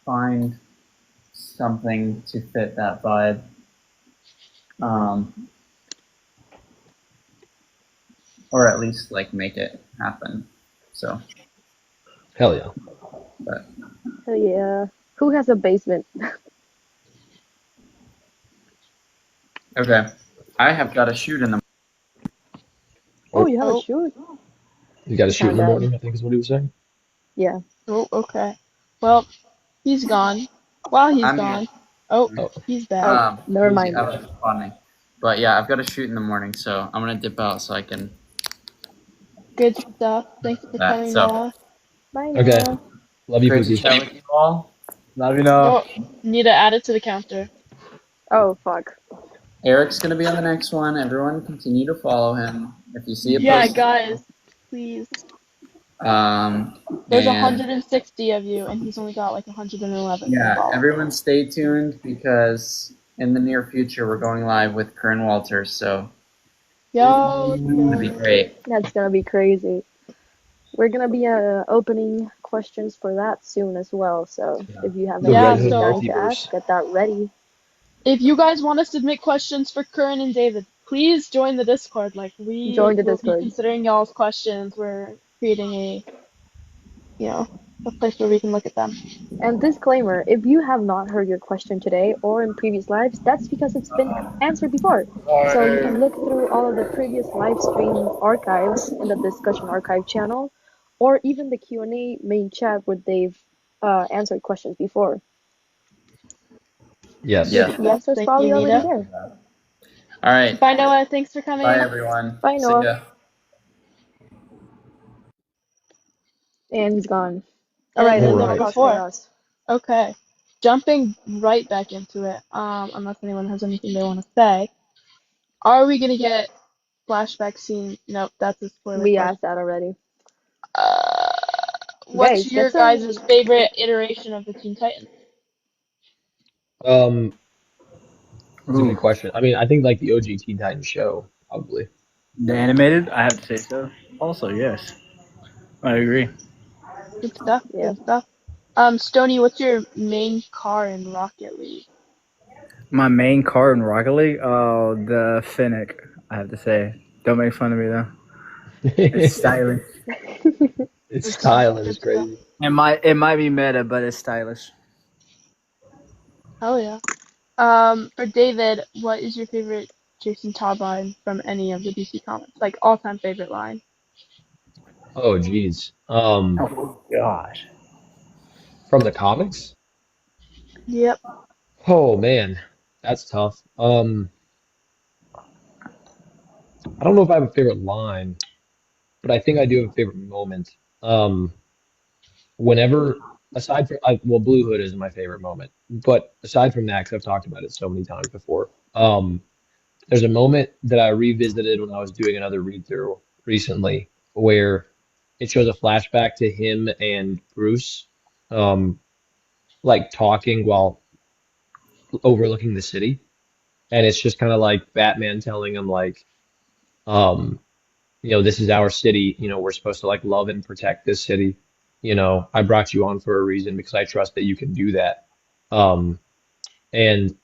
find something to fit that vibe. Or at least like make it happen. So, Hell yeah. but Hell yeah. Who has a basement? okay, I have got to shoot in the. Oh, you have a Oh. shoot? You got to shoot in the Not bad. morning, I think is what he was saying. Yeah. Oh, okay. Well, he's gone. While he's I'm gone. Oh, Oh, he's back. Never who's- mind. I was responding. But yeah, I've got to shoot in the morning, so I'm gonna dip out so I can. Good stuff. Thanks for That, coming, so- Noah. Bye okay. now. Love you, Great to Pookie. chat with you all. Love you know. Oh, need to add it to the counter. Oh, fuck. Eric's gonna be on the next one. Everyone, continue to follow him. If you see a Yeah, post, guys, please. There's and 160 of you, and he's only got like 111. yeah, followers. everyone stay tuned because in the near future we're going live with Kern Walters, so Yo, it's gonna be great. That's gonna be crazy. We're gonna be opening questions for that soon as well. So if you have The Yeah, Red anything Hood so- dying to multiverse. ask, get that ready. if you guys want to submit questions for Curran and David, please join the Discord. Like we Join the will Discord. be considering y'all's questions. We're creating a place where we can look at them. And disclaimer, if you have not heard your question today or in previous lives, that's because it's been answered before. So you can look through all of the previous live stream archives in the discussion archive channel, or even the Q&A main chat where they've answered questions before. Yes. Yeah. The answer's Thank probably you, already Nita. there. All right. Bye, Noah. Thanks for coming. Bye, everyone. Bye, See Noah. ya. And he's gone. And Alright, then then Alright. Lost before. Chaos. Okay. Jumping right back into it, unless anyone has anything they want to say. Are we gonna get flashback scene? Nope, that's a spoiler We question. asked that already. What's Guys, your that's a- guys' favorite iteration of the Teen Titans? That's a good question. I mean, I think like the OG Teen Titans show, probably. The animated, I have to say so. Also, yes. I agree. Good stuff. Yeah. Good stuff. Stony, what's your main car in Rocket League? My main car in Rocket League, oh, the Fennec, I have to say. Don't make fun of me though. It's stylish. It's styling is crazy. It might be meta, but it's stylish. Hell yeah. For David, what is your favorite Jason Todd line from any of the DC comics? Like all-time favorite line? Oh, geez. Oh gosh. From the comics? Yep. Oh man, that's tough. I don't know if I have a favorite line, but I think I do have a favorite moment. Whenever, aside from, well, Blue Hood is my favorite moment, but aside from that, 'cause I've talked about it so many times before, there's a moment that I revisited when I was doing another read through recently where it shows a flashback to him and Bruce, like talking while overlooking the city. and it's just kind of like Batman telling him like, um, this is our city. We're supposed to like love and protect this city. I brought you on for a reason because I trust that you can do that. Um, and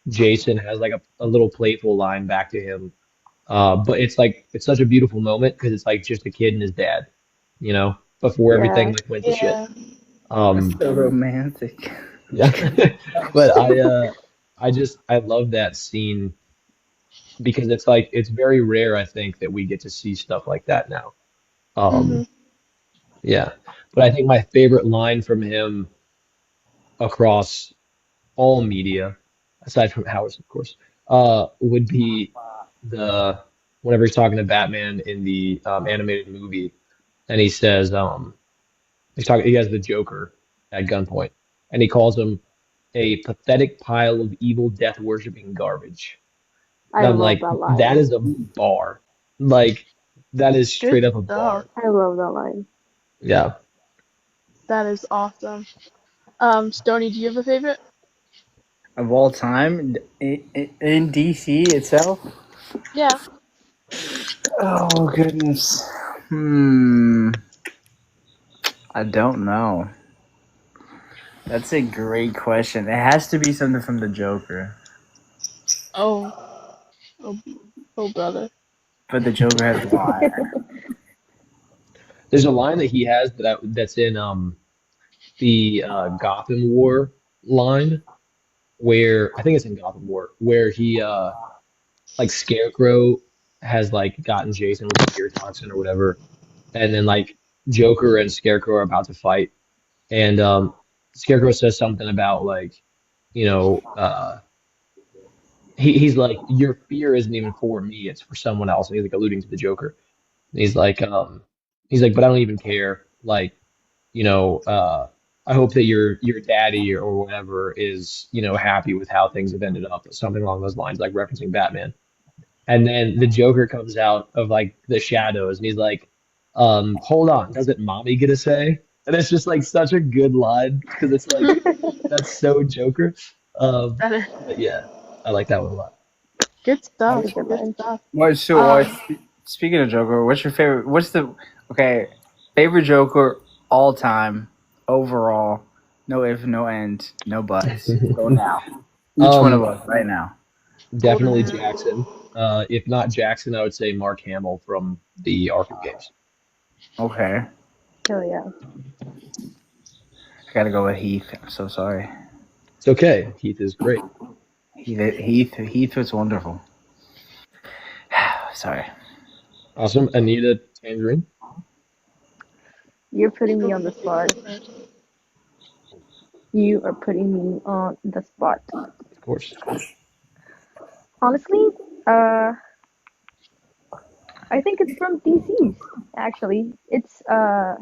Jason has like a little playful line back to him. But it's like it's such a beautiful moment because it's like just a kid and his dad, before everything Yeah. like went to shit. Yeah. Um, So romantic. yeah. But I love that scene because it's like it's very rare, I think, that we get to see stuff like that now. Hmm. Um, yeah. But I think my favorite line from him across all media, aside from ours, of course, would be the whenever he's talking to Batman in the animated movie, and he says, he has the Joker at gunpoint, and he calls him a pathetic pile of evil, death worshipping garbage. And I I'm love like, that that line. is a bar. Like, that is Good straight up a stuff. bar. I love that line. Yeah. That is awesome. Stony, do you have a favorite? Of all time in DC itself. Yeah. Oh goodness. I don't know. That's a great question. It has to be something from the Joker, Oh, oh, oh, brother. but the Joker has a lot. There's a line that he has that's in the Gotham War line where I think it's in Gotham War where he like Scarecrow has like gotten Jason with the fear toxin or whatever, and then like Joker and Scarecrow are about to fight, and Scarecrow says something about like, you know, he's like, your fear isn't even for me, it's for someone else, and he's like alluding to the Joker. And he's like, but I don't even care. Like, you know, I hope that your daddy or whatever is, happy with how things have ended up, something along those lines, like referencing Batman. And then the Joker comes out of like the shadows and he's like, hold on, doesn't mommy get a say? And it's just like such a good line because it's like that's so Joker. Um, That is but yeah, I like that one a lot. good stuff. That's a good Good line. stuff. Speaking of Joker, what's your favorite? Favorite Joker all time overall? No if, no end, no buts. Go now. Each one of Um, us right now. Definitely Golden. Jackson. If not Jackson, I would say Mark Hamill from the Arkham games. Okay, Hell yeah. I gotta go with Heath. I'm so sorry. It's okay. Heath is great. Heath was wonderful. Sorry. Awesome. Anita Tangerine. You're putting me on the spot. You are putting me on the spot. Of course. Honestly, I think it's from DC's. Actually, I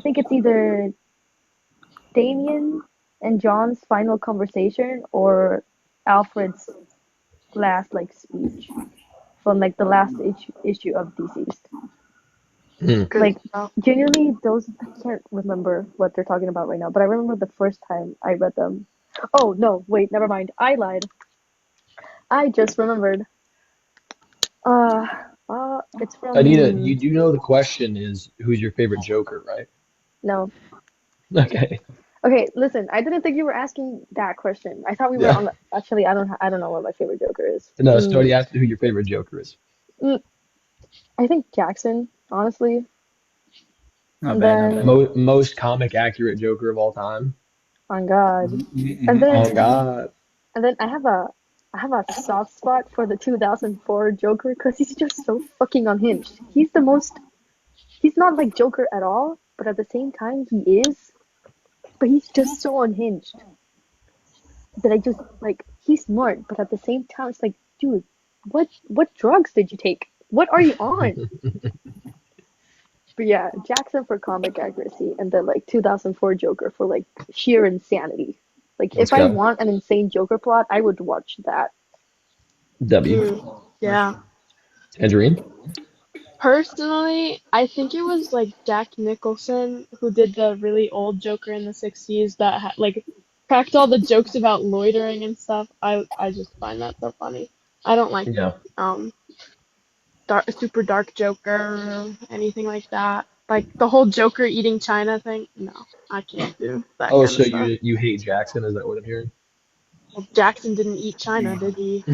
think it's either Damien and John's final conversation or Alfred's last like speech from like the last issue of DC's. Hmm. Good Like stuff. genuinely, those I can't remember what they're talking about right now, but I remember the first time I read them. Oh no, wait, never mind. I lied. I just remembered. Uh, it's Anita, from you do know the question is who's your favorite Joker, right? no. Okay. Okay, listen. I didn't think you were asking that question. I thought we were Yeah. on the. Actually, I don't know what my favorite Joker is. No, Stoney asked who your favorite Joker is. Mm, I think Jackson, honestly. Not And bad. Not then, bad. Most comic accurate Joker of all time. on God. And Mhm. then, Oh God. and then I have a soft spot for the 2004 Joker because he's just so fucking unhinged. He's not like Joker at all, but at the same time he is. But he's just so unhinged that I just like he's smart, but at the same time it's like, dude, what drugs did you take? What are you on? But yeah, Jackson for comic accuracy, and then like 2004 Joker for like sheer insanity. Like Let's if I go. want an insane Joker plot, I would watch that. W. Yeah. Tangerine. Personally, I think it was like Jack Nicholson who did the really old Joker in the 60s that had like cracked all the jokes about loitering and stuff. I just find that so funny. I don't like Yeah. um super dark Joker or anything like that. Like the whole Joker eating China thing. No, I can't do that Oh, kind so of stuff. you hate Jackson? Is that what I'm hearing? Well, Jackson didn't eat China, did he?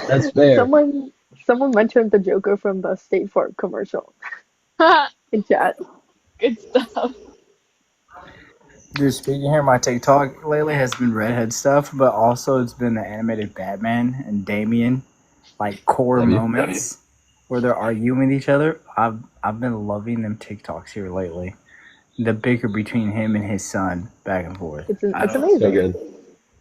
That's fair. Someone mentioned the Joker from the State Farm commercial in chat. Good stuff. Dude, speaking here, my TikTok lately has been redhead stuff, but also it's been the animated Batman and Damian, like core Have you? moments where they're arguing with each other. I've been loving them TikToks here lately. The bicker between him and his son, back and forth. It's I don't know. amazing. So good.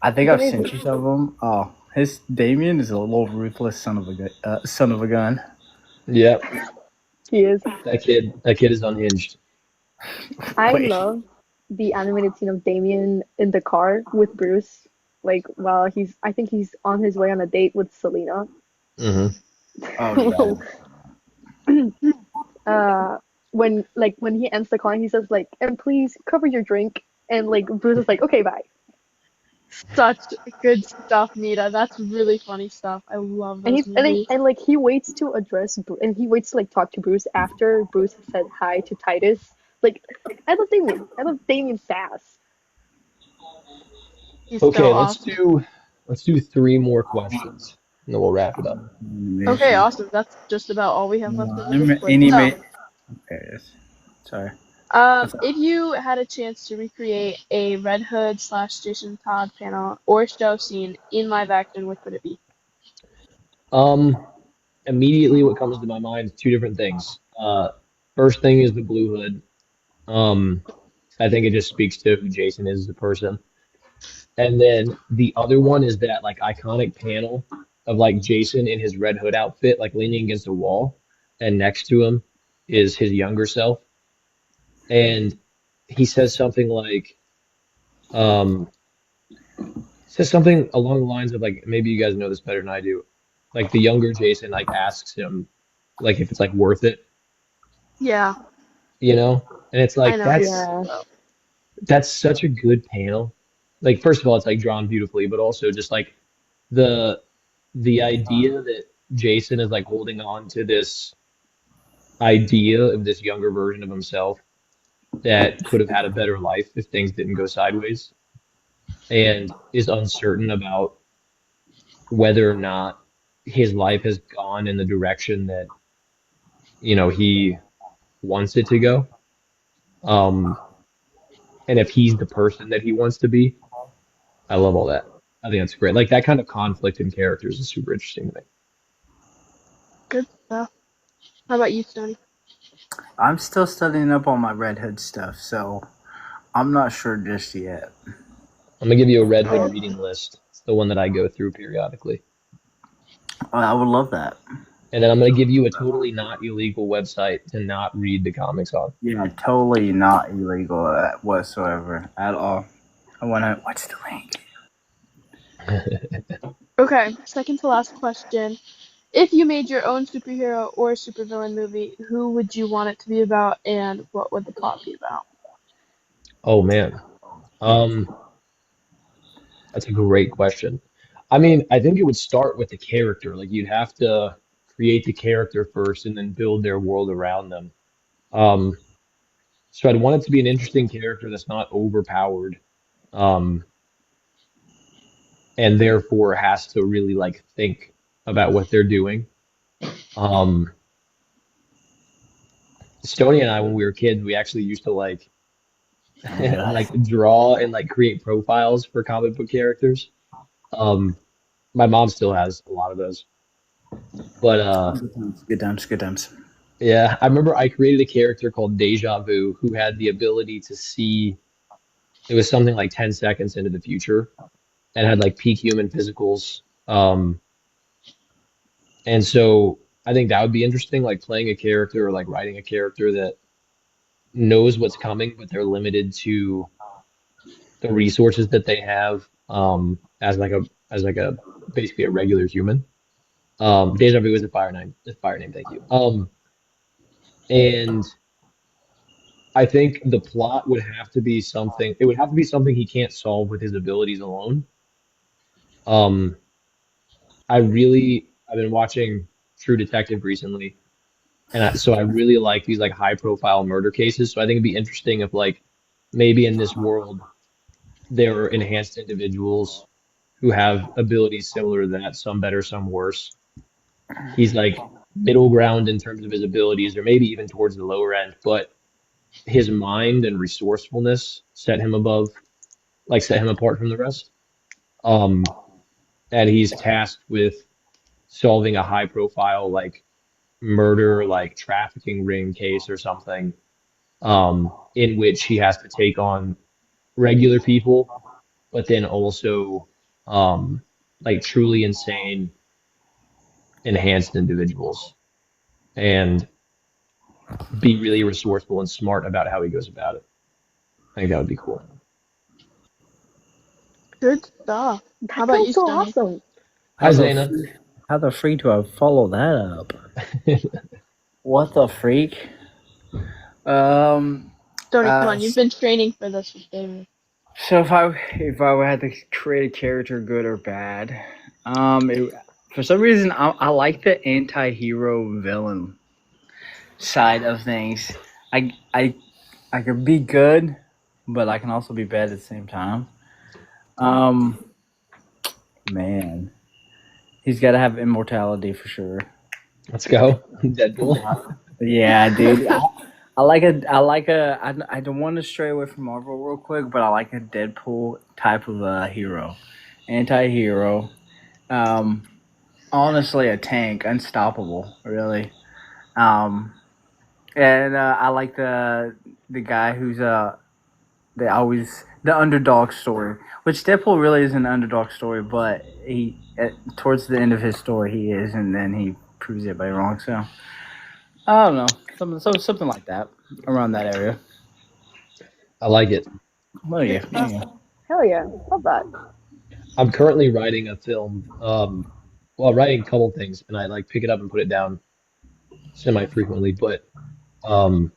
I think It's I've amazing. sent you some of them. Oh, his Damien is a little ruthless son of a gun. Yep. He is. That kid is unhinged. I Wait. love the animated scene of Damien in the car with Bruce. Like while I think he's on his way on a date with Selena. Hmm. Oh When he ends the call, he says like, "And please cover your drink." And like Bruce is like, "Okay, bye." Such good stuff, Nita. That's really funny stuff. I love those movies. And like he waits to address and he waits to like talk to Bruce after Bruce has said hi to Titus. Like I love Damien. I love Damien fast. He's Okay, so let's awesome. do 3 more questions, and then we'll wrap it up. Okay, awesome. That's just about all we have left in the Discord. Anime. There it is. Sorry. If you had a chance to recreate a Red Hood / Jason Todd panel or show scene in live action, what would it be? Immediately what comes to my mind is 2 different things. First thing is the Blue Hood. I think it just speaks to who Jason is as a person. And then the other one is that like iconic panel of like Jason in his Red Hood outfit, like leaning against a wall, and next to him is his younger self. And he says something like, um, says something along the lines of like, maybe you guys know this better than I do. Like the younger Jason like asks him like if it's like worth it, Yeah, you know? And it's I like know. Yeah. that's such a good panel. Like first of all, it's like drawn beautifully, but also just like the idea that Jason is like holding on to this idea of this younger version of himself that could have had a better life if things didn't go sideways and is uncertain about whether or not his life has gone in the direction that he wants it to go. Um, and if he's the person that he wants to be, I love all that. I think that's great. Like that kind of conflict in characters is super interesting to me. Good stuff. How about you, Stoney? I'm still studying up on my Red Hood stuff, so I'm not sure just yet. I'm gonna give you a Red Hood reading list. It's the one that I go through periodically. I would love that. And then I'm gonna give you a totally not illegal website to not read the comics on. Yeah, totally not illegal whatsoever at all. I wanna. What's the link? Okay, second to last question. If you made your own superhero or supervillain movie, who would you want it to be about, and what would the plot be about? Oh man. That's a great question. I mean, I think it would start with the character. Like you'd have to create the character first and then build their world around them. Um, so I'd want it to be an interesting character that's not overpowered, um, and therefore has to really like think about what they're doing. Um, Stoney and I, when we were kids, we actually used to like like draw and like create profiles for comic book characters. Um, my mom still has a lot of those. But Good times, good times. yeah, I remember I created a character called Deja Vu who had the ability to see, it was something like 10 seconds into the future and had like peak human physicals. And so I think that would be interesting, like playing a character or like writing a character that knows what's coming, but they're limited to the resources that they have as like a basically a regular human. Deja Vu is a fire name, thank you. And I think the plot would have to be something. It would have to be something he can't solve with his abilities alone. Um, I've been watching True Detective recently, and so I really like these like high profile murder cases. So I think it'd be interesting if like maybe in this world there are enhanced individuals who have abilities similar to that, some better, some worse. He's like middle ground in terms of his abilities, or maybe even towards the lower end, but his mind and resourcefulness set him apart from the rest. Um, and he's tasked with solving a high profile like murder, like trafficking ring case or something, in which he has to take on regular people, but then also um, like truly insane, enhanced individuals, and be really resourceful and smart about how he goes about it. I think that would be cool. Good stuff. How That about sounds you, so Stony? awesome. Hi, How the Zaina. how the freak do I follow that up? What the freak? Um. Stony, come on, you've been training for this with David. So if I had to create a character, good or bad, for some reason I like the anti-hero villain side of things. I could be good, but I can also be bad at the same time. Man, he's got to have immortality for sure. Let's go. Deadpool. Yeah, dude. I don't want to stray away from Marvel real quick, but I like a Deadpool type of a hero, anti-hero. Um, Honestly, a tank, unstoppable, really. Um, and I like the guy who's the underdog story, which Deadpool really is an underdog story, but towards the end of his story he is, and then he proves everybody wrong. So I don't know, something like that around that area. I like it. Oh yeah, Hell yeah, love that. I'm currently writing a film. Well, writing a couple things, and I like pick it up and put it down semi-frequently. But um,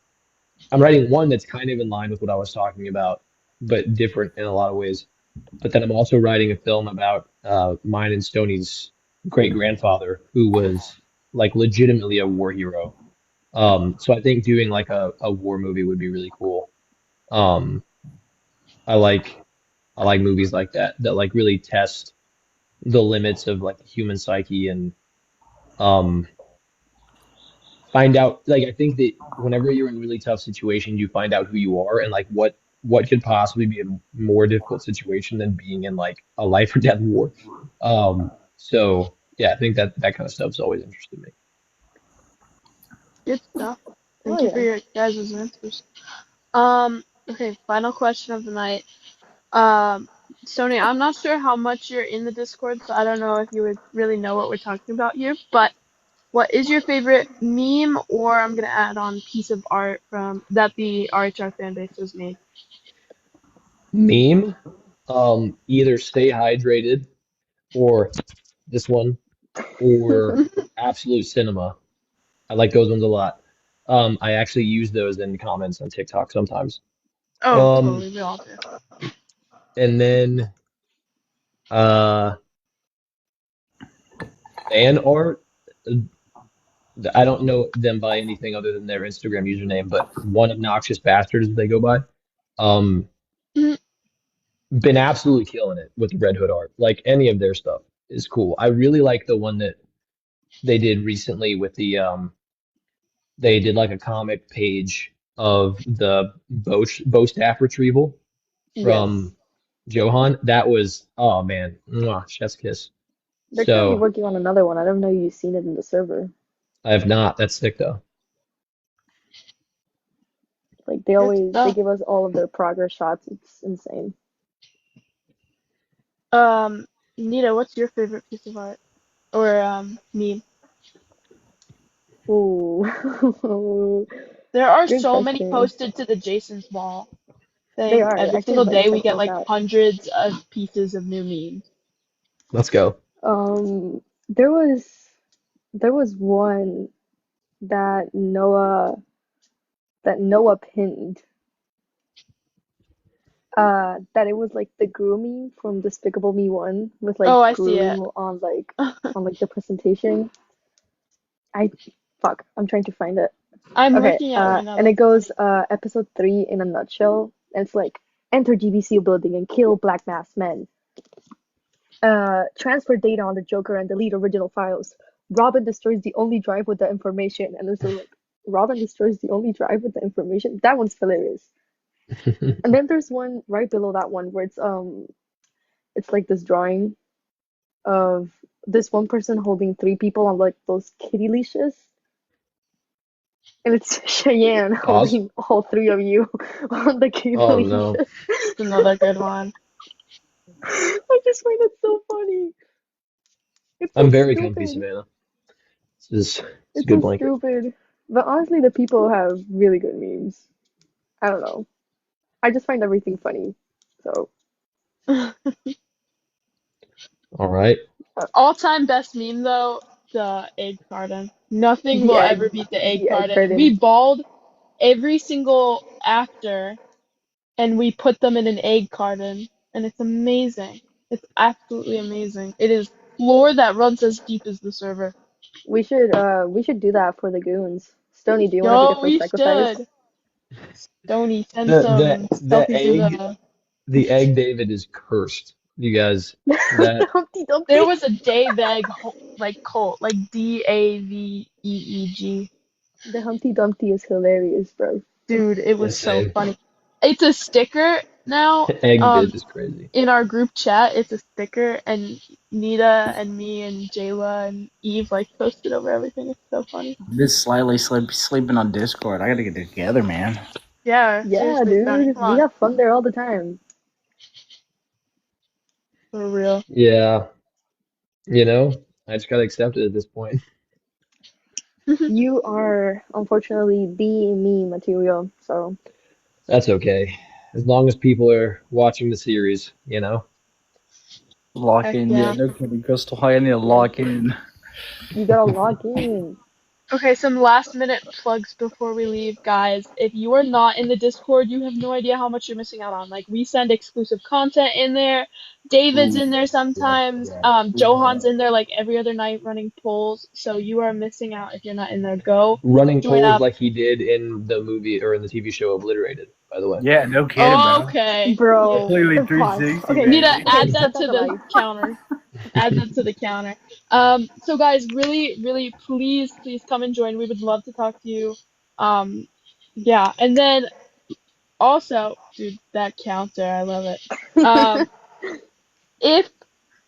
I'm writing one that's kind of in line with what I was talking about, but different in a lot of ways. But then I'm also writing a film about mine and Stoney's great grandfather, who was like legitimately a war hero. So I think doing like a war movie would be really cool. Um, I like I like movies like that like really test the limits of like the human psyche and um find out like I think that whenever you're in really tough situations you find out who you are and like what could possibly be a more difficult situation than being in like a life or death war. So yeah, I think that kind of stuff's always interested me. Good stuff. Hell Thank you for yeah. your guys' answers. Okay, final question of the night. Sony, I'm not sure how much you're in the Discord, so I don't know if you would really know what we're talking about here, but what is your favorite meme, or I'm gonna add on piece of art from that the RHR fan base has made? Meme, either stay hydrated or this one or absolute cinema. I like those ones a lot. I actually use those in comments on TikTok sometimes. Oh, Um, totally, we all do. and then uh, fan art. I don't know them by anything other than their Instagram username, but one obnoxious bastard as they go by. Um, Mhm. Been absolutely killing it with Red Hood art. Like any of their stuff is cool. I really like the one that they did recently with they did like a comic page of the bow staff retrieval Yes. from Johan. That was, oh man, mwah, chef's kiss. They're currently So working on another one. I don't know if you've seen it in the server. I have not. That's sick though. Like Good they stuff. give us all of their progress shots. It's insane. Nita, what's your favorite piece of art or meme? Ooh. There are Good so many question. posted to the Jason's Wall They thing. are. Every I can single invite you day to we check get those like out. hundreds of pieces of new memes. Let's go. Um, there was one that that Noah pinned. That it was like the Gru meme from Despicable Me 1 with like Oh, I see it. Gru on like the presentation. I'm trying to find it. I'm Okay, looking at it right now. and it That's goes funny. episode 3 in a nutshell. And it's like enter GBC building and kill Black Mask Men. Transfer data on the Joker and delete original files. Robin destroys the only drive with the information. And it's like Robin destroys the only drive with the information. That one's hilarious. And then there's one right below that one where it's like this drawing of this one person holding 3 people on like those kitty leashes. And it's Cheyenne Oz? holding all 3 of you on the kitty Oh leashes. no. It's another good one. I just find it so funny. It's so I'm very comfy, stupid. Savannah. It's a It's good so blanket. stupid. But honestly, the people have really good memes. I don't know. I just find everything funny. So, All right. All-time best meme though, the egg carton. Nothing will ever beat the egg the egg carton. carton. We balled every single actor and we put them in an egg carton, and it's amazing. It's absolutely amazing. It is lore that runs as deep as the server. We should do that for the goons. Stony, do you want to be the Yo, first we sacrifice? should. Stoney, send The some the selfies of egg the egg David is cursed. You guys, that Humpty Dumpty. There was a Dave Egg like cult, like DAVEEG. The Humpty Dumpty is hilarious, bro. Dude, it was so insane. funny. It's a sticker now. Egg Viv is crazy. In our group chat, it's a sticker, and Nita and me and Jayla and Eve like posted over everything. It's so funny. Just slightly sleeping on Discord. I gotta get it together, man. Yeah, Yeah, seriously, Stoney, dude. come on, We have fun there all the time. for real. Yeah. You know, I just gotta accept it at this point. You are unfortunately the meme material, so That's okay. As long as people are watching the series, you know. Lock Heck in, yeah. yeah. No kidding, Crystal. I need to lock in. you gotta log in. Okay, some last minute plugs before we leave, guys. If you are not in the Discord, you have no idea how much you're missing out on. Like, we send exclusive content in there. David's in there sometimes. Johan's in there like every other night running polls. So you are missing out if you're not in there. Go Running join polls up. like he did in the movie or in the TV show Obliterated, by the way. Yeah, no kidding, bro. Okay. Bro. Completely pause. 360. Okay, Nita, baby. add that to Set the light. counter. Add that to the counter. So guys, really, really, please come and join. We would love to talk to you. Yeah, and then also, dude, that counter, I love it. If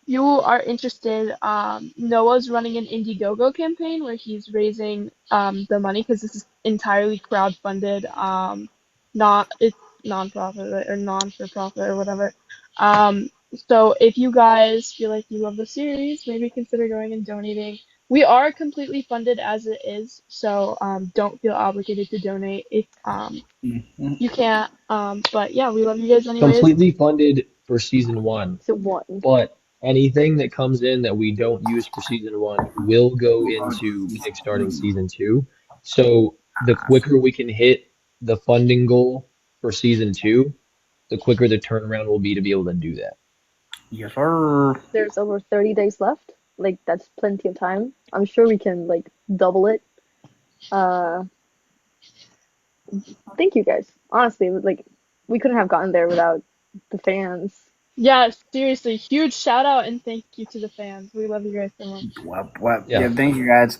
you are interested, Noah's running an Indiegogo campaign where he's raising the money because this is entirely crowdfunded. It's non-profit or non-for-profit or whatever. So if you guys feel like you love the series, maybe consider going and donating. We are completely funded as it is, so don't feel obligated to donate if you can't. But yeah, we love you guys anyways. Completely funded for season 1, So one. but anything that comes in that we don't use for season 1 will go into kickstarting season 2. So the quicker we can hit the funding goal for season 2, the quicker the turnaround will be to be able to do that. Yes, sir. There's over 30 days left. Like that's plenty of time. I'm sure we can like double it. Thank you guys. Honestly, like we couldn't have gotten there without the fans. Yeah, seriously, huge shout out and thank you to the fans. We love you guys so much. Yeah. Yeah, thank you guys.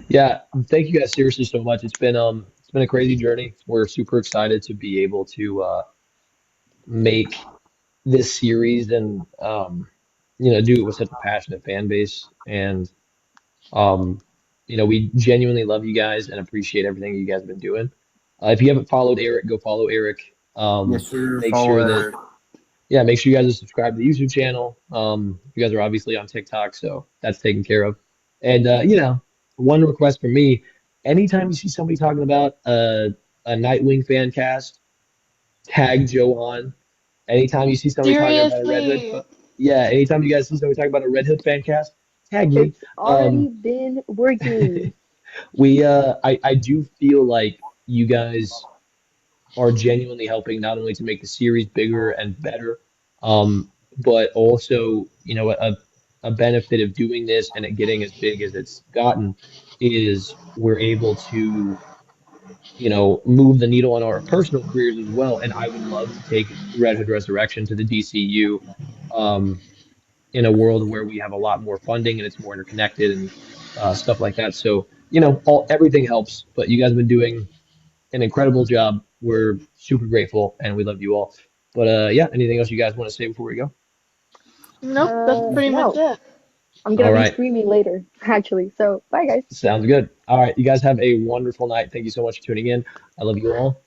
Yeah, thank you guys seriously so much. It's been a crazy journey. We're super excited to be able to make this series and do it with such a passionate fan base. And we genuinely love you guys and appreciate everything you guys have been doing. If you haven't followed Eric, go follow Eric. Yes, sir. Make sure that make sure you guys are subscribed to the YouTube channel. You guys are obviously on TikTok, so that's taken care of. And one request from me: anytime you see somebody talking about a Nightwing fan cast, tag Johan. Anytime you see somebody talking about a Red Hood, Seriously. anytime you guys see somebody talking about a Red Hood fan cast, tag me. It's already been working. I do feel like you guys are genuinely helping not only to make the series bigger and better, but also, a benefit of doing this and it getting as big as it's gotten is we're able to, move the needle on our personal careers as well. And I would love to take Red Hood Resurrection to the DCU, um, in a world where we have a lot more funding and it's more interconnected and stuff like that. So, everything helps, but you guys have been doing an incredible job. We're super grateful and we love you all. But yeah, anything else you guys want to say before we go? Nope, that's pretty much No. it. I'm All gonna be right. streaming later, actually. So bye, guys. Sounds good. All right. You guys have a wonderful night. Thank you so much for tuning in. I love you all.